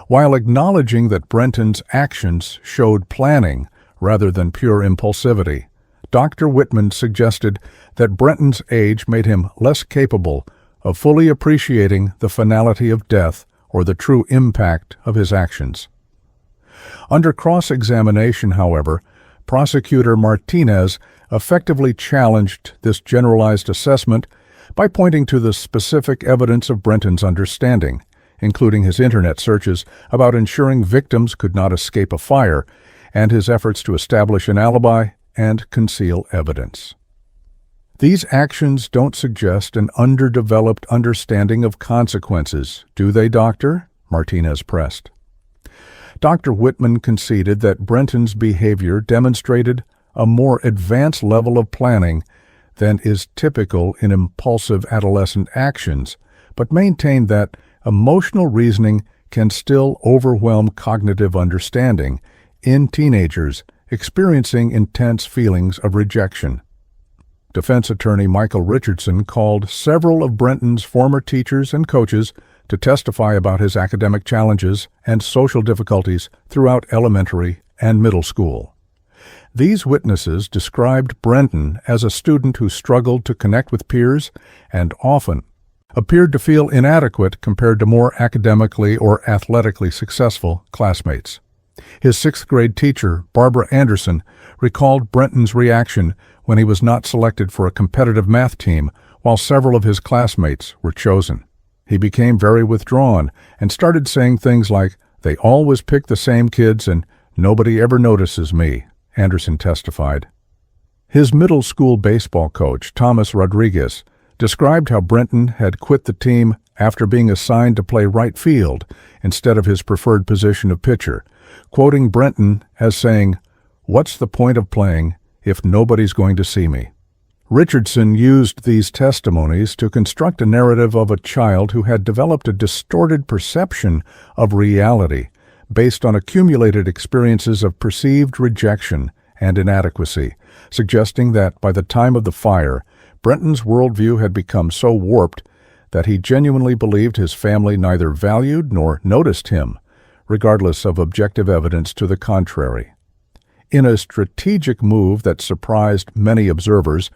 While acknowledging that Brenton's actions showed planning rather than pure impulsivity, Dr. Whitman suggested that Brenton's age made him less capable of fully appreciating the finality of death or the true impact of his actions. Under cross-examination, however, Prosecutor Martinez effectively challenged this generalized assessment by pointing to the specific evidence of Brenton's understanding, including his internet searches about ensuring victims could not escape a fire, and his efforts to establish an alibi and conceal evidence. These actions don't suggest an underdeveloped understanding of consequences, do they, Doctor? Martinez pressed. Dr. Whitman conceded that Brenton's behavior demonstrated a more advanced level of planning than is typical in impulsive adolescent actions, but maintained that emotional reasoning can still overwhelm cognitive understanding in teenagers experiencing intense feelings of rejection. Defense attorney Michael Richardson called several of Brenton's former teachers and coaches to testify about his academic challenges and social difficulties throughout elementary and middle school. These witnesses described Brenton as a student who struggled to connect with peers and often appeared to feel inadequate compared to more academically or athletically successful classmates. His sixth-grade teacher, Barbara Anderson, recalled Brenton's reaction when he was not selected for a competitive math team while several of his classmates were chosen. He became very withdrawn and started saying things like, "They always pick the same kids and nobody ever notices me," Anderson testified. His middle school baseball coach, Thomas Rodriguez, described how Brenton had quit the team after being assigned to play right field instead of his preferred position of pitcher, quoting Brenton as saying, "What's the point of playing if nobody's going to see me?" Richardson used these testimonies to construct a narrative of a child who had developed a distorted perception of reality based on accumulated experiences of perceived rejection and inadequacy, suggesting that by the time of the fire, Brenton's worldview had become so warped that he genuinely believed his family neither valued nor noticed him, regardless of objective evidence to the contrary. In a strategic move that surprised many observers,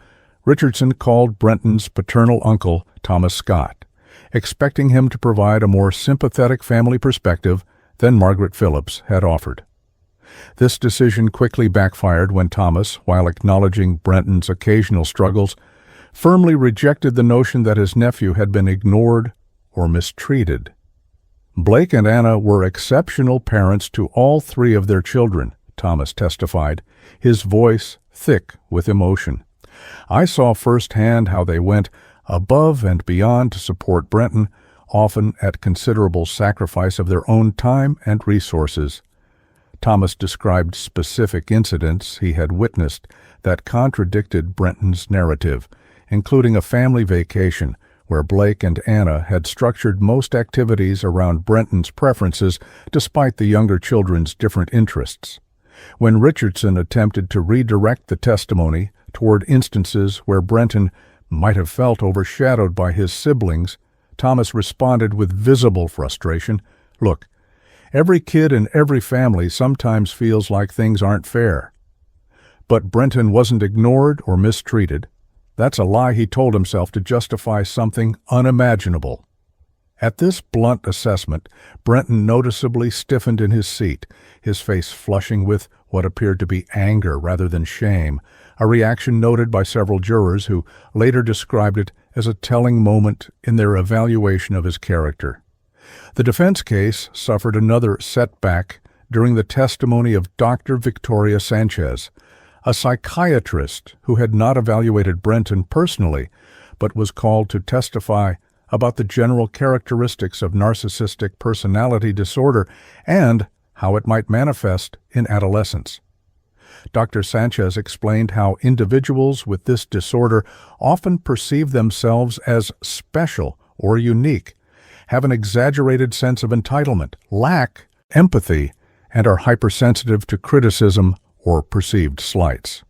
Richardson called Brenton's paternal uncle, Thomas Scott, expecting him to provide a more sympathetic family perspective than Margaret Phillips had offered. This decision quickly backfired when Thomas, while acknowledging Brenton's occasional struggles, firmly rejected the notion that his nephew had been ignored or mistreated. Blake and Anna were exceptional parents to all three of their children, Thomas testified, his voice thick with emotion. I saw firsthand how they went above and beyond to support Brenton, often at considerable sacrifice of their own time and resources. Thomas described specific incidents he had witnessed that contradicted Brenton's narrative, including a family vacation where Blake and Anna had structured most activities around Brenton's preferences despite the younger children's different interests. When Richardson attempted to redirect the testimony toward instances where Brenton might have felt overshadowed by his siblings, Thomas responded with visible frustration. "Look, every kid in every family sometimes feels like things aren't fair. But Brenton wasn't ignored or mistreated. That's a lie he told himself to justify something unimaginable." At this blunt assessment, Brenton noticeably stiffened in his seat, his face flushing with what appeared to be anger rather than shame, a reaction noted by several jurors who later described it as a telling moment in their evaluation of his character. The defense case suffered another setback during the testimony of Dr. Victoria Sanchez, a psychiatrist who had not evaluated Brenton personally, but was called to testify about the general characteristics of narcissistic personality disorder and how it might manifest in adolescence. Dr. Sanchez explained how individuals with this disorder often perceive themselves as special or unique, have an exaggerated sense of entitlement, lack empathy, and are hypersensitive to criticism or perceived slights.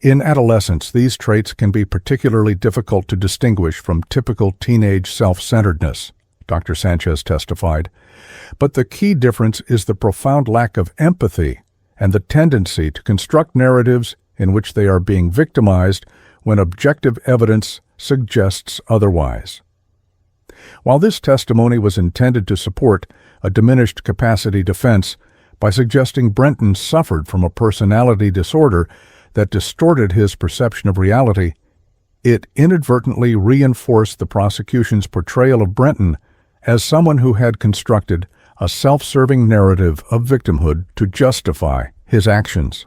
In adolescence, these traits can be particularly difficult to distinguish from typical teenage self-centeredness, Dr. Sanchez testified. But the key difference is the profound lack of empathy and the tendency to construct narratives in which they are being victimized when objective evidence suggests otherwise. While this testimony was intended to support a diminished capacity defense by suggesting Brenton suffered from a personality disorder that distorted his perception of reality, it inadvertently reinforced the prosecution's portrayal of Brenton as someone who had constructed a self-serving narrative of victimhood to justify his actions.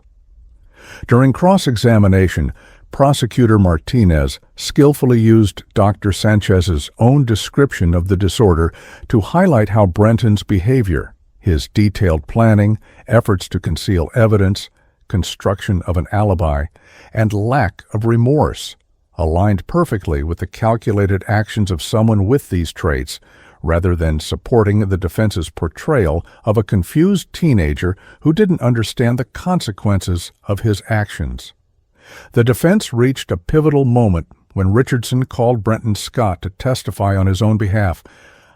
During cross-examination, Prosecutor Martinez skillfully used Dr. Sanchez's own description of the disorder to highlight how Brenton's behavior, his detailed planning, efforts to conceal evidence, construction of an alibi, and lack of remorse aligned perfectly with the calculated actions of someone with these traits, rather than supporting the defense's portrayal of a confused teenager who didn't understand the consequences of his actions. The defense reached a pivotal moment when Richardson called Brenton Scott to testify on his own behalf,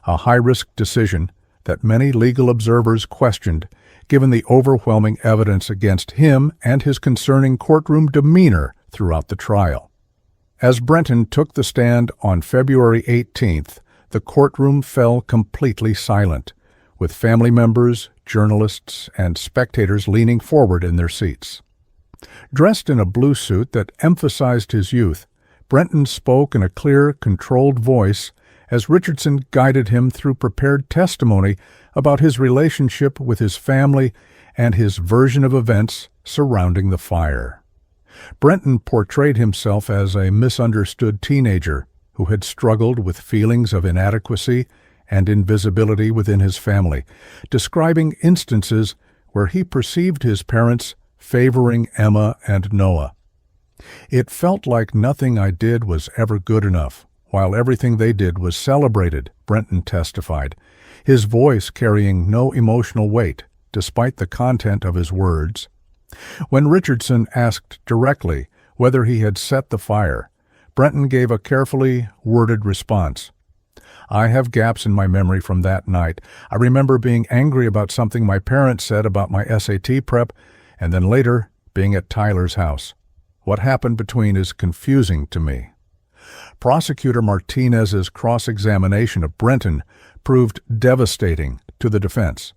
a high-risk decision that many legal observers questioned, given the overwhelming evidence against him and his concerning courtroom demeanor throughout the trial. As Brenton took the stand on February 18th, the courtroom fell completely silent, with family members, journalists, and spectators leaning forward in their seats. Dressed in a blue suit that emphasized his youth, Brenton spoke in a clear, controlled voice as Richardson guided him through prepared testimony about his relationship with his family and his version of events surrounding the fire. Brenton portrayed himself as a misunderstood teenager who had struggled with feelings of inadequacy and invisibility within his family, describing instances where he perceived his parents favoring Emma and Noah. "It felt like nothing I did was ever good enough, while everything they did was celebrated," Brenton testified, his voice carrying no emotional weight, despite the content of his words. When Richardson asked directly whether he had set the fire, Brenton gave a carefully worded response. "I have gaps in my memory from that night. I remember being angry about something my parents said about my SAT prep, and then later being at Tyler's house. What happened between is confusing to me." Prosecutor Martinez's cross-examination of Brenton proved devastating to the defense.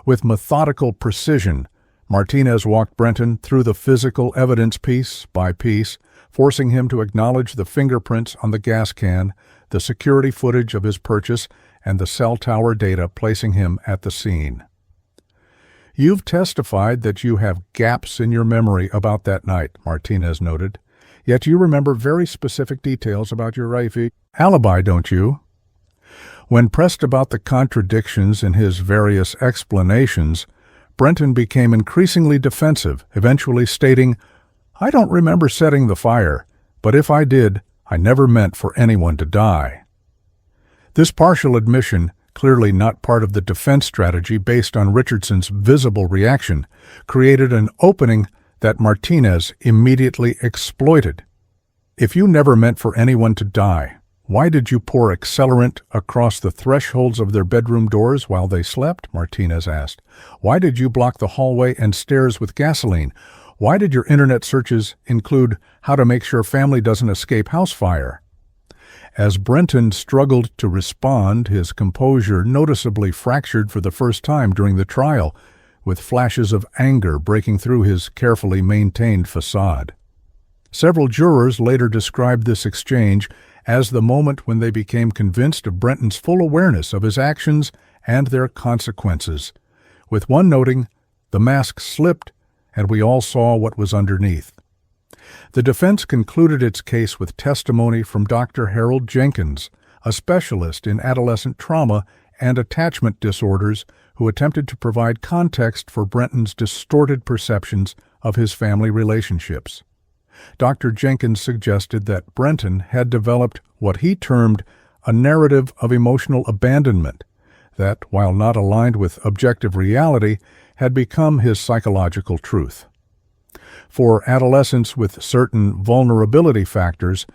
With methodical precision, Martinez walked Brenton through the physical evidence piece by piece, forcing him to acknowledge the fingerprints on the gas can, the security footage of his purchase, and the cell tower data, placing him at the scene. "You've testified that you have gaps in your memory about that night," Martinez noted. "Yet you remember very specific details about your alibi, don't you?" When pressed about the contradictions in his various explanations, Brenton became increasingly defensive, eventually stating, "I don't remember setting the fire, but if I did, I never meant for anyone to die." This partial admission, clearly not part of the defense strategy based on Richardson's visible reaction, created an opening that Martinez immediately exploited. "If you never meant for anyone to die, why did you pour accelerant across the thresholds of their bedroom doors while they slept?" Martinez asked. "Why did you block the hallway and stairs with gasoline? Why did your internet searches include how to make sure family doesn't escape house fire?" As Brenton struggled to respond, his composure noticeably fractured for the first time during the trial, with flashes of anger breaking through his carefully maintained facade. Several jurors later described this exchange as the moment when they became convinced of Brenton's full awareness of his actions and their consequences, with one noting, "The mask slipped, and we all saw what was underneath." The defense concluded its case with testimony from Dr. Harold Jenkins, a specialist in adolescent trauma and attachment disorders, who attempted to provide context for Brenton's distorted perceptions of his family relationships. Dr. Jenkins suggested that Brenton had developed what he termed a narrative of emotional abandonment that, while not aligned with objective reality, had become his psychological truth. For adolescents with certain vulnerability factors,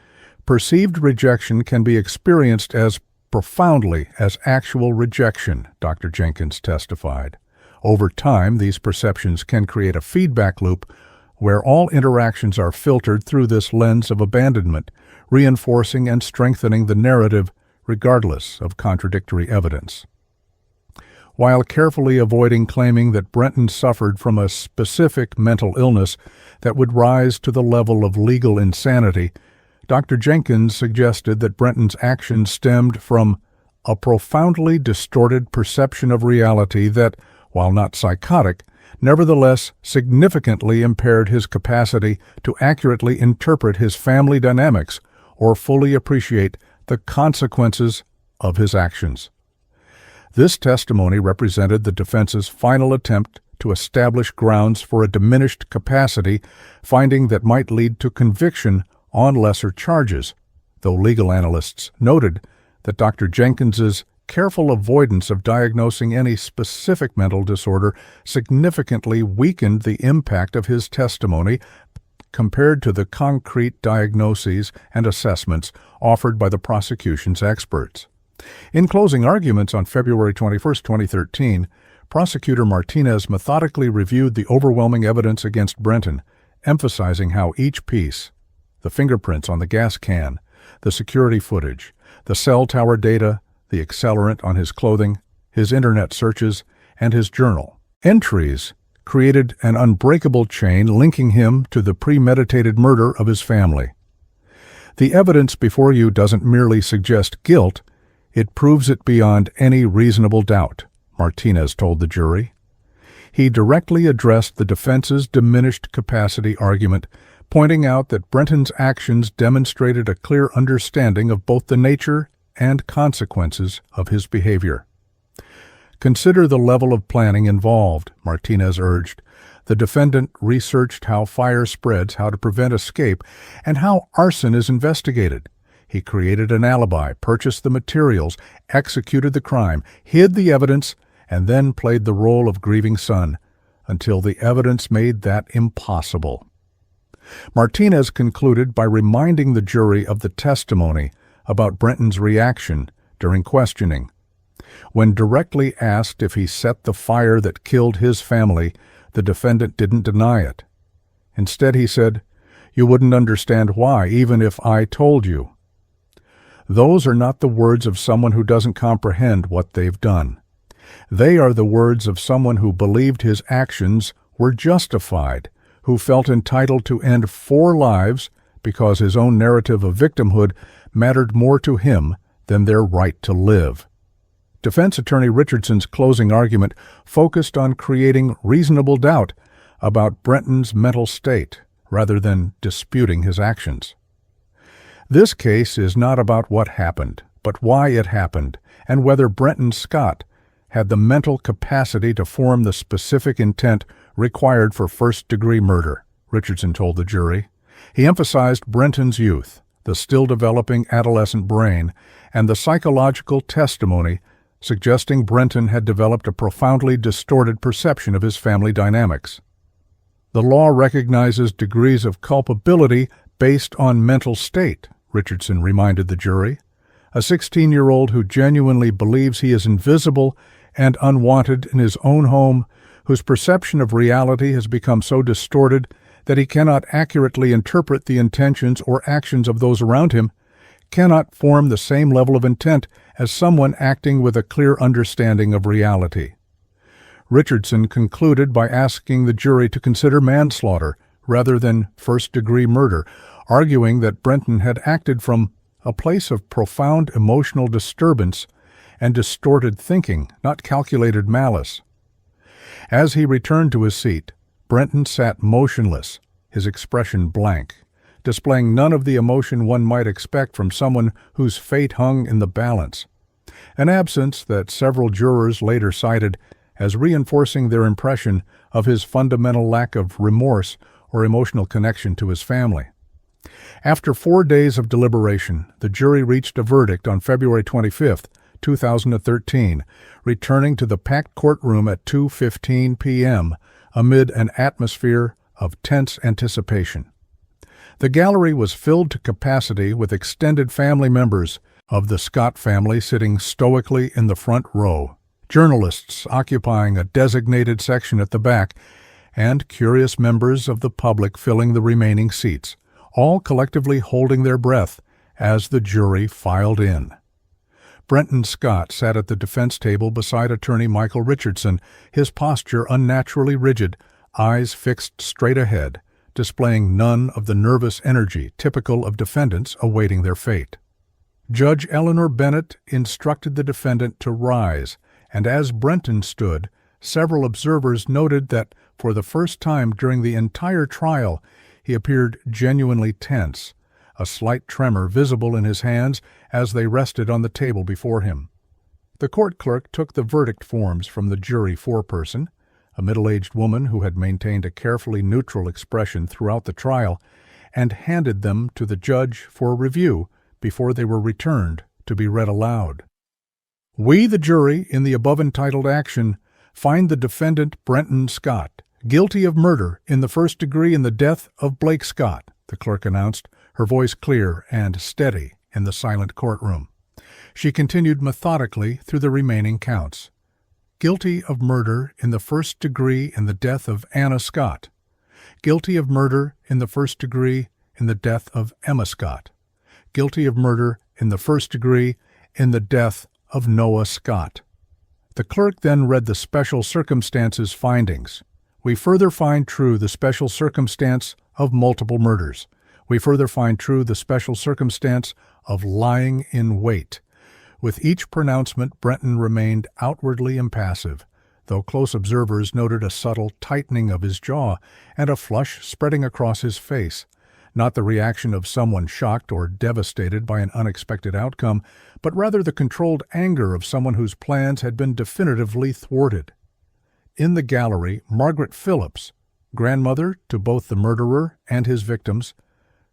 perceived rejection can be experienced as profoundly as actual rejection, Dr. Jenkins testified. Over time, these perceptions can create a feedback loop where all interactions are filtered through this lens of abandonment, reinforcing and strengthening the narrative regardless of contradictory evidence. While carefully avoiding claiming that Brenton suffered from a specific mental illness that would rise to the level of legal insanity, Dr. Jenkins suggested that Brenton's actions stemmed from a profoundly distorted perception of reality that, while not psychotic, nevertheless significantly impaired his capacity to accurately interpret his family dynamics or fully appreciate the consequences of his actions. This testimony represented the defense's final attempt to establish grounds for a diminished capacity finding that might lead to conviction on lesser charges, though legal analysts noted that Dr. Jenkins's careful avoidance of diagnosing any specific mental disorder significantly weakened the impact of his testimony compared to the concrete diagnoses and assessments offered by the prosecution's experts. In closing arguments on February 21, 2013, Prosecutor Martinez methodically reviewed the overwhelming evidence against Brenton, emphasizing how each piece, the fingerprints on the gas can, the security footage, the cell tower data, the accelerant on his clothing, his internet searches, and his journal entries, created an unbreakable chain linking him to the premeditated murder of his family. "The evidence before you doesn't merely suggest guilt, it proves it beyond any reasonable doubt," Martinez told the jury. He directly addressed the defense's diminished capacity argument, pointing out that Brenton's actions demonstrated a clear understanding of both the nature and consequences of his behavior. "Consider the level of planning involved," Martinez urged. "The defendant researched how fire spreads, how to prevent escape, and how arson is investigated. He created an alibi, purchased the materials, executed the crime, hid the evidence, and then played the role of grieving son, until the evidence made that impossible. Martinez concluded by reminding the jury of the testimony about Brenton's reaction during questioning. When directly asked if he set the fire that killed his family, the defendant didn't deny it. Instead, he said, "You wouldn't understand why, even if I told you." Those are not the words of someone who doesn't comprehend what they've done. They are the words of someone who believed his actions were justified, who felt entitled to end 4 lives because his own narrative of victimhood mattered more to him than their right to live. Defense attorney Richardson's closing argument focused on creating reasonable doubt about Brenton's mental state, rather than disputing his actions. This case is not about what happened, but why it happened, and whether Brenton Scott had the mental capacity to form the specific intent required for first-degree murder, Richardson told the jury. He emphasized Brenton's youth, the still-developing adolescent brain, and the psychological testimony suggesting Brenton had developed a profoundly distorted perception of his family dynamics. The law recognizes degrees of culpability based on mental state, Richardson reminded the jury. A 16-year-old who genuinely believes he is invisible and unwanted in his own home, whose perception of reality has become so distorted that he cannot accurately interpret the intentions or actions of those around him, cannot form the same level of intent as someone acting with a clear understanding of reality. Richardson concluded by asking the jury to consider manslaughter rather than first-degree murder, arguing that Brenton had acted from a place of profound emotional disturbance and distorted thinking, not calculated malice. As he returned to his seat, Brenton sat motionless, his expression blank, displaying none of the emotion one might expect from someone whose fate hung in the balance, an absence that several jurors later cited as reinforcing their impression of his fundamental lack of remorse or emotional connection to his family. After 4 days of deliberation, the jury reached a verdict on February 25, 2013, returning to the packed courtroom at 2:15 p.m. amid an atmosphere of tense anticipation. The gallery was filled to capacity with extended family members of the Scott family sitting stoically in the front row, journalists occupying a designated section at the back, and curious members of the public filling the remaining seats, all collectively holding their breath as the jury filed in. Brenton Scott sat at the defense table beside attorney Michael Richardson, his posture unnaturally rigid, eyes fixed straight ahead, displaying none of the nervous energy typical of defendants awaiting their fate. Judge Eleanor Bennett instructed the defendant to rise, and as Brenton stood, several observers noted that for the first time during the entire trial, he appeared genuinely tense, a slight tremor visible in his hands as they rested on the table before him. The court clerk took the verdict forms from the jury foreperson, a middle-aged woman who had maintained a carefully neutral expression throughout the trial, and handed them to the judge for review before they were returned to be read aloud. "We, the jury, in the above-entitled action, find the defendant Brenton Scott guilty of murder in the first degree in the death of Blake Scott," the clerk announced, her voice clear and steady in the silent courtroom. She continued methodically through the remaining counts. Guilty of murder in the first degree in the death of Anna Scott. Guilty of murder in the first degree in the death of Emma Scott. Guilty of murder in the first degree in the death of Noah Scott. The clerk then read the special circumstances findings. We further find true the special circumstance of multiple murders. We further find true the special circumstance of lying in wait. With each pronouncement, Brenton remained outwardly impassive, though close observers noted a subtle tightening of his jaw and a flush spreading across his face, not the reaction of someone shocked or devastated by an unexpected outcome, but rather the controlled anger of someone whose plans had been definitively thwarted. In the gallery, Margaret Phillips, grandmother to both the murderer and his victims,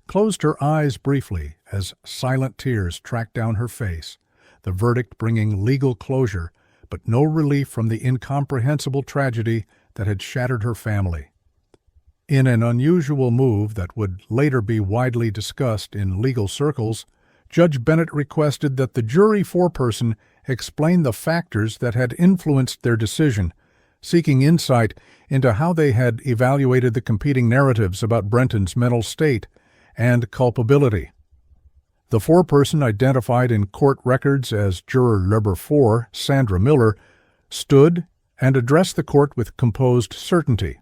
closed her eyes briefly as silent tears tracked down her face, the verdict bringing legal closure, but no relief from the incomprehensible tragedy that had shattered her family. In an unusual move that would later be widely discussed in legal circles, Judge Bennett requested that the jury foreperson explain the factors that had influenced their decision, seeking insight into how they had evaluated the competing narratives about Brenton's mental state and culpability. The foreperson, identified in court records as Juror Number 4, Sandra Miller, stood and addressed the court with composed certainty.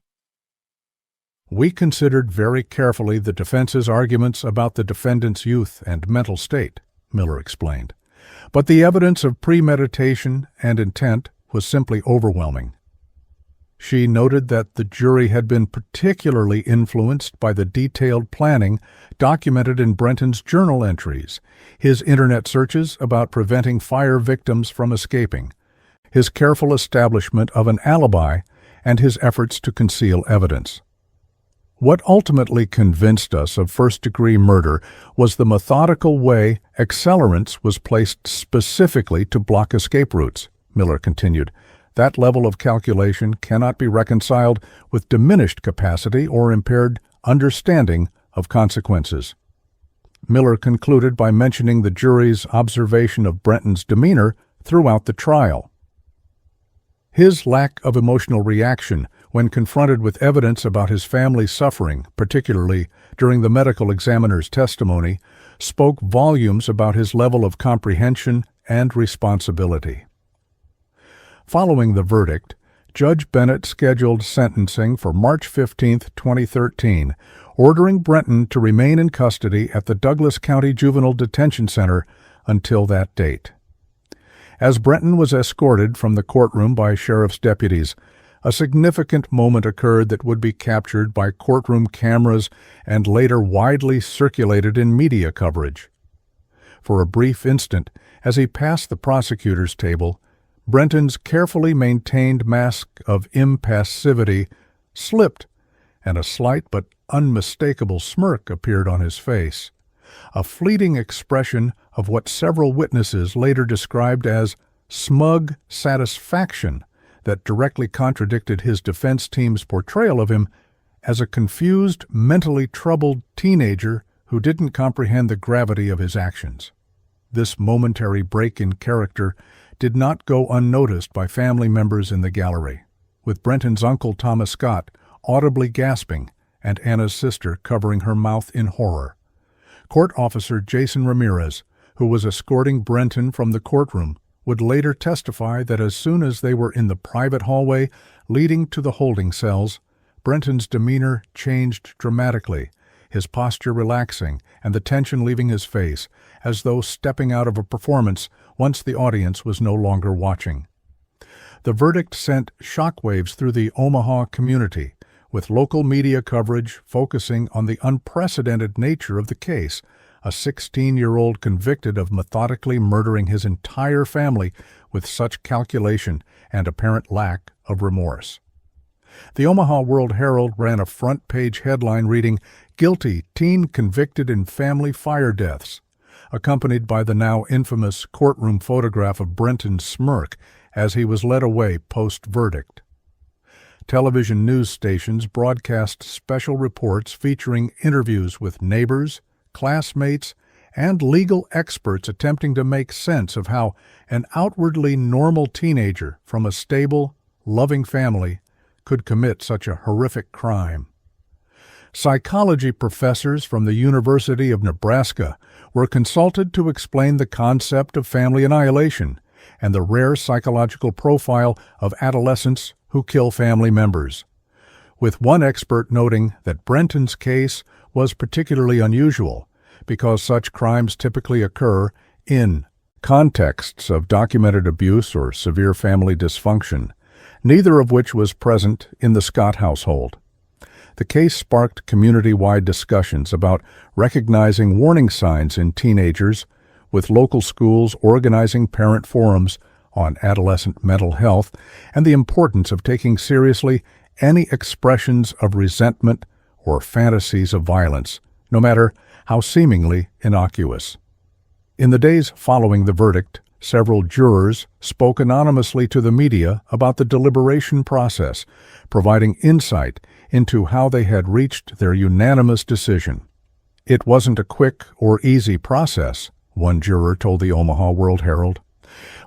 "We considered very carefully the defense's arguments about the defendant's youth and mental state," Miller explained, "but the evidence of premeditation and intent was simply overwhelming." She noted that the jury had been particularly influenced by the detailed planning documented in Brenton's journal entries, his internet searches about preventing fire victims from escaping, his careful establishment of an alibi, and his efforts to conceal evidence. "What ultimately convinced us of first-degree murder was the methodical way accelerants was placed specifically to block escape routes," Miller continued. "That level of calculation cannot be reconciled with diminished capacity or impaired understanding of consequences." Miller concluded by mentioning the jury's observation of Brenton's demeanor throughout the trial. His lack of emotional reaction when confronted with evidence about his family's suffering, particularly during the medical examiner's testimony, spoke volumes about his level of comprehension and responsibility. Following the verdict, Judge Bennett scheduled sentencing for March 15, 2013, ordering Brenton to remain in custody at the Douglas County Juvenile Detention Center until that date. As Brenton was escorted from the courtroom by sheriff's deputies, a significant moment occurred that would be captured by courtroom cameras and later widely circulated in media coverage. For a brief instant, as he passed the prosecutor's table, Brenton's carefully maintained mask of impassivity slipped, and a slight but unmistakable smirk appeared on his face, a fleeting expression of what several witnesses later described as smug satisfaction that directly contradicted his defense team's portrayal of him as a confused, mentally troubled teenager who didn't comprehend the gravity of his actions. This momentary break in character did not go unnoticed by family members in the gallery, with Brenton's uncle Thomas Scott audibly gasping and Anna's sister covering her mouth in horror. Court officer Jason Ramirez, who was escorting Brenton from the courtroom, would later testify that as soon as they were in the private hallway leading to the holding cells, Brenton's demeanor changed dramatically, his posture relaxing and the tension leaving his face, as though stepping out of a performance once the audience was no longer watching. The verdict sent shockwaves through the Omaha community, with local media coverage focusing on the unprecedented nature of the case, a 16-year-old convicted of methodically murdering his entire family with such calculation and apparent lack of remorse. The Omaha World-Herald ran a front-page headline reading, "Guilty Teen Convicted in Family Fire Deaths," accompanied by the now infamous courtroom photograph of Brenton's smirk as he was led away post-verdict. Television news stations broadcast special reports featuring interviews with neighbors, classmates, and legal experts attempting to make sense of how an outwardly normal teenager from a stable, loving family could commit such a horrific crime. Psychology professors from the University of Nebraska were consulted to explain the concept of family annihilation and the rare psychological profile of adolescents who kill family members, with one expert noting that Brenton's case was particularly unusual because such crimes typically occur in contexts of documented abuse or severe family dysfunction, neither of which was present in the Scott household. The case sparked community-wide discussions about recognizing warning signs in teenagers, with local schools organizing parent forums on adolescent mental health and the importance of taking seriously any expressions of resentment or fantasies of violence, no matter how seemingly innocuous. In the days following the verdict, several jurors spoke anonymously to the media about the deliberation process, providing insight into how they had reached their unanimous decision. "It wasn't a quick or easy process," one juror told the Omaha World-Herald.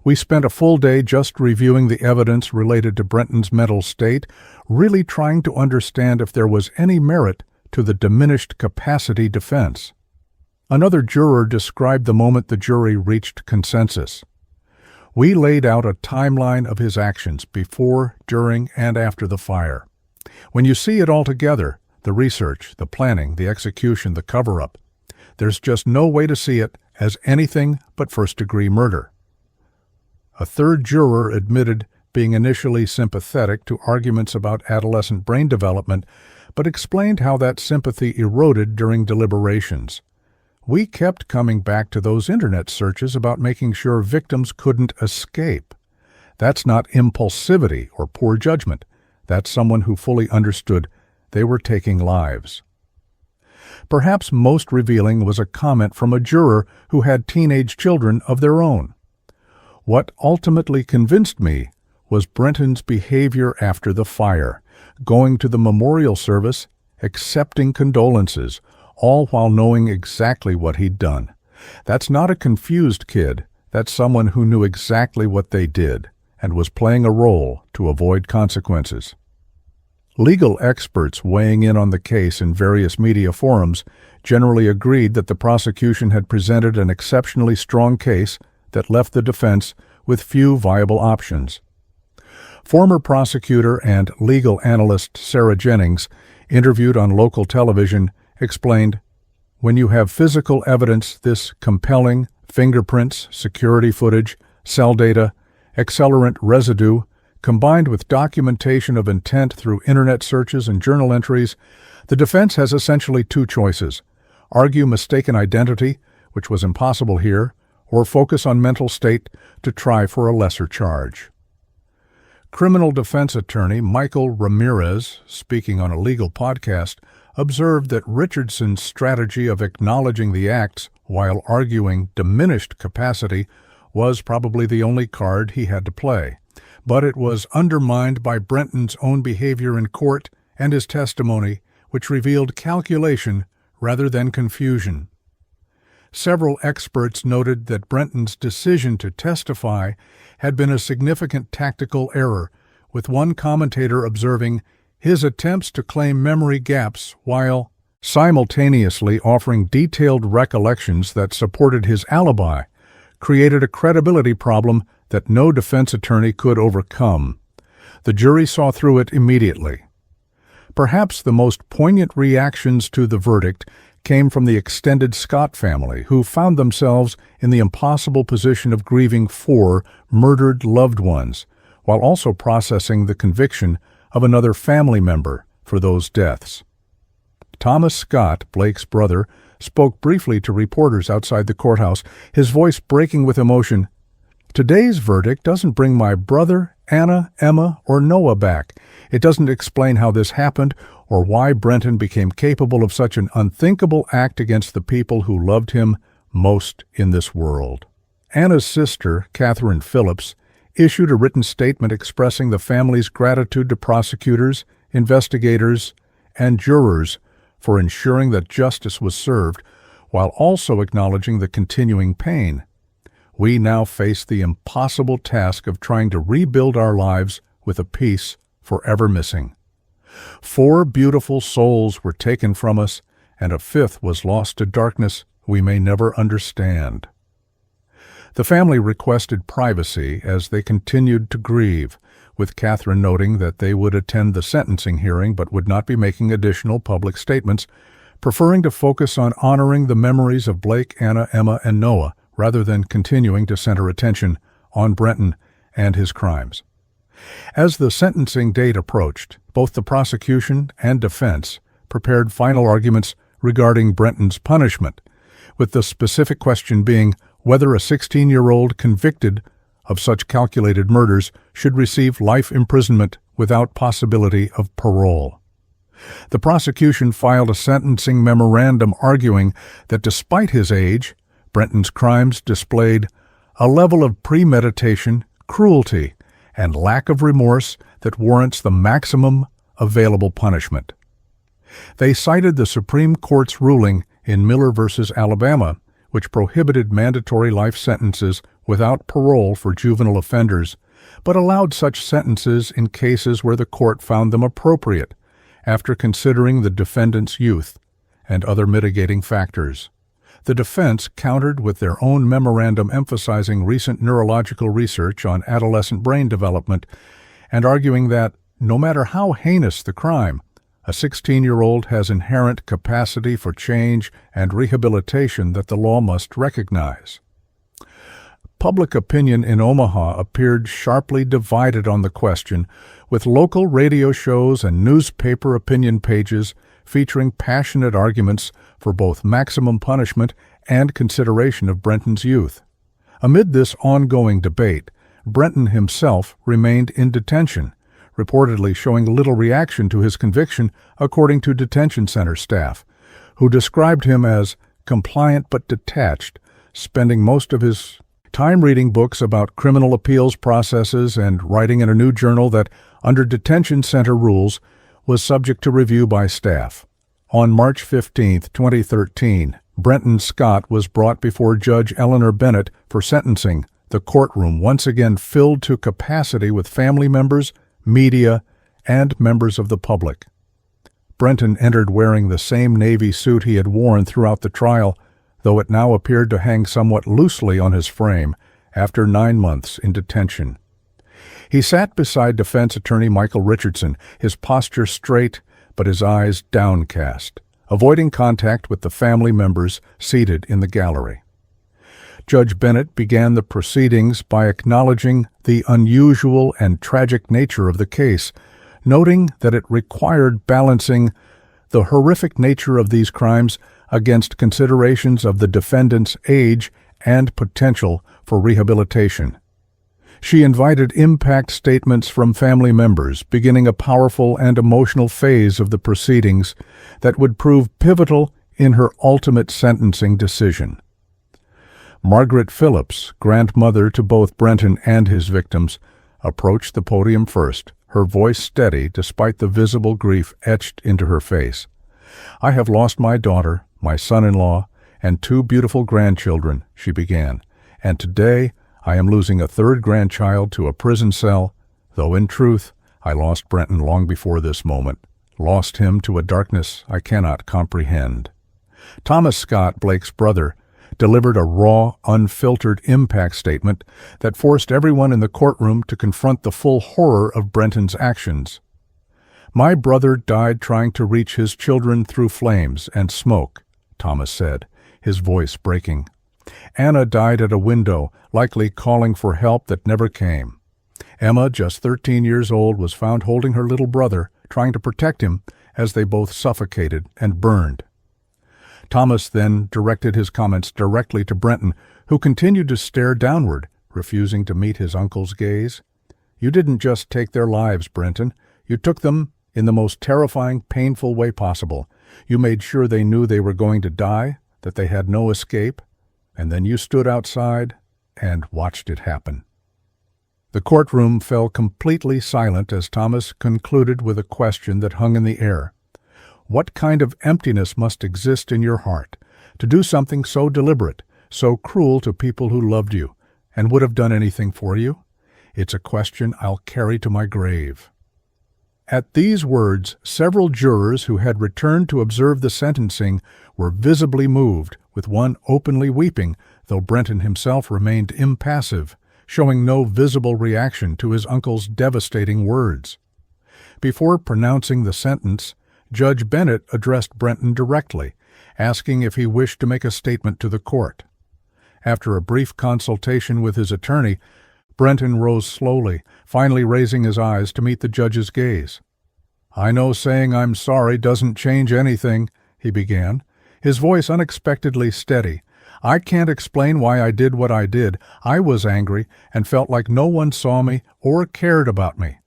"We spent a full day just reviewing the evidence related to Brenton's mental state, really trying to understand if there was any merit to the diminished capacity defense." Another juror described the moment the jury reached consensus. "We laid out a timeline of his actions before, during, and after the fire. When you see it all together, the research, the planning, the execution, the cover-up, there's just no way to see it as anything but first-degree murder." A third juror admitted being initially sympathetic to arguments about adolescent brain development, but explained how that sympathy eroded during deliberations. "We kept coming back to those internet searches about making sure victims couldn't escape. That's not impulsivity or poor judgment. That's someone who fully understood they were taking lives." Perhaps most revealing was a comment from a juror who had teenage children of their own. "What ultimately convinced me was Brenton's behavior after the fire, going to the memorial service, accepting condolences, all while knowing exactly what he'd done. That's not a confused kid. That's someone who knew exactly what they did and was playing a role to avoid consequences." Legal experts weighing in on the case in various media forums generally agreed that the prosecution had presented an exceptionally strong case that left the defense with few viable options. Former prosecutor and legal analyst Sarah Jennings, interviewed on local television, explained, "When you have physical evidence this compelling, fingerprints, security footage, cell data, accelerant residue, combined with documentation of intent through internet searches and journal entries, the defense has essentially two choices: argue mistaken identity, which was impossible here, or focus on mental state to try for a lesser charge." Criminal defense attorney Michael Ramirez, speaking on a legal podcast, observed that Richardson's strategy of acknowledging the acts while arguing diminished capacity was probably the only card he had to play, but it was undermined by Brenton's own behavior in court and his testimony, which revealed calculation rather than confusion. Several experts noted that Brenton's decision to testify had been a significant tactical error, with one commentator observing his attempts to claim memory gaps while simultaneously offering detailed recollections that supported his alibi created a credibility problem that no defense attorney could overcome. The jury saw through it immediately. Perhaps the most poignant reactions to the verdict came from the extended Scott family, who found themselves in the impossible position of grieving 4 murdered loved ones, while also processing the conviction of another family member for those deaths. Thomas Scott, Blake's brother, spoke briefly to reporters outside the courthouse, his voice breaking with emotion. "Today's verdict doesn't bring my brother, Anna, Emma, or Noah back. It doesn't explain how this happened or why Brenton became capable of such an unthinkable act against the people who loved him most in this world." Anna's sister, Catherine Phillips, issued a written statement expressing the family's gratitude to prosecutors, investigators, and jurors for ensuring that justice was served, while also acknowledging the continuing pain. "We now face the impossible task of trying to rebuild our lives with a piece forever missing. 4 beautiful souls were taken from us, and a 5th was lost to darkness we may never understand." The family requested privacy as they continued to grieve, with Catherine noting that they would attend the sentencing hearing but would not be making additional public statements, preferring to focus on honoring the memories of Blake, Anna, Emma, and Noah, rather than continuing to center attention on Brenton and his crimes. As the sentencing date approached, both the prosecution and defense prepared final arguments regarding Brenton's punishment, with the specific question being whether a 16-year-old convicted of such calculated murders should receive life imprisonment without possibility of parole. The prosecution filed a sentencing memorandum arguing that despite his age, Brenton's crimes displayed a level of premeditation, cruelty, and lack of remorse that warrants the maximum available punishment. They cited the Supreme Court's ruling in Miller v. Alabama, which prohibited mandatory life sentences without parole for juvenile offenders, but allowed such sentences in cases where the court found them appropriate, after considering the defendant's youth and other mitigating factors. The defense countered with their own memorandum emphasizing recent neurological research on adolescent brain development and arguing that, no matter how heinous the crime, a 16-year-old has inherent capacity for change and rehabilitation that the law must recognize. Public opinion in Omaha appeared sharply divided on the question, with local radio shows and newspaper opinion pages featuring passionate arguments for both maximum punishment and consideration of Brenton's youth. Amid this ongoing debate, Brenton himself remained in detention, reportedly showing little reaction to his conviction, according to detention center staff, who described him as compliant but detached, spending most of his time reading books about criminal appeals processes and writing in a new journal that, under detention center rules, was subject to review by staff. On March 15, 2013, Brenton Scott was brought before Judge Eleanor Bennett for sentencing, the courtroom once again filled to capacity with family members, media, and members of the public. Brenton entered wearing the same navy suit he had worn throughout the trial, though it now appeared to hang somewhat loosely on his frame after 9 months in detention. He sat beside defense attorney Michael Richardson, his posture straight but his eyes downcast, avoiding contact with the family members seated in the gallery. Judge Bennett began the proceedings by acknowledging the unusual and tragic nature of the case, noting that it required balancing the horrific nature of these crimes against considerations of the defendant's age and potential for rehabilitation. She invited impact statements from family members, beginning a powerful and emotional phase of the proceedings that would prove pivotal in her ultimate sentencing decision. Margaret Phillips, grandmother to both Brenton and his victims, approached the podium first, her voice steady despite the visible grief etched into her face. "I have lost my daughter, my son-in-law, and 2 beautiful grandchildren," she began, "and today I am losing a 3rd grandchild to a prison cell, though in truth I lost Brenton long before this moment, lost him to a darkness I cannot comprehend." Thomas Scott, Blake's brother, delivered a raw, unfiltered impact statement that forced everyone in the courtroom to confront the full horror of Brenton's actions. "My brother died trying to reach his children through flames and smoke," Thomas said, his voice breaking. "Anna died at a window, likely calling for help that never came. Emma, just 13 years old, was found holding her little brother, trying to protect him as they both suffocated and burned." Thomas then directed his comments directly to Brenton, who continued to stare downward, refusing to meet his uncle's gaze. "You didn't just take their lives, Brenton. You took them in the most terrifying, painful way possible. You made sure they knew they were going to die, that they had no escape, and then you stood outside and watched it happen." The courtroom fell completely silent as Thomas concluded with a question that hung in the air. What kind of emptiness must exist in your heart to do something so deliberate, so cruel to people who loved you and would have done anything for you? It's a question I'll carry to my grave. At these words, several jurors who had returned to observe the sentencing were visibly moved, with one openly weeping, though Brenton himself remained impassive, showing no visible reaction to his uncle's devastating words. Before pronouncing the sentence, Judge Bennett addressed Brenton directly, asking if he wished to make a statement to the court. After a brief consultation with his attorney, Brenton rose slowly, finally raising his eyes to meet the judge's gaze. "I know saying I'm sorry doesn't change anything," he began, his voice unexpectedly steady. "I can't explain why I did what I did. I was angry and felt like no one saw me or cared about me.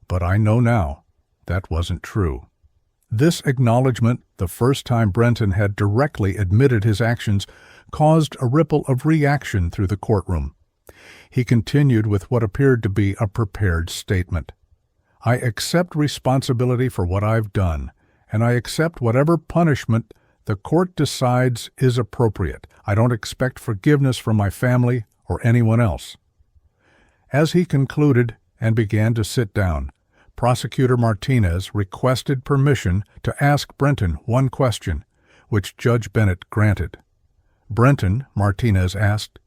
But I know now that wasn't true." This acknowledgement, the first time Brenton had directly admitted his actions, caused a ripple of reaction through the courtroom. He continued with what appeared to be a prepared statement. "I accept responsibility for what I've done, and I accept whatever punishment the court decides is appropriate. I don't expect forgiveness from my family or anyone else." As he concluded and began to sit down, Prosecutor Martinez requested permission to ask Brenton one question, which Judge Bennett granted. "Brenton," Martinez asked,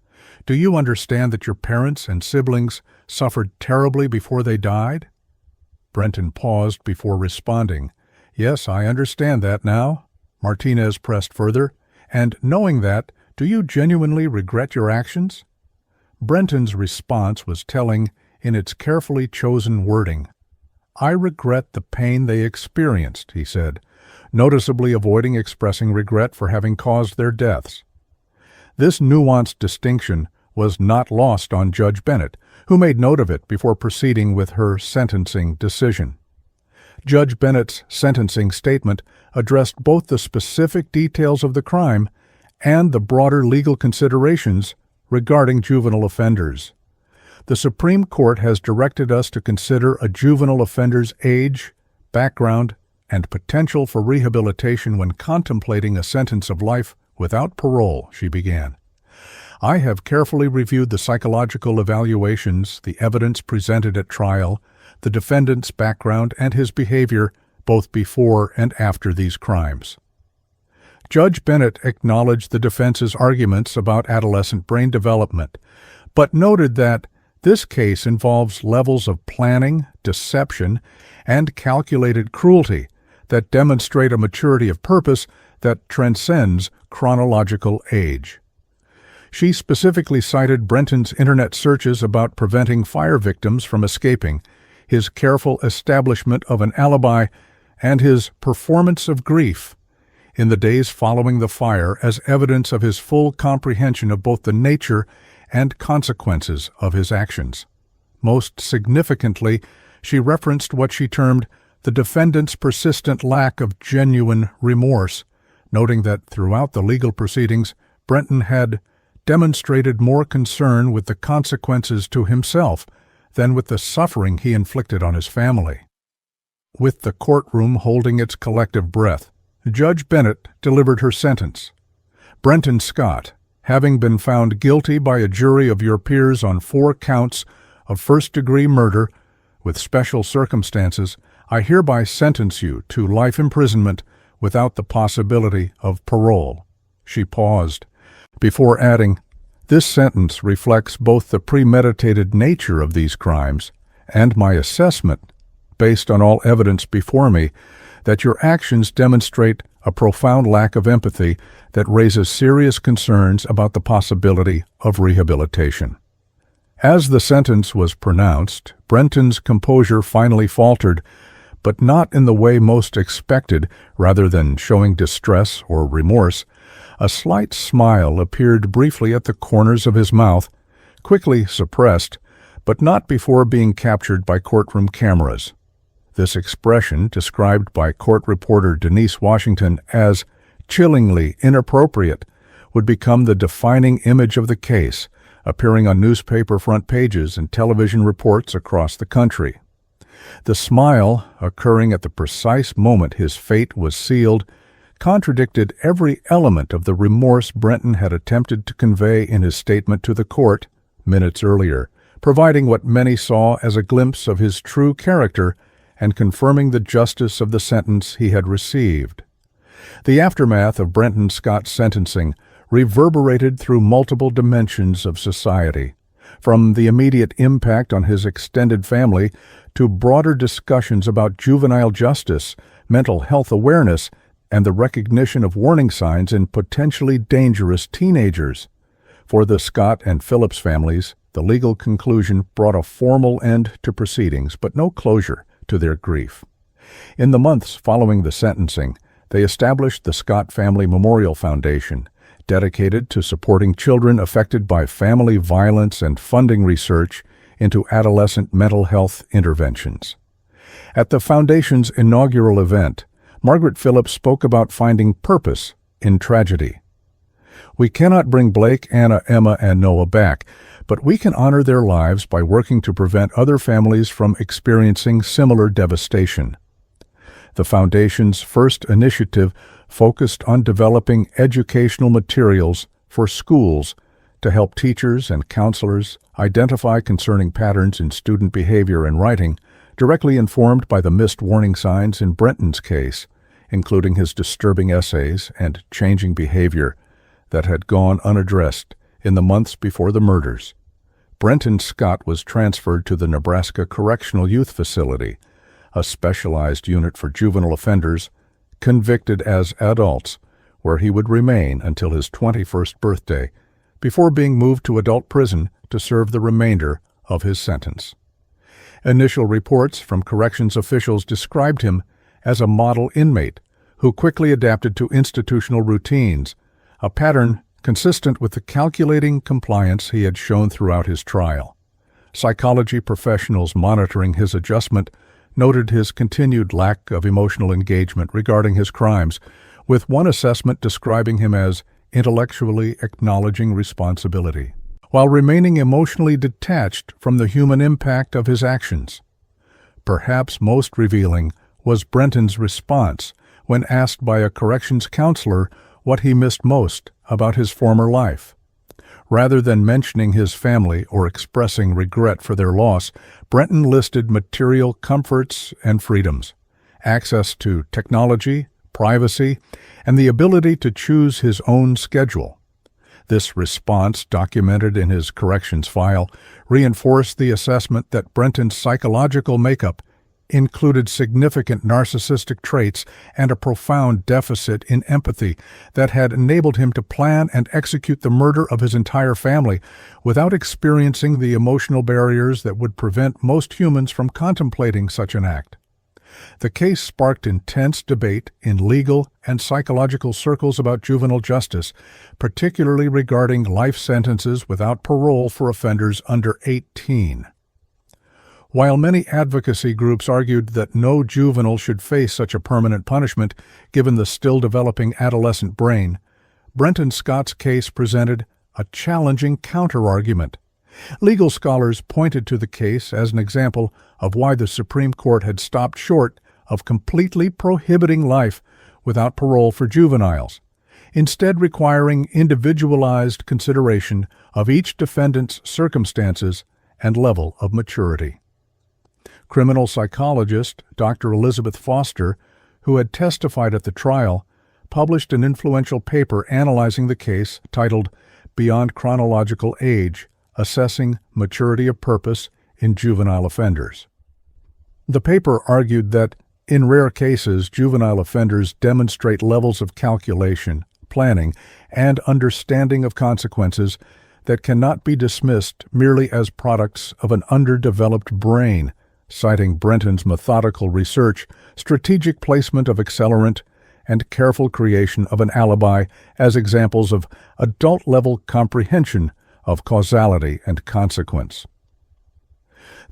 "do you understand that your parents and siblings suffered terribly before they died?" Brenton paused before responding. "Yes, I understand that now." Martinez pressed further, "And knowing that, do you genuinely regret your actions?" Brenton's response was telling in its carefully chosen wording. "I regret the pain they experienced," he said, noticeably avoiding expressing regret for having caused their deaths. This nuanced distinction was not lost on Judge Bennett, who made note of it before proceeding with her sentencing decision. Judge Bennett's sentencing statement addressed both the specific details of the crime and the broader legal considerations regarding juvenile offenders. The Supreme Court has directed us to consider a juvenile offender's age, background, and potential for rehabilitation when contemplating a sentence of life without parole, she began. "I have carefully reviewed the psychological evaluations, the evidence presented at trial, the defendant's background, and his behavior both before and after these crimes." Judge Bennett acknowledged the defense's arguments about adolescent brain development, but noted that this case involves levels of planning, deception, and calculated cruelty that demonstrate a maturity of purpose that transcends chronological age. She specifically cited Brenton's internet searches about preventing fire victims from escaping, his careful establishment of an alibi, and his performance of grief in the days following the fire as evidence of his full comprehension of both the nature and consequences of his actions. Most significantly, she referenced what she termed the defendant's persistent lack of genuine remorse, noting that throughout the legal proceedings, Brenton had demonstrated more concern with the consequences to himself than with the suffering he inflicted on his family. With the courtroom holding its collective breath, Judge Bennett delivered her sentence. "Brenton Scott, having been found guilty by a jury of your peers on 4 counts of first-degree murder with special circumstances, I hereby sentence you to life imprisonment without the possibility of parole." She paused, before adding, "This sentence reflects both the premeditated nature of these crimes and my assessment, based on all evidence before me, that your actions demonstrate a profound lack of empathy that raises serious concerns about the possibility of rehabilitation." As the sentence was pronounced, Brenton's composure finally faltered, but not in the way most expected. Rather than showing distress or remorse, a slight smile appeared briefly at the corners of his mouth, quickly suppressed, but not before being captured by courtroom cameras. This expression, described by court reporter Denise Washington as chillingly inappropriate, would become the defining image of the case, appearing on newspaper front pages and television reports across the country. The smile, occurring at the precise moment his fate was sealed, contradicted every element of the remorse Brenton had attempted to convey in his statement to the court minutes earlier, providing what many saw as a glimpse of his true character and confirming the justice of the sentence he had received. The aftermath of Brenton Scott's sentencing reverberated through multiple dimensions of society, from the immediate impact on his extended family to broader discussions about juvenile justice, mental health awareness, and the recognition of warning signs in potentially dangerous teenagers. For the Scott and Phillips families, the legal conclusion brought a formal end to proceedings, but no closure to their grief. In the months following the sentencing, they established the Scott Family Memorial Foundation, dedicated to supporting children affected by family violence and funding research into adolescent mental health interventions. At the foundation's inaugural event, Margaret Phillips spoke about finding purpose in tragedy. "We cannot bring Blake, Anna, Emma, and Noah back, but we can honor their lives by working to prevent other families from experiencing similar devastation. The Foundation's first initiative focused on developing educational materials for schools to help teachers and counselors identify concerning patterns in student behavior and writing, directly informed by the missed warning signs in Brenton's case, including his disturbing essays and changing behavior that had gone unaddressed in the months before the murders. Brenton Scott was transferred to the Nebraska Correctional Youth Facility, a specialized unit for juvenile offenders convicted as adults, where he would remain until his 21st birthday, before being moved to adult prison to serve the remainder of his sentence. Initial reports from corrections officials described him as a model inmate who quickly adapted to institutional routines, a pattern consistent with the calculating compliance he had shown throughout his trial. Psychology professionals monitoring his adjustment noted his continued lack of emotional engagement regarding his crimes, with one assessment describing him as intellectually acknowledging responsibility, while remaining emotionally detached from the human impact of his actions. Perhaps most revealing was Brenton's response when asked by a corrections counselor what he missed most about his former life. Rather than mentioning his family or expressing regret for their loss, Brenton listed material comforts and freedoms, access to technology, privacy, and the ability to choose his own schedule. This response, documented in his corrections file, reinforced the assessment that Brenton's psychological makeup included significant narcissistic traits and a profound deficit in empathy that had enabled him to plan and execute the murder of his entire family without experiencing the emotional barriers that would prevent most humans from contemplating such an act. The case sparked intense debate in legal and psychological circles about juvenile justice, particularly regarding life sentences without parole for offenders under 18. While many advocacy groups argued that no juvenile should face such a permanent punishment given the still-developing adolescent brain, Brenton Scott's case presented a challenging counter-argument. Legal scholars pointed to the case as an example of why the Supreme Court had stopped short of completely prohibiting life without parole for juveniles, instead requiring individualized consideration of each defendant's circumstances and level of maturity. Criminal psychologist Dr. Elizabeth Foster, who had testified at the trial, published an influential paper analyzing the case titled Beyond Chronological Age: Assessing Maturity of Purpose in Juvenile Offenders. The paper argued that, in rare cases, juvenile offenders demonstrate levels of calculation, planning, and understanding of consequences that cannot be dismissed merely as products of an underdeveloped brain, citing Brenton's methodical research, strategic placement of accelerant, and careful creation of an alibi as examples of adult-level comprehension of causality and consequence.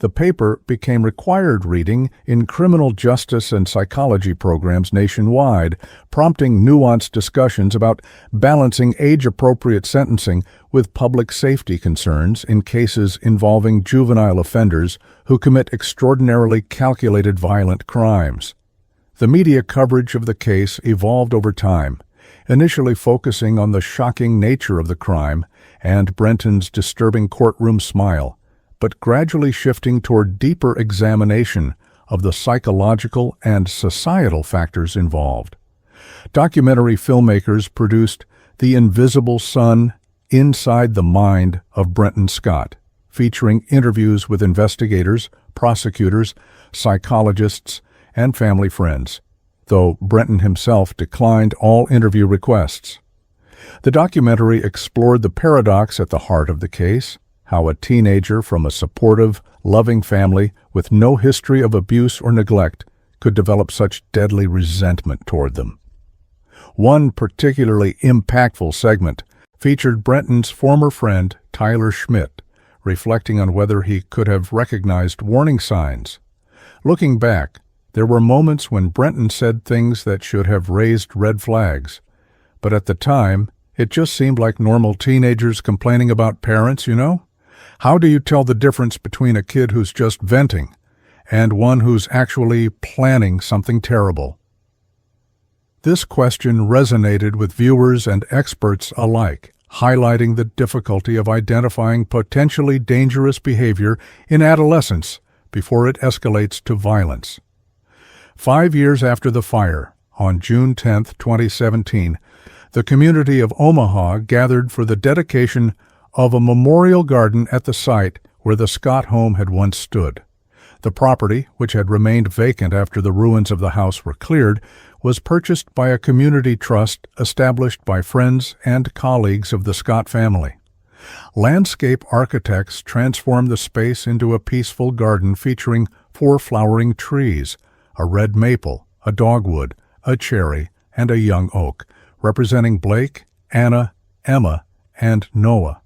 The paper became required reading in criminal justice and psychology programs nationwide, prompting nuanced discussions about balancing age-appropriate sentencing with public safety concerns in cases involving juvenile offenders who commit extraordinarily calculated violent crimes. The media coverage of the case evolved over time, initially focusing on the shocking nature of the crime and Brenton's disturbing courtroom smile, but gradually shifting toward deeper examination of the psychological and societal factors involved. Documentary filmmakers produced The Invisible Son: Inside the Mind of Brenton Scott, featuring interviews with investigators, prosecutors, psychologists, and family friends, though Brenton himself declined all interview requests. The documentary explored the paradox at the heart of the case: how a teenager from a supportive, loving family with no history of abuse or neglect could develop such deadly resentment toward them. One particularly impactful segment featured Brenton's former friend, Tyler Schmidt, reflecting on whether he could have recognized warning signs. Looking back, there were moments when Brenton said things that should have raised red flags, but at the time, it just seemed like normal teenagers complaining about parents, How do you tell the difference between a kid who's just venting and one who's actually planning something terrible? This question resonated with viewers and experts alike, highlighting the difficulty of identifying potentially dangerous behavior in adolescence before it escalates to violence. 5 years after the fire, on June 10, 2017, the community of Omaha gathered for the dedication of a memorial garden at the site where the Scott home had once stood. The property, which had remained vacant after the ruins of the house were cleared, was purchased by a community trust established by friends and colleagues of the Scott family. Landscape architects transformed the space into a peaceful garden featuring 4 flowering trees, a red maple, a dogwood, a cherry, and a young oak, representing Blake, Anna, Emma, and Noah.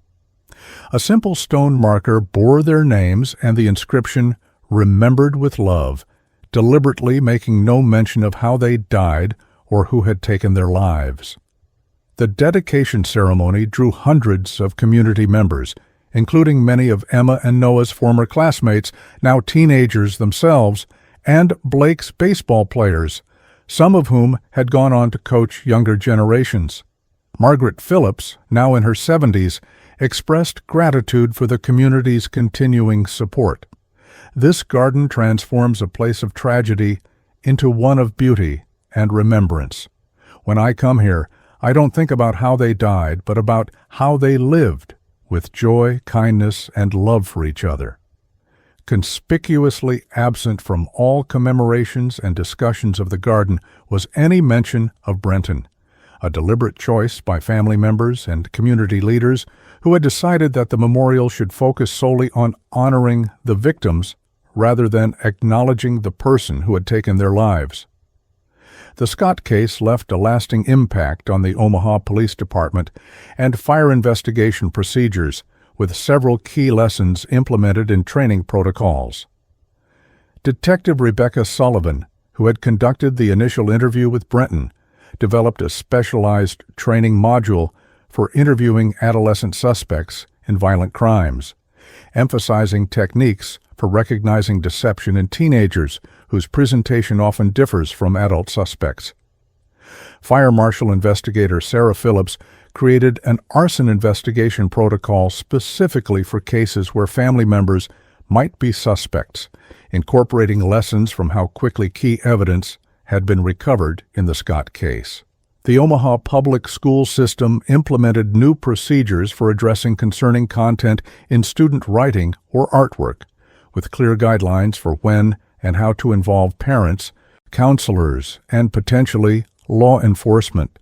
A simple stone marker bore their names and the inscription, "Remembered with Love," deliberately making no mention of how they died or who had taken their lives. The dedication ceremony drew hundreds of community members, including many of Emma and Noah's former classmates, now teenagers themselves, and Blake's baseball players, some of whom had gone on to coach younger generations. Margaret Phillips, now in her 70s, expressed gratitude for the community's continuing support. This garden transforms a place of tragedy into one of beauty and remembrance. When I come here, I don't think about how they died, but about how they lived with joy, kindness, and love for each other. Conspicuously absent from all commemorations and discussions of the garden was any mention of Brenton, a deliberate choice by family members and community leaders who had decided that the memorial should focus solely on honoring the victims rather than acknowledging the person who had taken their lives. The Scott case left a lasting impact on the Omaha Police Department and fire investigation procedures, with several key lessons implemented in training protocols. Detective Rebecca Sullivan, who had conducted the initial interview with Brenton, developed a specialized training module for interviewing adolescent suspects in violent crimes, emphasizing techniques for recognizing deception in teenagers whose presentation often differs from adult suspects. Fire Marshal Investigator Sarah Phillips created an arson investigation protocol specifically for cases where family members might be suspects, incorporating lessons from how quickly key evidence had been recovered in the Scott case. The Omaha public school system implemented new procedures for addressing concerning content in student writing or artwork, with clear guidelines for when and how to involve parents, counselors, and potentially law enforcement.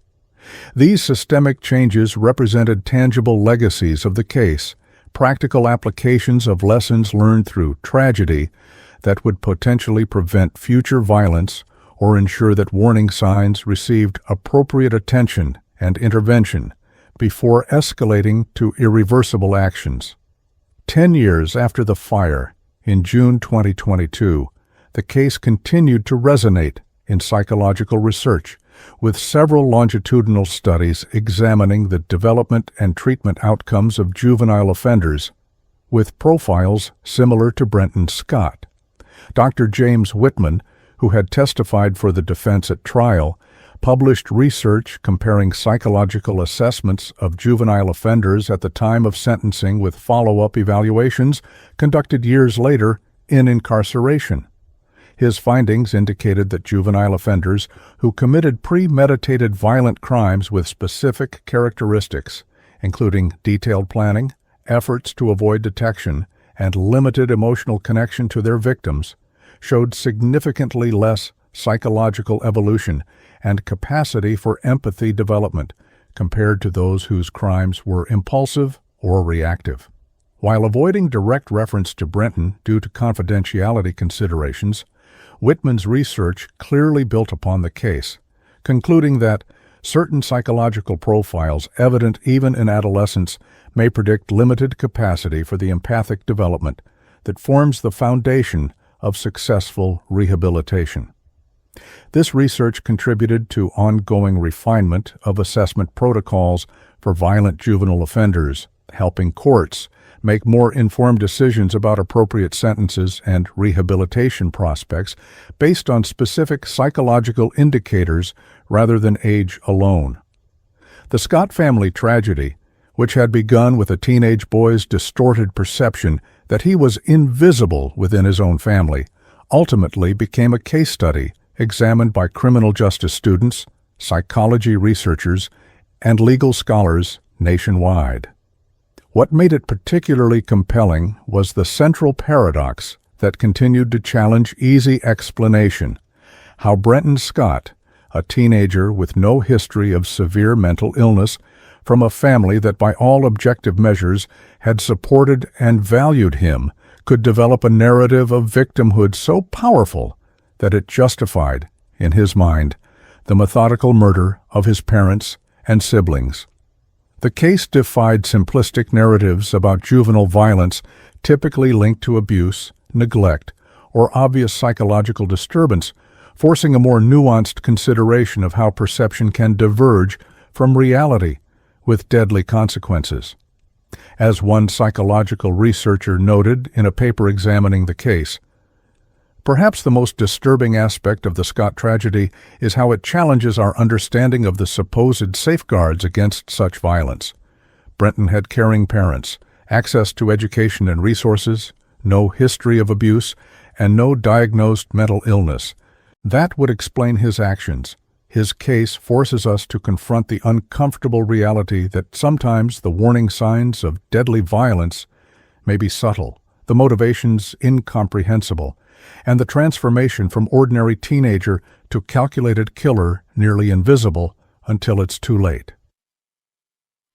These systemic changes represented tangible legacies of the case, practical applications of lessons learned through tragedy that would potentially prevent future violence or ensure that warning signs received appropriate attention and intervention before escalating to irreversible actions. 10 years after the fire, in June 2022, the case continued to resonate in psychological research, with several longitudinal studies examining the development and treatment outcomes of juvenile offenders, with profiles similar to Brenton Scott. Dr. James Whitman, who had testified for the defense at trial, published research comparing psychological assessments of juvenile offenders at the time of sentencing with follow-up evaluations conducted years later in incarceration. His findings indicated that juvenile offenders who committed premeditated violent crimes with specific characteristics, including detailed planning, efforts to avoid detection, and limited emotional connection to their victims, showed significantly less psychological evolution and capacity for empathy development compared to those whose crimes were impulsive or reactive. While avoiding direct reference to Brenton due to confidentiality considerations, Whitman's research clearly built upon the case, concluding that certain psychological profiles evident even in adolescence may predict limited capacity for the empathic development that forms the foundation of successful rehabilitation. This research contributed to ongoing refinement of assessment protocols for violent juvenile offenders, helping courts make more informed decisions about appropriate sentences and rehabilitation prospects based on specific psychological indicators rather than age alone. The Scott family tragedy, which had begun with a teenage boy's distorted perception that he was invisible within his own family, ultimately became a case study examined by criminal justice students, psychology researchers, and legal scholars nationwide. What made it particularly compelling was the central paradox that continued to challenge easy explanation: how Brenton Scott, a teenager with no history of severe mental illness, from a family that by all objective measures had supported and valued him, could develop a narrative of victimhood so powerful that it justified, in his mind, the methodical murder of his parents and siblings. The case defied simplistic narratives about juvenile violence typically linked to abuse, neglect, or obvious psychological disturbance, forcing a more nuanced consideration of how perception can diverge from reality with deadly consequences. As one psychological researcher noted in a paper examining the case, perhaps the most disturbing aspect of the Scott tragedy is how it challenges our understanding of the supposed safeguards against such violence. Brenton had caring parents, access to education and resources, no history of abuse, and no diagnosed mental illness. That would explain his actions. His case forces us to confront the uncomfortable reality that sometimes the warning signs of deadly violence may be subtle, the motivations incomprehensible, and the transformation from ordinary teenager to calculated killer nearly invisible until it's too late.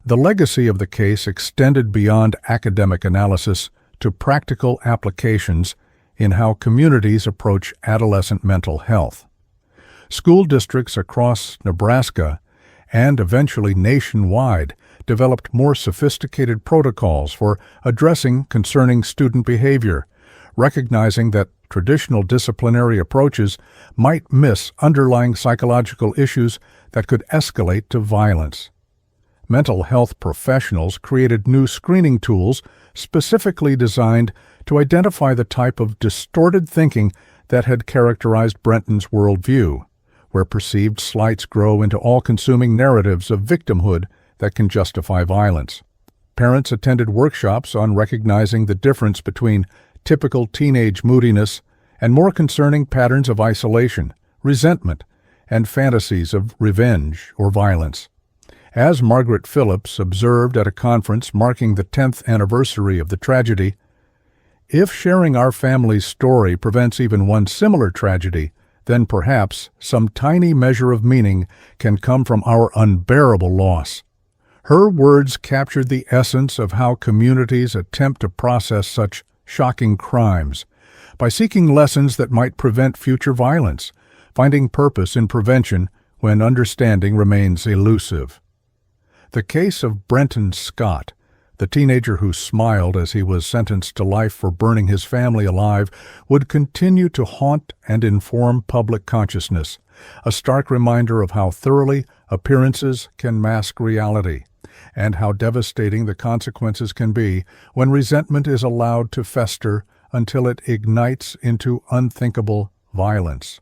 The legacy of the case extended beyond academic analysis to practical applications in how communities approach adolescent mental health. School districts across Nebraska and eventually nationwide developed more sophisticated protocols for addressing concerning student behavior, recognizing that traditional disciplinary approaches might miss underlying psychological issues that could escalate to violence. Mental health professionals created new screening tools specifically designed to identify the type of distorted thinking that had characterized Brenton's worldview, where perceived slights grow into all-consuming narratives of victimhood that can justify violence. Parents attended workshops on recognizing the difference between typical teenage moodiness and more concerning patterns of isolation, resentment, and fantasies of revenge or violence. As Margaret Phillips observed at a conference marking the 10th anniversary of the tragedy, if sharing our family's story prevents even one similar tragedy, then perhaps some tiny measure of meaning can come from our unbearable loss. Her words captured the essence of how communities attempt to process such shocking crimes, by seeking lessons that might prevent future violence, finding purpose in prevention when understanding remains elusive. The case of Brenton Scott, the teenager who smiled as he was sentenced to life for burning his family alive, would continue to haunt and inform public consciousness, a stark reminder of how thoroughly appearances can mask reality, and how devastating the consequences can be when resentment is allowed to fester until it ignites into unthinkable violence.